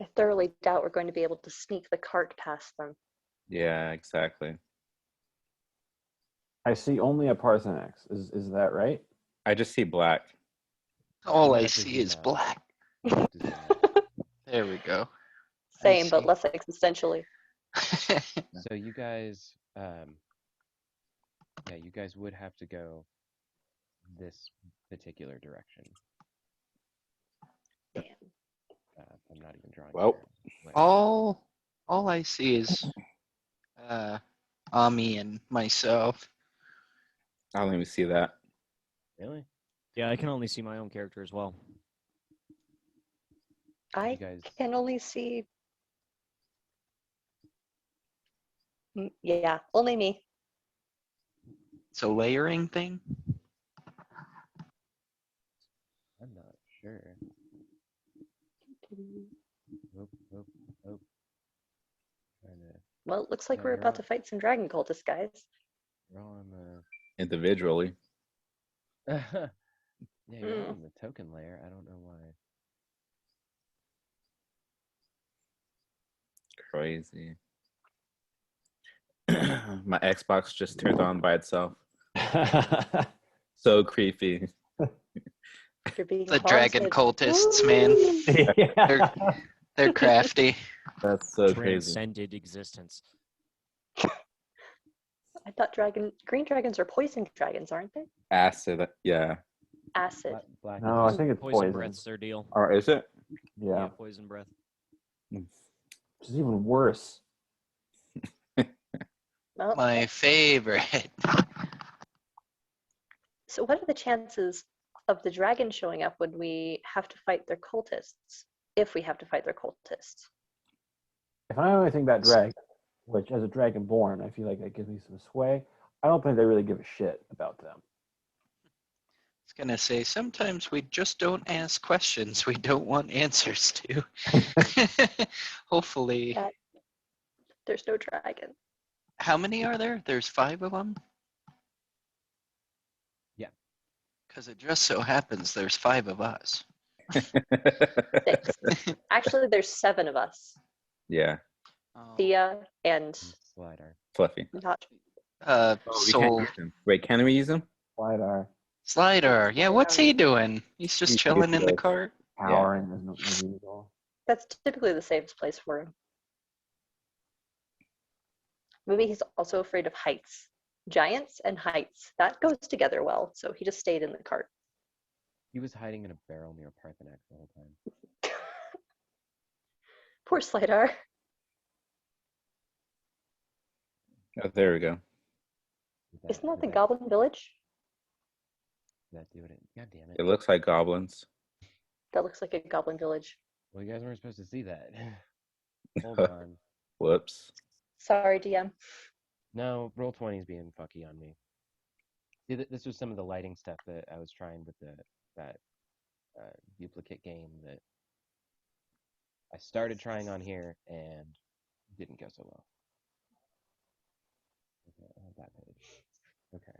I thoroughly doubt we're going to be able to sneak the cart past them. Yeah, exactly. I see only a Parthenax. Is that right? I just see black. All I That see does is not- black. Does not- There we go. Same, but see. less existentially. So you guys, yeah, you guys would have to go this particular direction. Damn. I'm not even drawing. Well, there. all I see is Ami and myself. I don't even see that. Really? Yeah, I can only see my own character as well. I You guys, can only see. Yeah, only me. So layering thing. I'm not sure. Oh. Trying to. Well, it looks like Yeah, we're you're about on. to fight some dragon cultists, guys. You're all on Individually. the. Yeah, you're all Mm. on the token layer. I don't know why. Crazy. My Xbox just turned on by itself. So creepy. You're being The dragon haunted. cultists, man. yeah. They're crafty. That's so crazy. Transcended existence. I thought green dragons are poison dragons, aren't they? Acid. Yeah. Acid. Black No, I think it's Poison poison. breath's their deal. Or is it? Yeah, Poison breath. which is even worse. Well, My favorite. so what are the chances of the dragon showing up when we have to fight their cultists? If we have to fight their cultists. If I only think that dragon, which as a dragonborn, I feel like that gives me some sway. I don't think they really give a shit about them. I was gonna say sometimes we just don't ask questions we don't want answers to. Hopefully. That- There's no dragon. How many are there? There's 5 of them? Yeah. Because it just so happens there's 5 of us. 6. Actually, there's 7 of us. Yeah. Oh, Thea and Slider. Fluffy. not Oh, we can't Soul use them. Wait, can we use them? Lidar Slider. Yeah, what's he doing? He's just He's chilling in the useless. cart. powering as usual. that's typically the safest place for him. Maybe he's also afraid of heights. Giants and heights. That goes together well, so he just stayed in the cart. He was hiding in a barrel near Parthenax the whole time. Poor Slidar. Oh, there we go. Isn't that the did Goblin Village? Did that do it? God damn it. It looks like goblins. That looks like a Goblin Village. Well, you guys weren't supposed to see that. Hold on. Whoops. Sorry, DM. No, Roll20's being fucky on me. See, this was some of the lighting stuff that I was trying with that duplicate game that I started trying on here and didn't go so well. Okay, that page. Okay.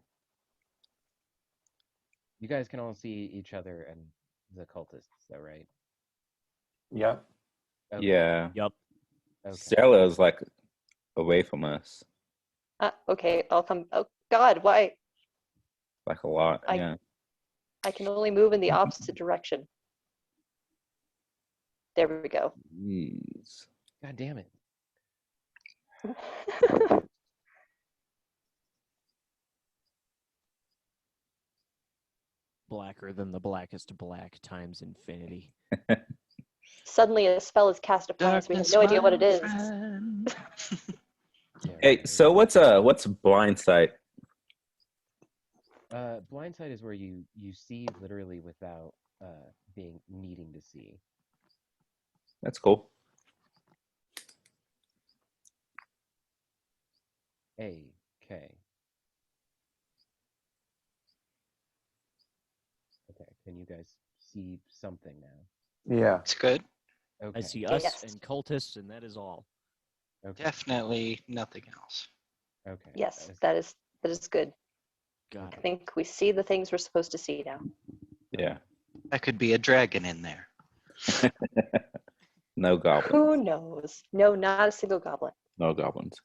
You guys can all see each other and the cultists, though, right? Yep. Okay. Yeah. Yup. Okay. Stella's like away from us. Okay, I'll come. Oh, God, why? Like a lot. I- Yeah. I can only move in the opposite direction. There we go. Jeez. God damn it. Blacker than the blackest black times infinity. Suddenly a spell is cast upon us. We have no idea what it is. Yeah, Hey, right. so what's blind sight? Blind sight is where you see literally without needing to see. That's cool. Okay. Okay, can you guys see something now? Yeah. It's good. Okay. I see us Yes. and cultists, and that is all. Okay. Definitely nothing else. Okay. Yes, that is good. God. I think we see the things we're supposed to see now. Yeah. That could be a dragon in there. No goblins. Who knows? No, not a single goblin. No goblins.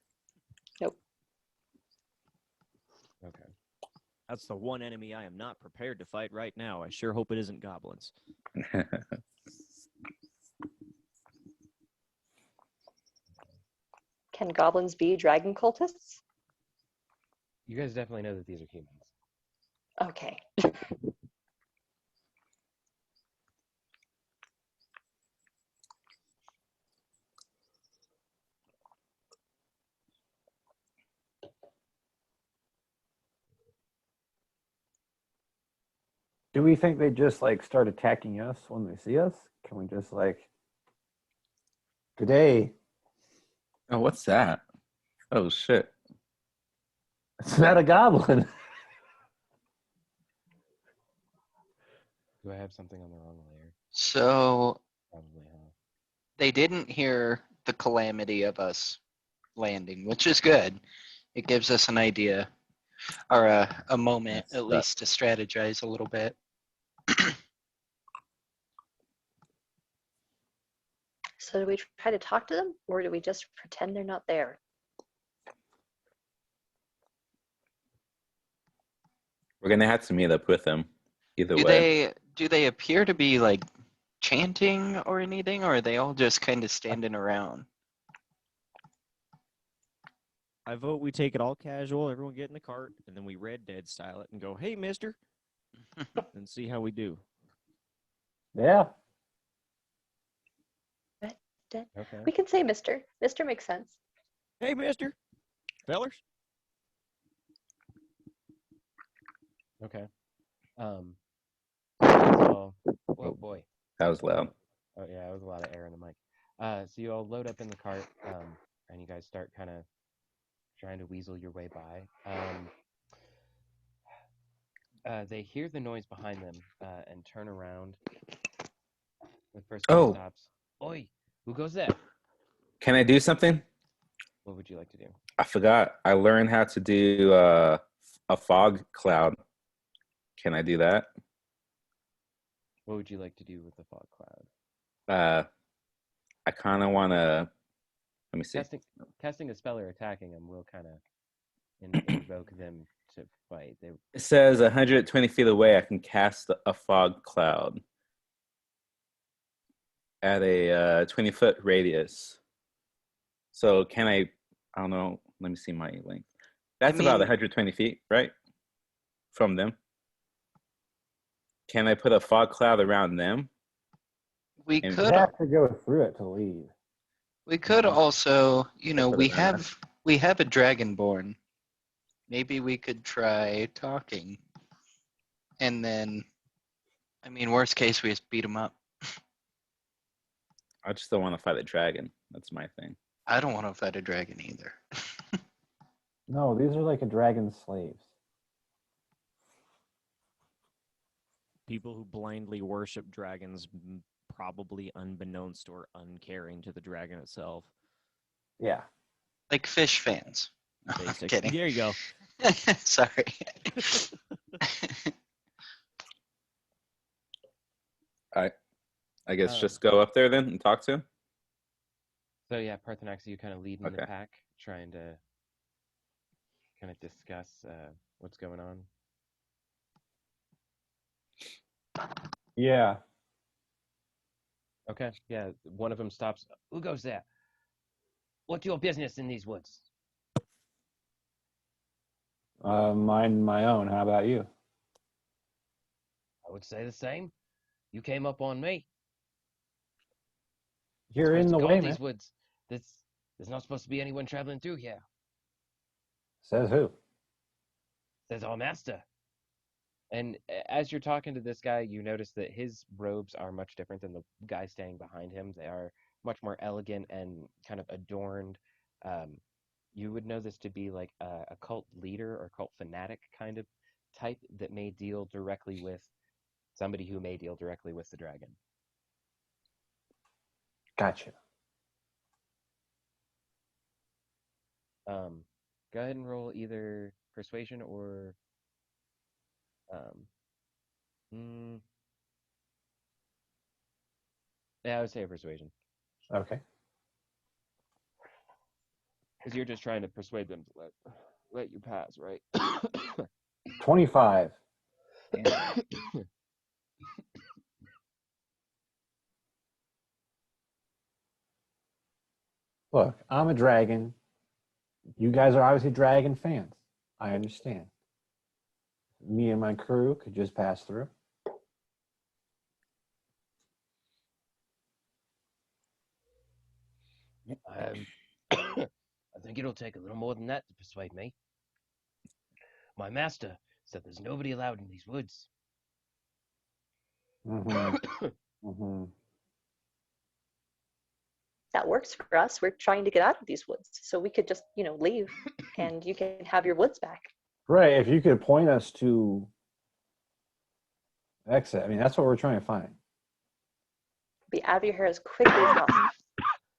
Okay. That's the one enemy I am not prepared to fight right now. I sure hope it isn't goblins. Can goblins be dragon cultists? You guys definitely know that these are humans. Okay. Do we think they just like start attacking us when they see us? Can we just like, good day? Oh, what's that? Oh shit. It's not a goblin. Do I have something on the wrong layer? So Probably, huh? they didn't hear the calamity of us landing, which is good. It gives us an idea or a moment That's at least to strategize a little bit. So do we try to talk to them, or do we just pretend they're not there? We're gonna have to meet up with them. Either way. Do they appear to be like chanting or anything, or are they all just kind of standing around? I vote we take it all casual. Everyone get in the cart, and then we Red Dead style it and go, "Hey, Mister," and see how we do. Yeah. Okay. We can say Mr. Mr. makes sense. Hey, Mister, fellers. Okay. So, whoa, boy. That was loud. Oh yeah, it was a lot of air in the mic. So you all load up in the cart, and you guys start kind of trying to weasel your way by. They hear the noise behind them and turn around. The first guy Oh. stops. Oi, who goes there? Can I do something? What would you like to do? I forgot. I learned how to do a fog cloud. Can I do that? What would you like to do with the fog cloud? I kind of want to. Let me see. Casting a spell or attacking them will kind of invoke them to fight. It says 120 feet away, I can cast a fog cloud at a 20-foot radius. So can I don't know. Let me see my length. That's about 120 feet, right? From them. Can I put a fog cloud around them? We And- You could have to go through it to leave. we could also, Put we it around have a dragonborn. Maybe we could try talking. And then worst case we just beat him up. I just don't want to fight a dragon. That's my thing. I don't want to fight a dragon either. No, these are like a dragon's slaves. People who blindly worship dragons, probably unbeknownst or uncaring to the dragon itself. Yeah. Like fish fans. No, I'm Basic. kidding. There you go. Sorry. I guess just go up there then and talk to him. So yeah, Parthenax, you kind of lead in the Okay. pack, trying to kind of discuss what's going on. Yeah. Okay, yeah, one of them stops. Who goes there? What's your business in these woods? Mind my own. How about you? I would say the same. You came up on me. You're in the way, man. These woods. There's not supposed to be anyone traveling through here. Says who? Says our master. And as you're talking to this guy, you notice that his robes are much different than the guy staying behind him. They are much more elegant and kind of adorned. You would know this to be like a cult leader or cult fanatic kind of type that may deal directly with somebody who may deal directly with the dragon. Gotcha. Go ahead and roll either persuasion or yeah, I would say persuasion. Okay. Because you're just trying to persuade them to let you pass, right? 25. Look, I'm a dragon. You guys are obviously dragon fans. I understand. Me and my crew could just pass through. I think it'll take a little more than that to persuade me. My master said there's nobody allowed in these woods. Mm-hmm. Mm-hmm. That works for us. We're trying to get out of these woods, so we could just, leave, and you can have your woods back. Right. If you could point us to exit, I mean, that's what we're trying to find. Be out of your hair as quickly as possible.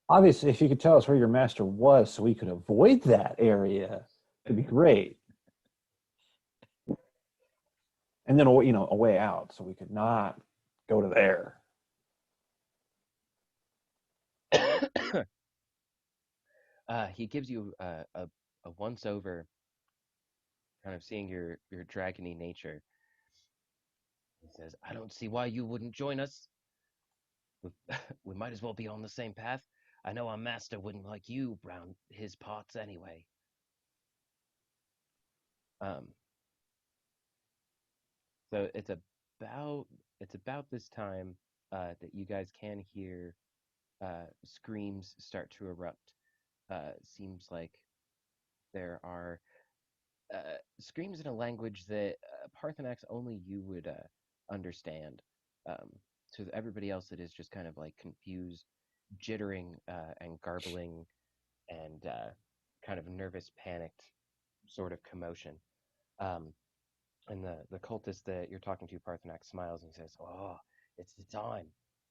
Obviously, if you could tell us where your master was so we could avoid that area, it'd be great. And then, a way out so we could not go to there. He gives you a once over, kind of seeing your dragony nature. He says, "I don't see why you wouldn't join us. We might as well be on the same path. I know our master wouldn't like you around his parts anyway." Um, so it's about this time that you guys can hear screams start to erupt. Seems like there are screams in a language that Parthenax only you would understand. To everybody else, it is just kind of like confused, jittering, and garbling, and kind of nervous, panicked sort of commotion. Um, and the cultist that you're talking to, Parthenax, smiles and says, "Oh, it's the time.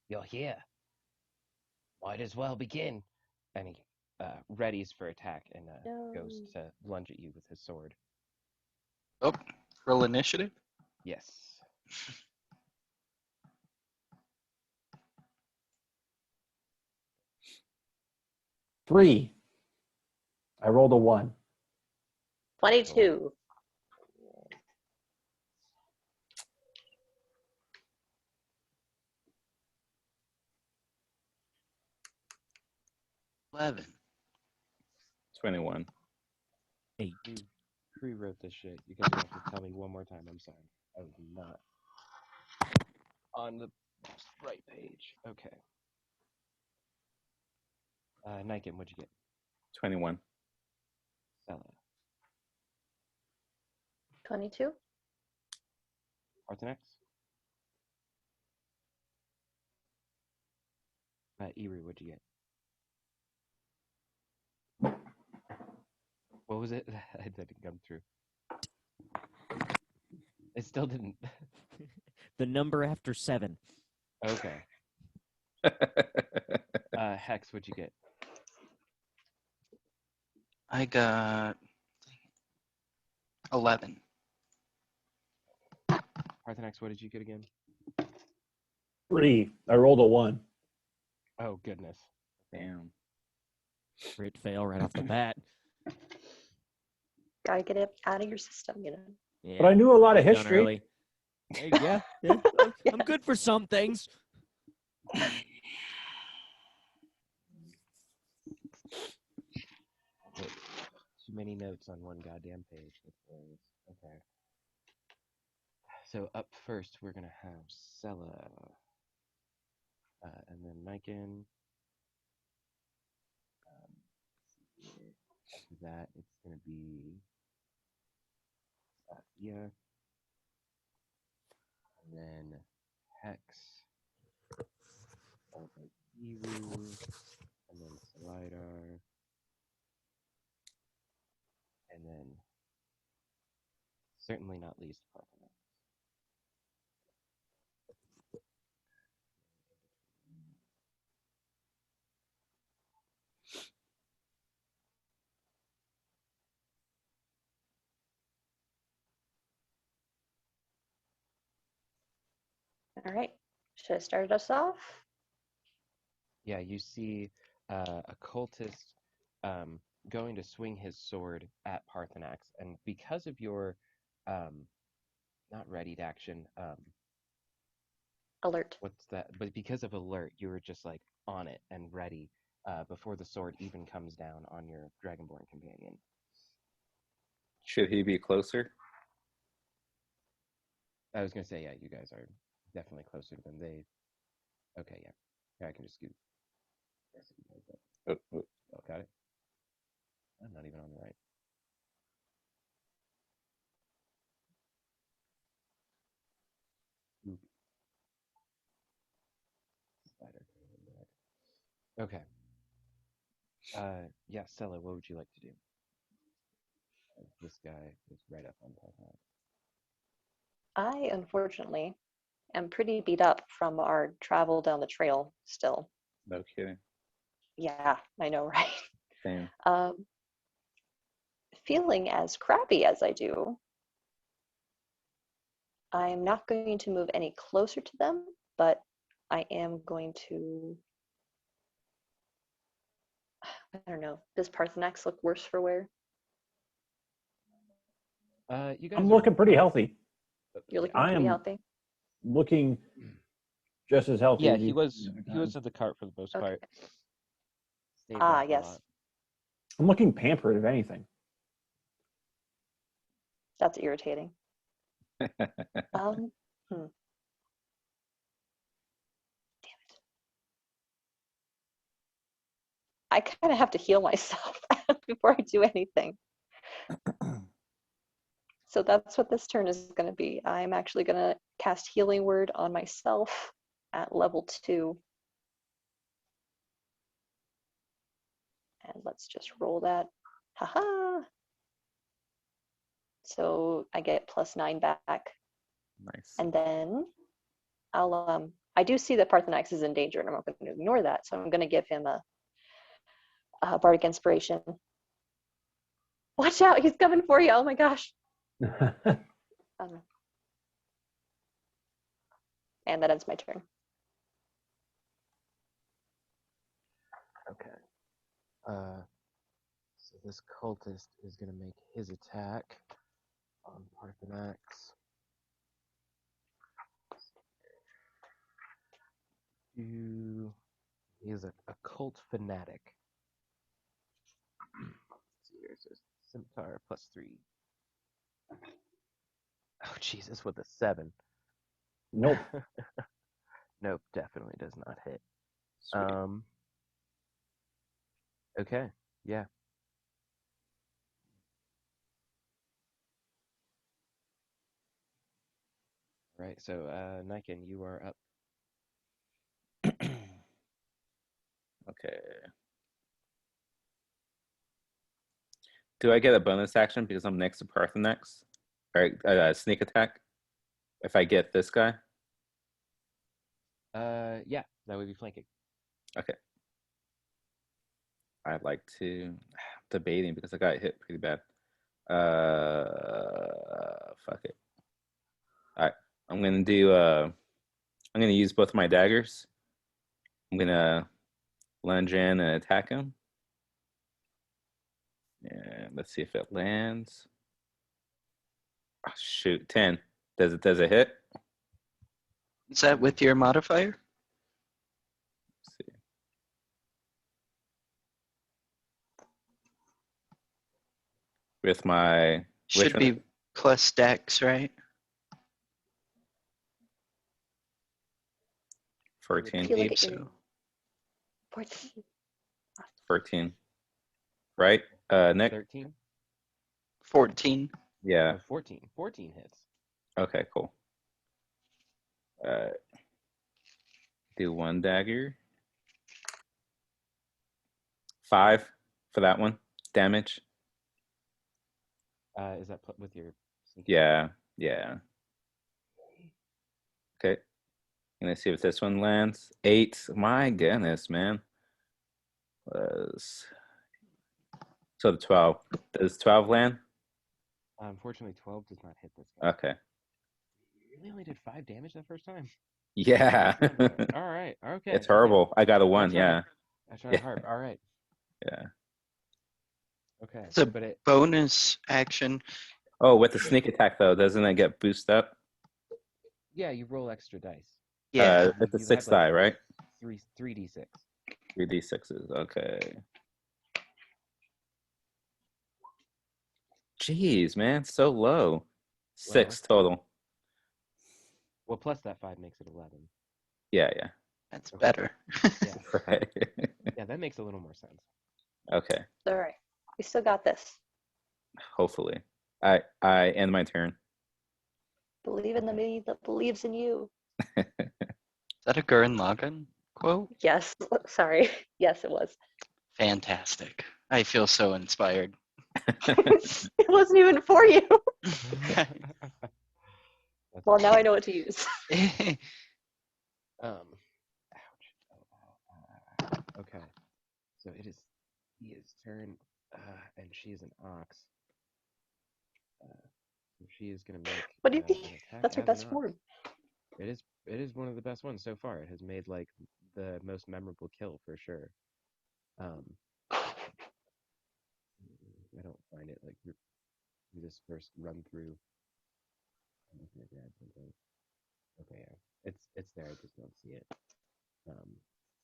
You're here. Might as well begin." And he readies for attack and goes No. to lunge at you with his sword. Oh, roll initiative. Yes. Three. I rolled a 1. 22. $11. 21. 8. You pre-wrote this shit. You guys are gonna have to tell me one more time. I'm sorry. I was not on the right page. Okay. Niken, what'd you get? 21. Stella. 22. Arthenex? Eru, what'd you get? What was it? That didn't come through. It still didn't. The number after 7. Okay. Hex, what'd you get? I got 11. Parthenax, what did you get again? 3. I rolled a 1. Oh, goodness. Damn. Crit fail right off the bat. Gotta get it out of your system, you know. Yeah, But I knew a lot of done history. early. Hey, yeah, yeah. I'm good for some things. Wait, too many notes on one goddamn page. That's hilarious. Okay. So up first, we're gonna have Sella, and then Niken. After that, it's gonna be Sathia, and then Hex, followed by Eru, and then Salidar, and then certainly not least Parthenax. All right. Should I start us off? Yeah, you see a cultist going to swing his sword at Parthenax, and because of your not readied action, Alert. what's that? But because of alert, you were just like on it and ready before the sword even comes down on your Dragonborn companion. Should he be closer? I was gonna say, yeah, you guys are definitely closer than they. Okay, yeah, I can just scoot. Oh, oh. Oh, got it. I'm not even on the right. Oop. Spider. Okay. Yeah, Stella, what would you like to do? This guy is right up on Parthenax. I, unfortunately, am pretty beat up from our travel down the trail still. No kidding. Yeah, I know, right? Same. Feeling as crappy as I do, I'm not going to move any closer to them, but I am going to, I don't know, does Parthenax look worse for wear? You guys I'm are looking pretty healthy. You're looking I pretty am- healthy? Looking just as healthy. Yeah, as he you- was of the cart for the most Okay. part. Stayed Ah, back a yes. lot. I'm looking pampered, if anything. That's irritating. Um, Damn it. I kind of have to heal myself before I do anything. So that's what this turn is going to be. I'm actually going to cast Healing Word on myself at level 2. And let's just roll that. Haha. So I get +9 back. Nice. And then I do see that Parthenax is in danger, and I'm not going to ignore that. So I'm going to give him a Bardic Inspiration. Watch out, he's coming for you. Oh my gosh. And that ends my turn. Okay. So this cultist is going to make his attack on Parthenax. He is a cult fanatic. Let's see, here's his Scimitar +3. Oh, Jesus, with a 7. Nope. Nope, definitely does not hit. Sweet. Okay, yeah. Right, so Niken, you are up. Okay. Do I get a bonus action because I'm next to Parthenax? Or sneak attack? If I get this guy? Yeah, that would be flanking. Okay. I'd like to debating because I got hit pretty bad. Fuck it. Alright. I'm gonna use both of my daggers. I'm gonna lunge in and attack him. And let's see if it lands. Oh, shoot, 10. Does it hit? Is that with your modifier? Let's see. With my Should one? be plus dex, right? 14. Feel like Believe you're so. 14. 13. Right? Nick? 13? 14. Yeah. Oh, 14. 14 hits. Okay, cool. Do one dagger. 5 for that one. Damage. Is that with your sneak Yeah. Okay. Gonna see if this one lands. 8. My goodness, man. So the 12. Does 12 land? Unfortunately, 12 does not hit this guy. Okay. You really only did 5 damage that first time? Yeah. All right. Okay. It's horrible. I got a 1. That's right. Yeah. I tried hard. All right. Yeah. Okay. It's a But it, bonus action. Oh, with the sneak attack though, doesn't it get boosted up? yeah, you roll extra dice. Yeah. It's a You 6 have, like, die, right? 3d6. 3d6s. Okay. Jeez, man, so low. 6 total. Well, plus that 5 makes it 11. Yeah. That's Okay. better. Yeah. Right. Yeah, that makes a little more sense. Okay. All right. We still got this. Hopefully. I end my turn. Believe in the me that believes in you. Is that a Gurren Lagann quote? Yes. Sorry. Yes, it was. Fantastic. I feel so inspired. It wasn't even for you. Well, now I know what to use. Ouch. Okay. So it is Thea's turn, and she is an ox. So she is going to make What do you an mean? attack That's her as best an ox. form. It is one of the best ones so far. It has made like the most memorable kill for sure. I don't find it like you just first run through. I'm just gonna grab something. Okay, yeah, it's there. I just don't see it.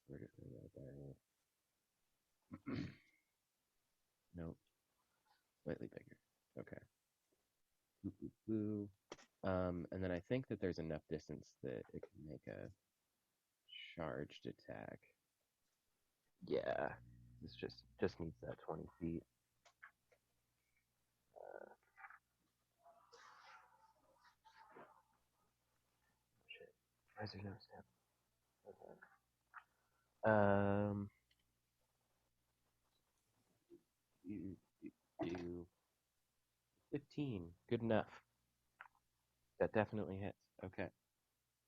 Where did it go there? Nope. Slightly bigger. Okay. boo. And then I think that there's enough distance that it can make a charged attack. Yeah, this just needs that 20 feet. Shit. Why is there no step? Okay. You 15. Good enough. That definitely hits. Okay.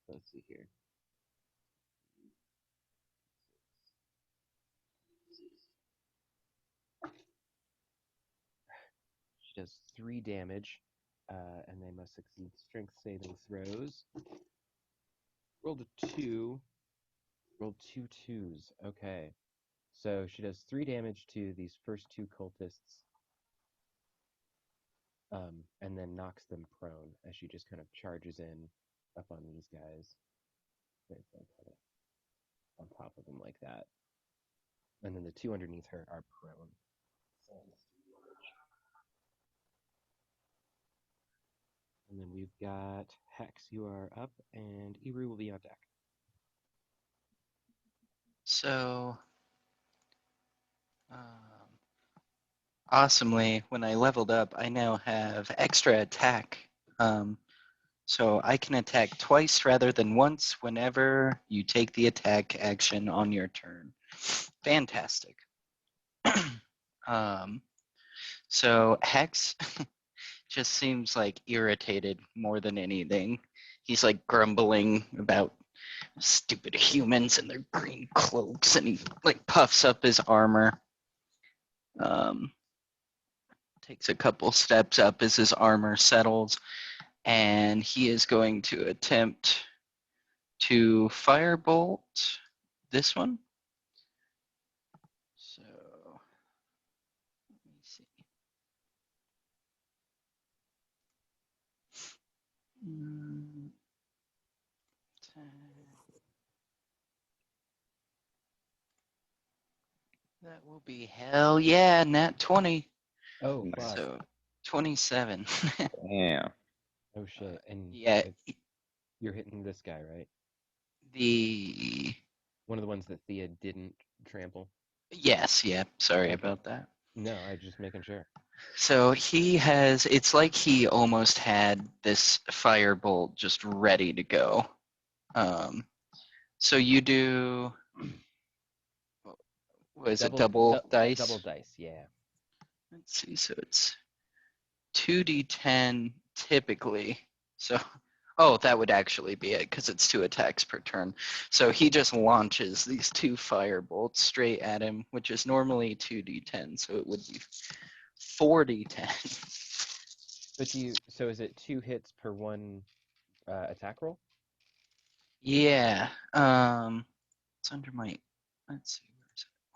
Let's see here. She does 3 damage, and they must succeed strength saving throws. Rolled a 2. Rolled 2 2s. Okay. So she does 3 damage to these first 2 cultists, and then knocks them prone as she just kind of charges in up on these guys. It's like kind of on top of them like that. And then the 2 underneath her are prone. And then we've got Hex, you are up, and Iru will be on deck. So, awesomely, when I leveled up, I now have extra attack. So I can attack twice rather than once whenever you take the attack action on your turn. Fantastic. So Hex just seems like irritated more than anything. He's like grumbling about stupid humans and their green cloaks, and he like puffs up his armor. Takes a couple steps up as his armor settles, and he is going to attempt to firebolt this one. So let me see. That will be hell yeah, nat 20. Oh, fuck. So 27. Yeah. Oh, shit. And Yeah. you're hitting this guy, right? The One of the ones that Thea didn't trample? yes, yeah. Sorry Okay. about that. No, I was just making sure. So he has, it's like he almost had this firebolt just ready to go. So you do, was it double dice? Double dice, yeah. Let's see, so it's 2d10 typically. So, oh, that would actually be it because it's 2 attacks per turn. So he just launches these 2 firebolts straight at him, which is normally 2d10. So it would be 4d10. But so is it 2 hits per 1 attack roll? Yeah. It's under my, let's see.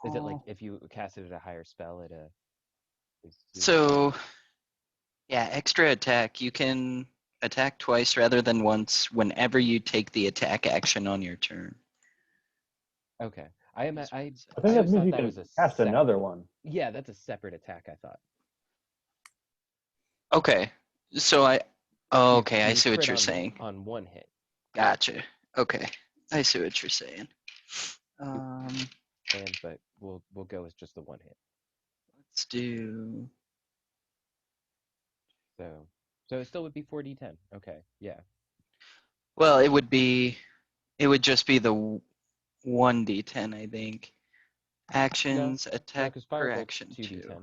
Is it like if you cast it at a higher spell at a... So, yeah, extra attack. You can attack twice rather than once whenever you take the attack action on your turn. Okay. I think always that thought means you that can was a cast separate... another one. Yeah, that's a separate attack, I thought. Okay. So okay, I see what crit you're saying. On 1 hit. Gotcha. Okay. I see what you're saying. But we'll go with just the 1 hit. Let's do... So it still would be 4d10. Okay, yeah. Well, it would just be the 1d10, I think. Actions, attack per action 2. Okay.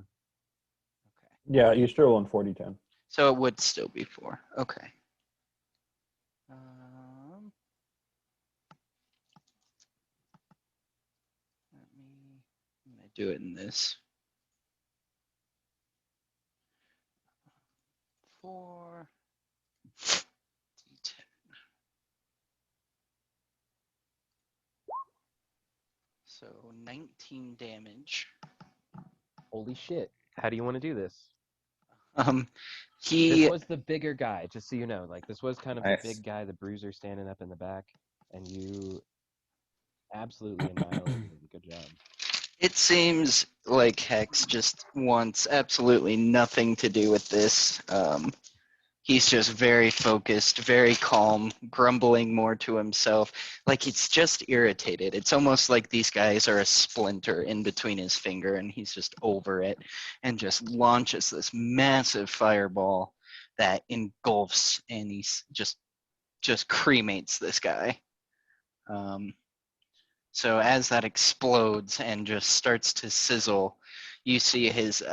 Yeah, you still roll in 40-10. So it would still be 4. Okay. I'm gonna do it in this. 4 d10. So 19 damage. Holy shit. How do you want to do this? This was the bigger guy, just so you know. Like, this was kind of Nice. the big guy, the bruiser standing up in the back, and you absolutely annihilated him. Good job. It seems like Hex just wants absolutely nothing to do with this. He's just very focused, very calm, grumbling more to himself. Like he's just irritated. It's almost like these guys are a splinter in between his finger and he's just over it and just launches this massive fireball that engulfs and he's just cremates this guy. So as that explodes and just starts to sizzle, you see his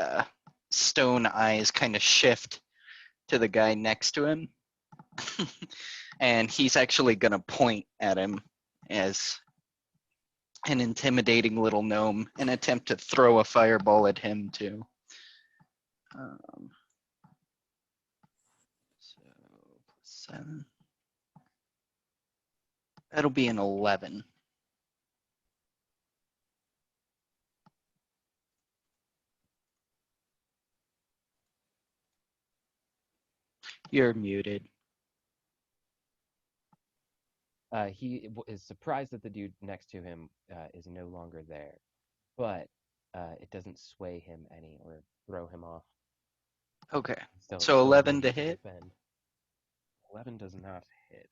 stone eyes kind of shift to the guy next to him. And he's actually going to point at him as an intimidating little gnome and attempt to throw a fireball at him too. So +7. That'll be an 11. You're muted. He is surprised that the dude next to him is no longer there, but it doesn't sway him any or throw him off. Okay. Still, So still 11 able to hit? defend. 11 does not hit.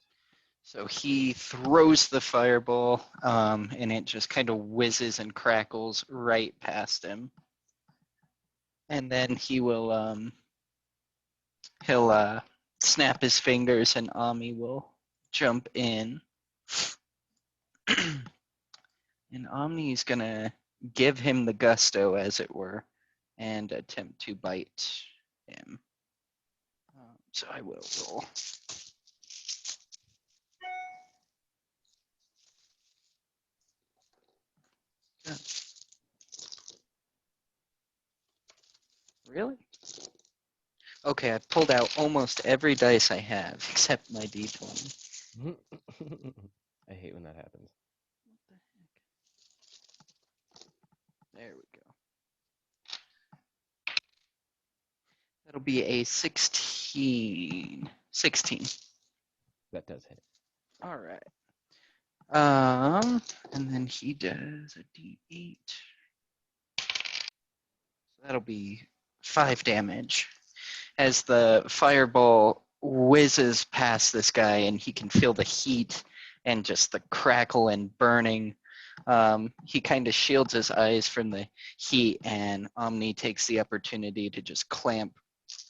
So he throws the fireball, and it just kind of whizzes and crackles right past him. And then he will, he'll snap his fingers, and Ami will jump in. And Omni's gonna give him the gusto, as it were, and attempt to bite him. So I will roll. Really? Okay, I've pulled out almost every dice I have except my d20. I hate when that happens. There we go. That'll be a 16. 16. That does hit. All right. And then he does a d8. So that'll be 5 damage. As the fireball whizzes past this guy and he can feel the heat and just the crackle and burning. He kind of shields his eyes from the heat, and Omni takes the opportunity to just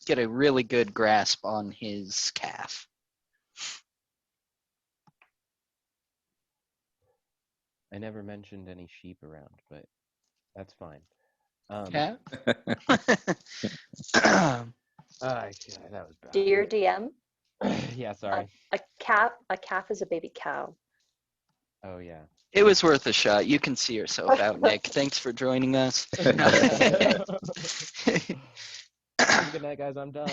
get a really good grasp on his calf. I never mentioned any sheep around, but that's fine. Yeah. God, that was bad. Dear DM, Yeah, sorry. a calf is a baby cow. Oh, yeah. It was worth a shot. You can see yourself out, Nick. Thanks for joining us. Good night, guys. I'm done.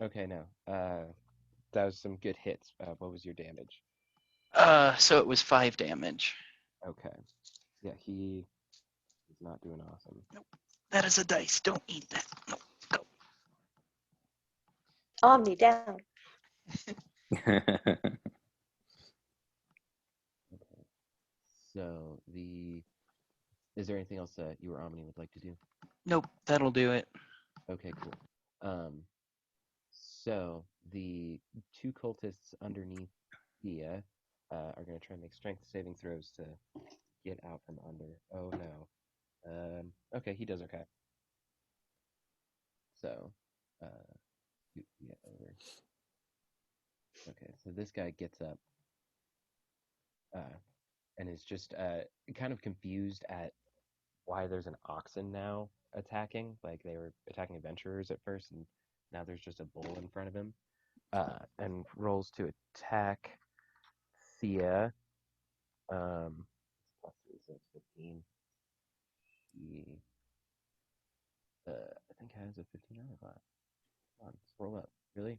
Okay, no. That was some good hits. What was your damage? So it was 5 damage. Okay. Yeah, he is not doing awesome. Nope. That is a dice. Don't eat that. No, go. Omni down. Okay. So is there anything else that you or Omni would like to do? Nope, that'll do it. Okay, cool. So the 2 cultists underneath Thea are going to try and make strength saving throws to get out from under. Oh no. Okay, he does okay. So, scoot Thea over. Okay, so this guy gets up and is just kind of confused at why there's an oxen now attacking. Like they were attacking adventurers at first, and now there's just a bull in front of him. And rolls to attack Thea. Let's see, so it's 15. He, I think has a 15 on the class. Come on, let's roll up. Really?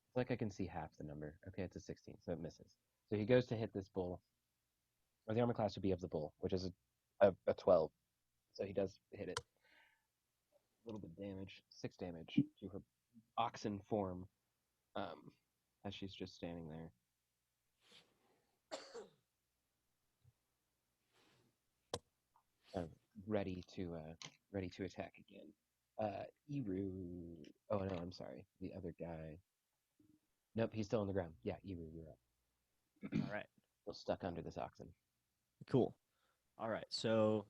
It's like I can see half the number. Okay, it's a 16, so it misses. So he goes to hit this bull. Or the armor class would be of the bull, which is a 12. So he does hit it. A little bit of damage. 6 damage to her oxen form as she's just standing there. ready to attack again. Eru. Oh no, I'm sorry. The other guy. Nope, he's still on the ground. Yeah, Eru, you're up. All right. Still stuck under this oxen. Cool. All right. So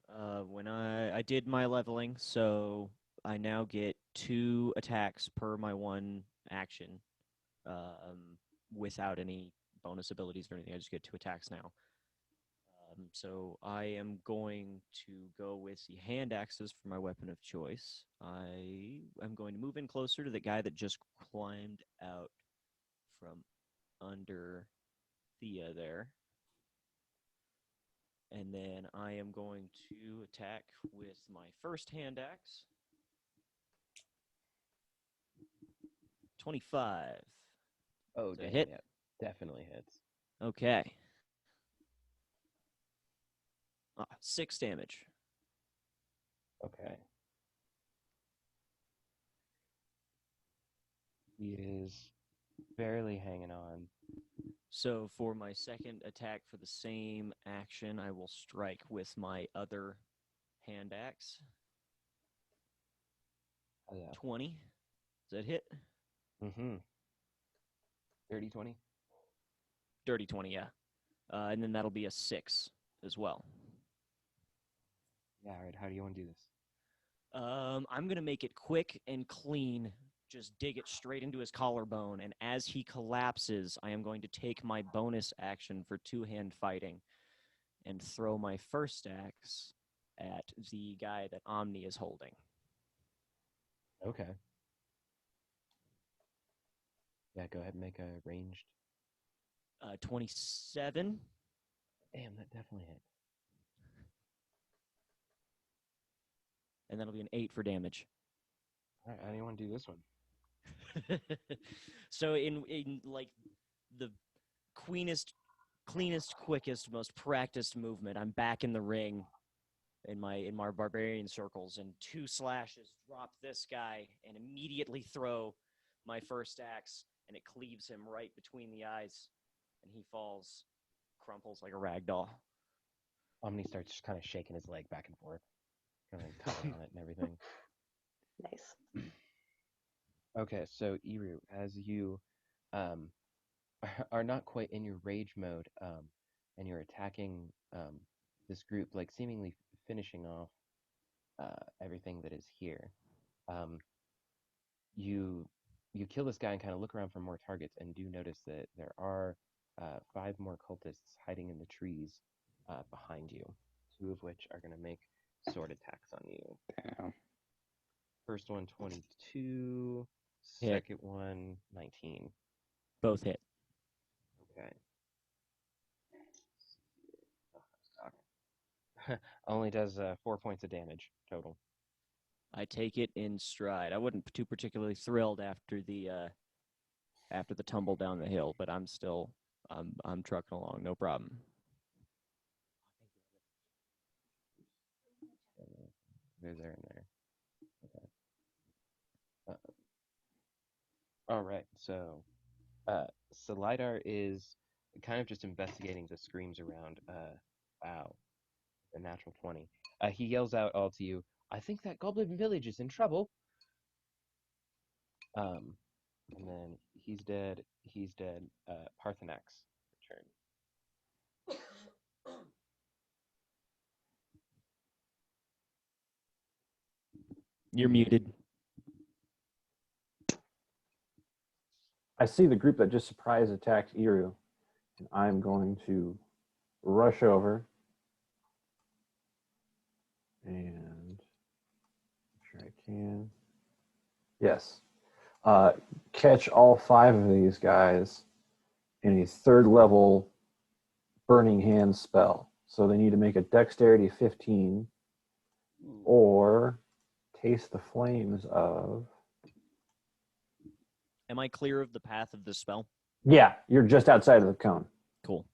when I did my leveling, so I now get 2 attacks per my 1 action, without any bonus abilities or anything. I just get 2 attacks now. So I am going to go with the hand axes for my weapon of choice. I am going to move in closer to the guy that just climbed out from under Thea there. And then I am going to attack with my first hand axe. 25. Oh, Does that damn, hit? yeah, definitely hits. Okay. 6 damage. Okay. He is barely hanging on. So for my second attack for the same action, I will strike with my other hand axe. Oh, yeah. 20. Does that hit? Mm-hmm. 30-20? Dirty 20, yeah. And then that'll be a 6 as well. Yeah, all right. How do you want to do this? I'm going to make it quick and clean. Just dig it straight into his collarbone. And as he collapses, I am going to take my bonus action for 2-hand fighting and throw my first axe at the guy that Omni is holding. Okay. Yeah, go ahead and make a ranged. 27. Damn, that definitely hits. And that'll be an 8 for damage. All right, how do you want to do this one? So in like the cleanest, quickest, most practiced movement, I'm back in the ring in my barbarian circles, and 2 slashes drop this guy and immediately throw my first axe, and it cleaves him right between the eyes, and he falls, crumples like a rag doll. Omni starts kind of shaking his leg back and forth, kind of tugging on it and everything. Nice. Okay, so Eru, as you are not quite in your rage mode, and you're attacking this group, like seemingly finishing off everything that is here, you kill this guy and kind of look around for more targets, and do notice that there are 5 more cultists hiding in the trees behind you, 2 of which are going to make sword attacks on you. Damn. First one, 22. Hit. Second one, 19. Both hit. Okay. Only does 4 points of damage total. I take it in stride. I wasn't too particularly thrilled after the tumble down the hill, but I'm still I'm trucking along, no problem. They're there and there. Okay. All right. So, Salidar is kind of just investigating the screams around. Wow, a natural 20. He yells out all to you. I think that goblin village is in trouble. And then he's dead. He's dead. Parthenax return. You're muted. I see the group that just surprise attacked Eru, and I'm going to rush over and make sure I can. Yes. Catch all 5 of these guys in a 3rd level burning hand spell. So they need to make a dexterity 15 or taste the flames of. Am I clear of the path of the spell? Yeah, you're just outside of the cone. Cool.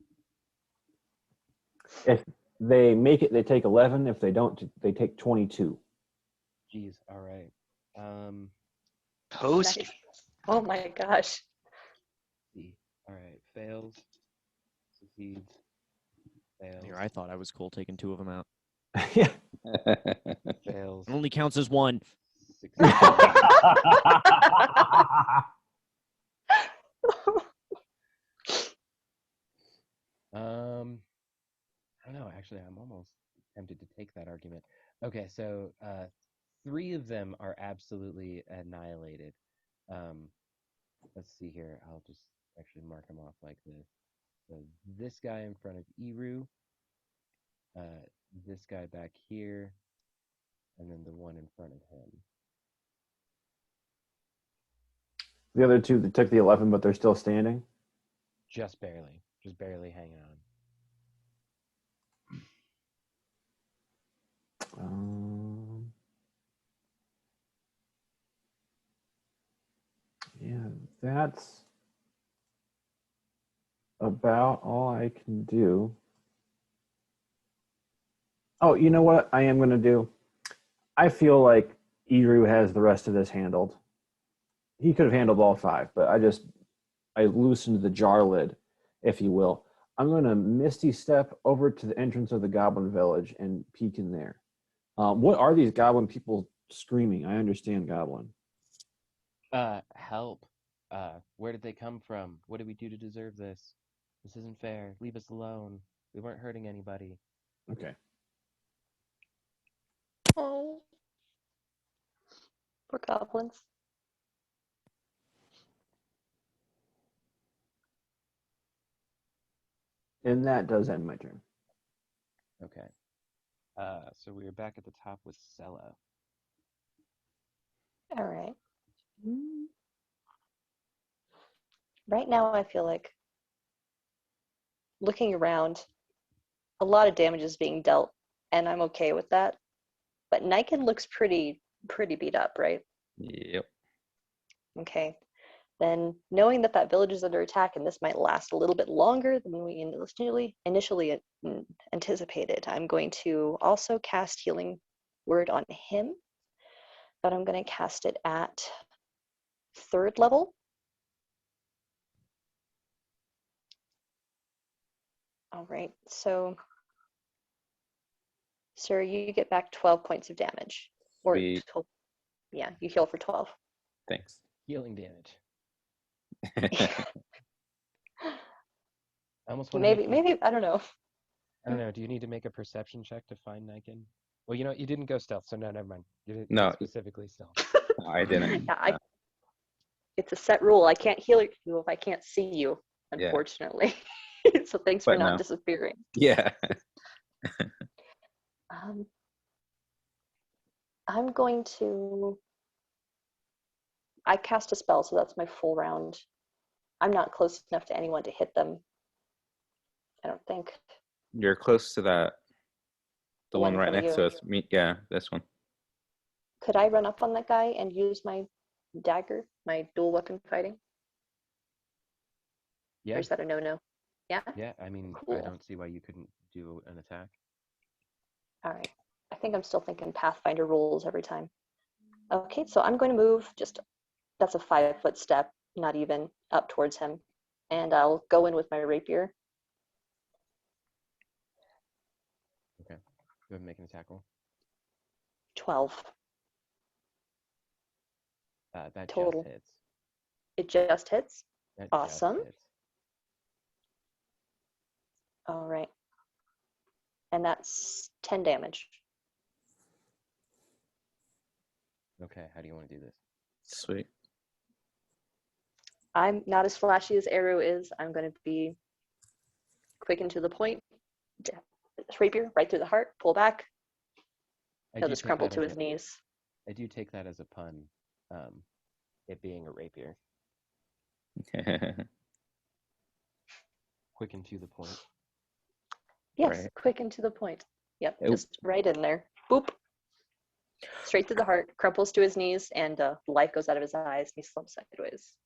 If they make it, they take 11. If they don't, they take 22. Jeez. All right. Toasty. Nice. Oh my gosh. See. All right. Fails. Succeeds. Fails. Here, I thought I was cool taking 2 of them out. Yeah. Fails. It only counts as one. Succeeds. I don't know. Actually, I'm almost tempted to take that argument. Okay, so 3 of them are absolutely annihilated. Um, let's see here. I'll just actually mark them off like this. So this guy in front of Eru, this guy back here, and then the one in front of him. The other two, they took the 11, but they're still standing. Just barely hanging on. Yeah, that's about all I can do. Oh, you know what I am going to do? I feel like Eru has the rest of this handled. He could have handled all 5, but I loosened the jar lid, if you will. I'm going to Misty Step over to the entrance of the Goblin Village and peek in there. What are these Goblin people screaming? I understand Goblin. Help. Where did they come from? What did we do to deserve this? This isn't fair. Leave us alone. We weren't hurting anybody. Okay. Oh, poor goblins. And that does end my turn. Okay. So we are back at the top with Sella. All right. Right now, I feel like looking around, a lot of damage is being dealt, and I'm okay with that. But Niken looks pretty beat up, right? Yep. Okay. Then knowing that that village is under attack and this might last a little bit longer than we initially anticipated, I'm going to also cast Healing Word on him, but I'm going to cast it at 3rd level. All right, so sir, you get back 12 points of damage. Or Sweet. yeah, you heal for 12. Thanks. Healing damage. I almost want to Maybe I don't know. I don't know. Do you need to make a perception check to find Niken? Well, you know, you didn't go stealth, so no, never mind. You didn't No. specifically stealth. No, I didn't. Yeah, it's a set rule. I can't heal you if I can't see you, Yeah. unfortunately. So thanks for But not no. disappearing. Yeah. I'm going to. I cast a spell, so that's my full round. I'm not close enough to anyone to hit them, I don't think. You're close to that. The one in right front of next you. to us. Me, yeah, this one. Could I run up on that guy and use my dagger, my dual weapon fighting? Yeah. Or is that a no-no? Yeah? Yeah, I mean, Cool. I don't see why you couldn't do an attack. All right. I think I'm still thinking Pathfinder rules every time. Okay, so I'm going to move that's a 5-foot step, not even, up towards him. And I'll go in with my rapier. Okay. Go ahead and make an attack roll. 12 That total. just hits. It just hits? That Awesome. Just hits. All right. And that's 10 damage. Okay, how do you want to do this? Sweet. I'm not as flashy as Eru is. I'm going to be quick and to the point. Rapier right through the heart, pull back. He'll just crumple to his knees. I do take that as a pun, it being a rapier. Quick and to the point. Yes, Right. quick and to the point. Yep, Oop. just right in there. Boop. Straight through the heart, crumples to his knees, and life goes out of his eyes, and he slumps sideways.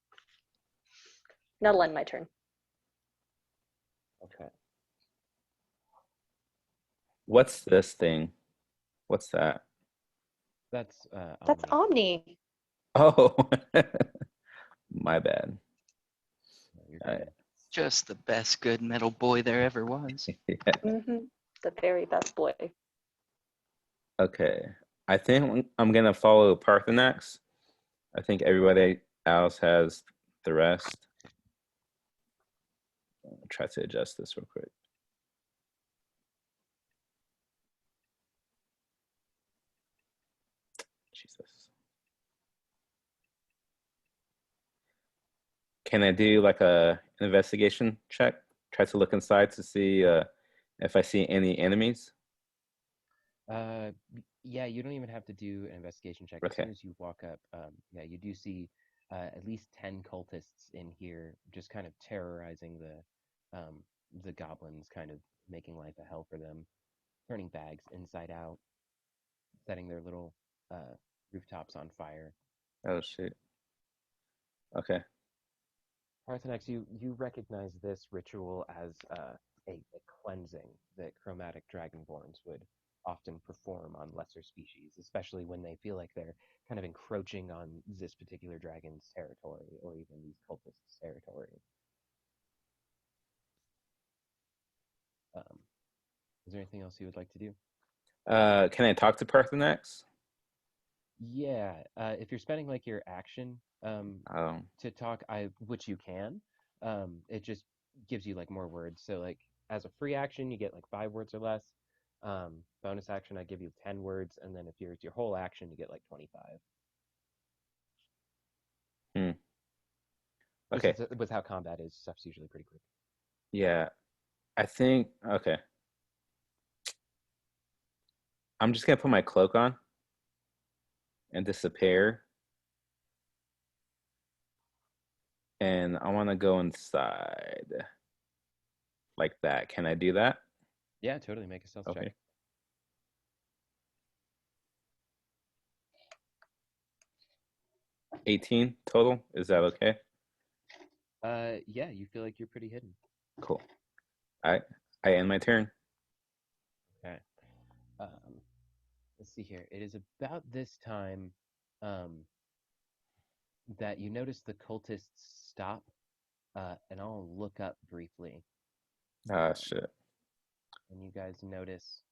Now it'll end my turn. Okay. What's this thing? What's that? That's Omni. Oh, my bad. No, you're All good. right. Just the best good metal boy there ever was. Yeah. The very best boy. Okay. I think I'm gonna follow Parthenax. I think everybody else has the rest. I'll try to adjust this real quick. Jesus. Can I do like an investigation check? Try to look inside to see if I see any enemies. Yeah, you don't even have to do an investigation check. As Okay. soon as you walk up, yeah, you do see at least 10 cultists in here, just kind of terrorizing the goblins, kind of making life a hell for them, turning bags inside out, setting their little rooftops on fire. Oh shit. Okay. Parthenax, you recognize this ritual as a cleansing that chromatic dragonborns would often perform on lesser species, especially when they feel like they're kind of encroaching on this particular dragon's territory or even these cultists' territory. Is there anything else you would like to do? Can I talk to Parthenax? Yeah, if you're spending like your action Oh. to talk, which you can, it just gives you like more words. So like as a free action, you get like 5 words or less. Bonus action, I give you 10 words, and then if it's your whole action, you get like 25. Okay. Just with how combat is, stuff's usually pretty quick. Yeah. I think okay. I'm just gonna put my cloak on and disappear. And I wanna go inside. Like that. Can I do that? Yeah, totally. Make a stealth Okay. check. $18 total. Is that okay? Yeah, you feel like you're pretty hidden. Cool. I end my turn. Okay. Let's see here. It is about this time that you notice the cultists stop, and I'll look up briefly. Ah, shit. And you guys notice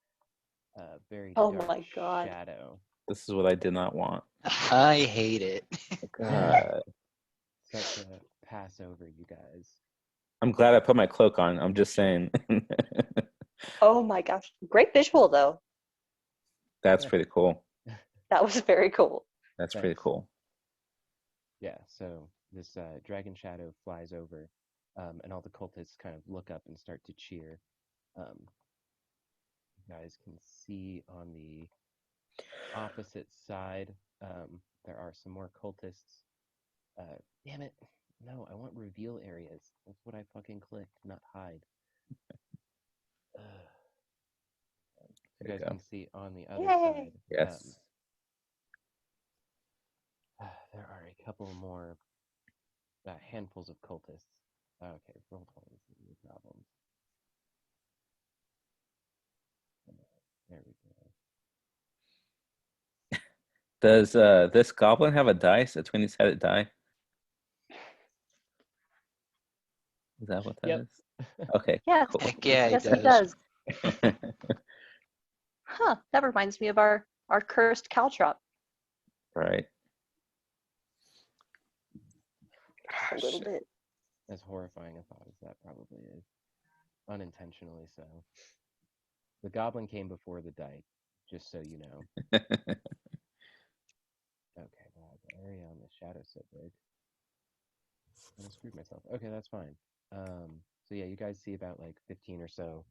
a very Oh dark my God. shadow This is what I did not want. I hate it. God. start to pass over you guys. I'm glad I put my cloak on. I'm just saying. Oh my gosh. Great visual though. That's pretty cool. That was very cool. That's pretty Thanks. cool. Yeah, so this dragon shadow flies over, and all the cultists kind of look up and start to cheer. You guys can see on the opposite side, there are some more cultists. Damn it. No, I want reveal areas. That's what I fucking clicked, not hide. You There you guys go. can see on the other Yay. side. Yes. There are a couple more handfuls of cultists. Okay, roll 20s, no problems. There we go. Does this goblin have a dice, a 20-sided die? Is that what that is? Yep. Okay. Yes. Cool. Heck yeah, Yes, he he does. does. Huh. That reminds me of our cursed caltrop. Right. A little bit. As horrifying a thought as that probably is. Unintentionally so. The goblin came before the dike, just so you know. Okay, wow, the area on the shadow's so big. I screwed myself. Okay, that's fine. So yeah, you guys see about like 15 or so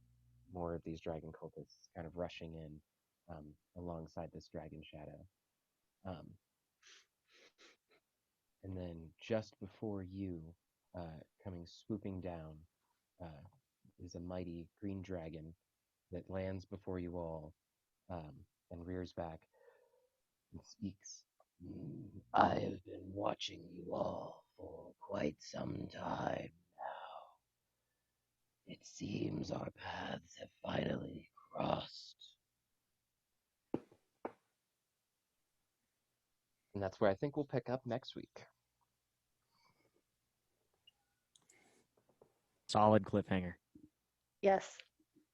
more of these dragon cultists kind of rushing in alongside this dragon shadow. And then just before you, coming swooping down, is a mighty green dragon that lands before you all and rears back and speaks. I have been watching you all for quite some time now. It seems our paths have finally crossed. And that's where I think we'll pick up next week. Solid cliffhanger. Yes.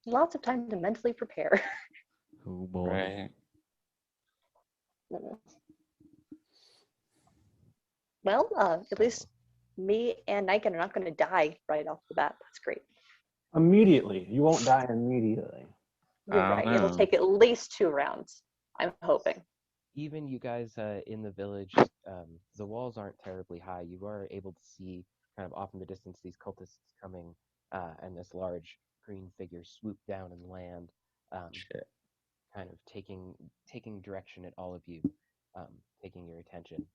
Lots of time to mentally prepare. Oh boy. Right. Mm. Well, at least me and Niken are not going to die right off the bat. That's great. Immediately. You won't die immediately. You're I don't right. It'll know. take at least 2 rounds. I'm hoping. Even you guys in the village, the walls aren't terribly high. You are able to see kind of off in the distance these cultists coming, and this large green figure swoop down and land, Shit. kind of taking direction at all of you, taking your attention.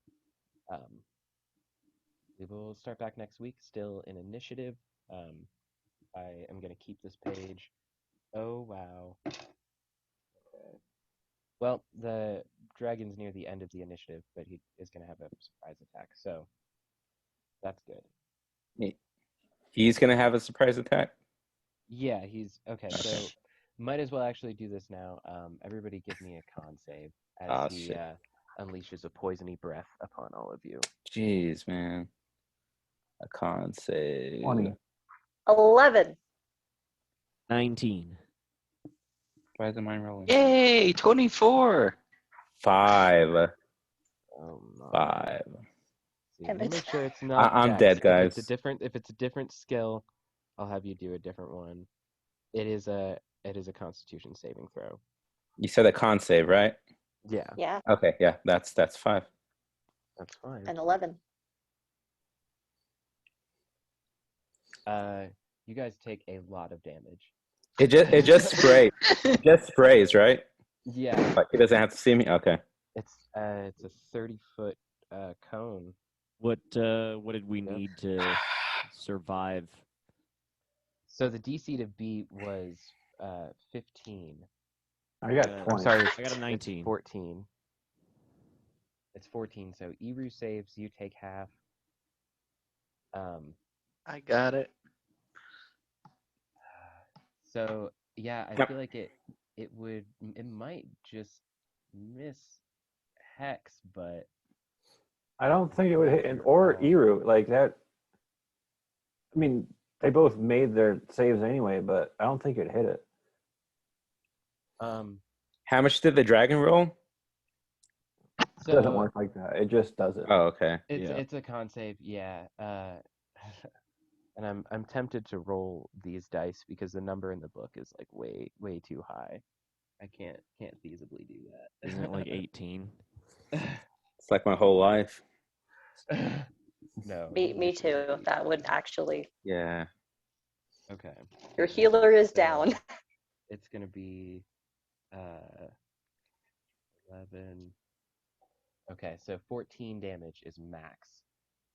We will start back next week, still in initiative. I am going to keep this page. Oh, wow. Okay. Well, the dragon's near the end of the initiative, but he is going to have a surprise attack, so that's good. He's gonna have a surprise attack. Yeah, he's okay. Okay. So might as well actually do this now. Everybody, give me a con save as Oh, he shit. unleashes a poisony breath upon all of you. Jeez, man. A con save. 20. 11. 19. Why isn't mine rolling? Yay, 24. 5. Oh my. 5. See, Damn we'll it. make sure it's not. I'm Dex. dead, If guys. it's a different skill, I'll have you do a different one. It is a Constitution saving throw. You said a con save, right? Yeah, Yeah, Okay, yeah, that's 5. that's fine. and 11. You guys take a lot of damage. It just sprays. It just sprays, right? Yeah, Like he doesn't have to see me. Okay. it's a 30-foot cone. What did we Yeah. need to survive? So the DC to beat was 15. I got I'm 20. I'm sorry, I got a 19. It's 14. It's 14. So Eru saves, you take half. I got it. So yeah, I Yep. feel like it might just miss Hex, but I don't think it would hit, or Eru like that. I mean, they both made their saves anyway, but I don't think it hit it. How much did the dragon roll? It so doesn't work like that. It just does it. Oh, okay. it's a con save, yeah. And I'm tempted to roll these dice because the number in the book is like way too high. I can't feasibly do that. Isn't it like 18? It's like my whole life. No. Me it should too. be- That would actually. Yeah. Okay. Your healer is So, down. It's gonna be 11. Okay, so 14 damage is max.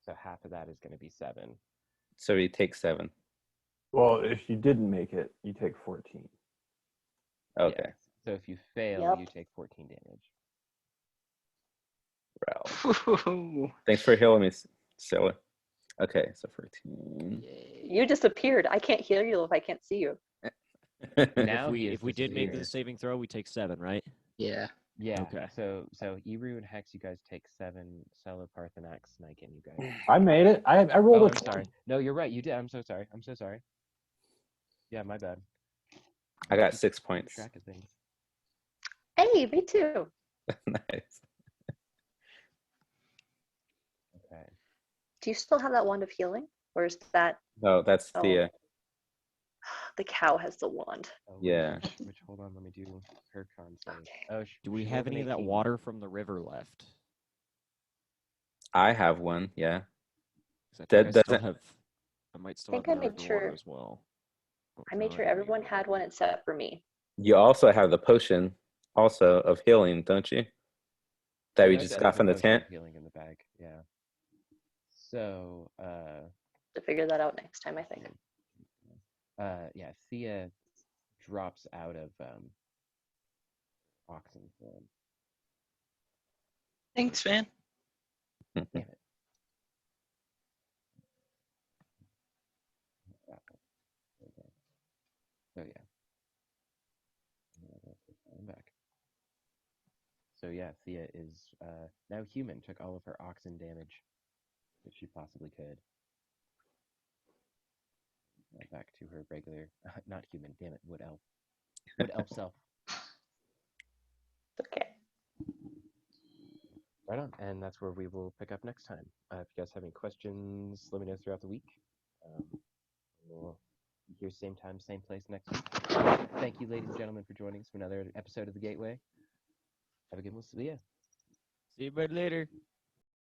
So half of that is gonna be 7. So he takes 7. Well, if you didn't make it, you take 14. Okay. Yeah. So if you fail, Yep. you take 14 damage. Ralph. Thanks for healing me, Stella. Okay, so 14. You disappeared. I can't heal you if I can't see you. Now if we did make disappeared. the saving throw, we take 7, right? Yeah. Yeah. Okay. So Eru and Hex, you guys take 7. Sela, Parthenax, Niken, you guys. I made it. I rolled Oh, a I'm 20. sorry. No, you're right. You did. I'm so sorry. Yeah, my bad. I got 6 points. Track of things. Hey, me too. Nice. Okay. Do you still have that wand of healing? Or is that No, that's Oh. Thea. the cow has the wand? Oh, Yeah. Which hold on, let me do her con save. Okay. Oh, Do we she have rolled an any of that 18. water from the river left? I have one, yeah. 'Cause I That think I still doesn't- have. I might still think have I the made river water sure- as well. Oh, I made no, sure didn't everyone make had one except for me. You also have the potion also of healing, don't you? That we There just is got a from the potion of tent? healing in the bag. Yeah. So, To figure that out next time, I think. yeah, Thea drops out of oxen form. Thanks, man. Damn it. Okay. So yeah. I'm back. So yeah, Thea is now human. Took all of her oxen damage that she possibly could. Back to her regular, not human. Damn it, wood elf. Wood elf self. Okay. Right on. And that's where we will pick up next time. If you guys have any questions, let me know throughout the week. We'll be here same time, same place next week. Thank you, ladies and gentlemen, for joining us for another episode of The Gateway. Have a good one. See ya. See you later.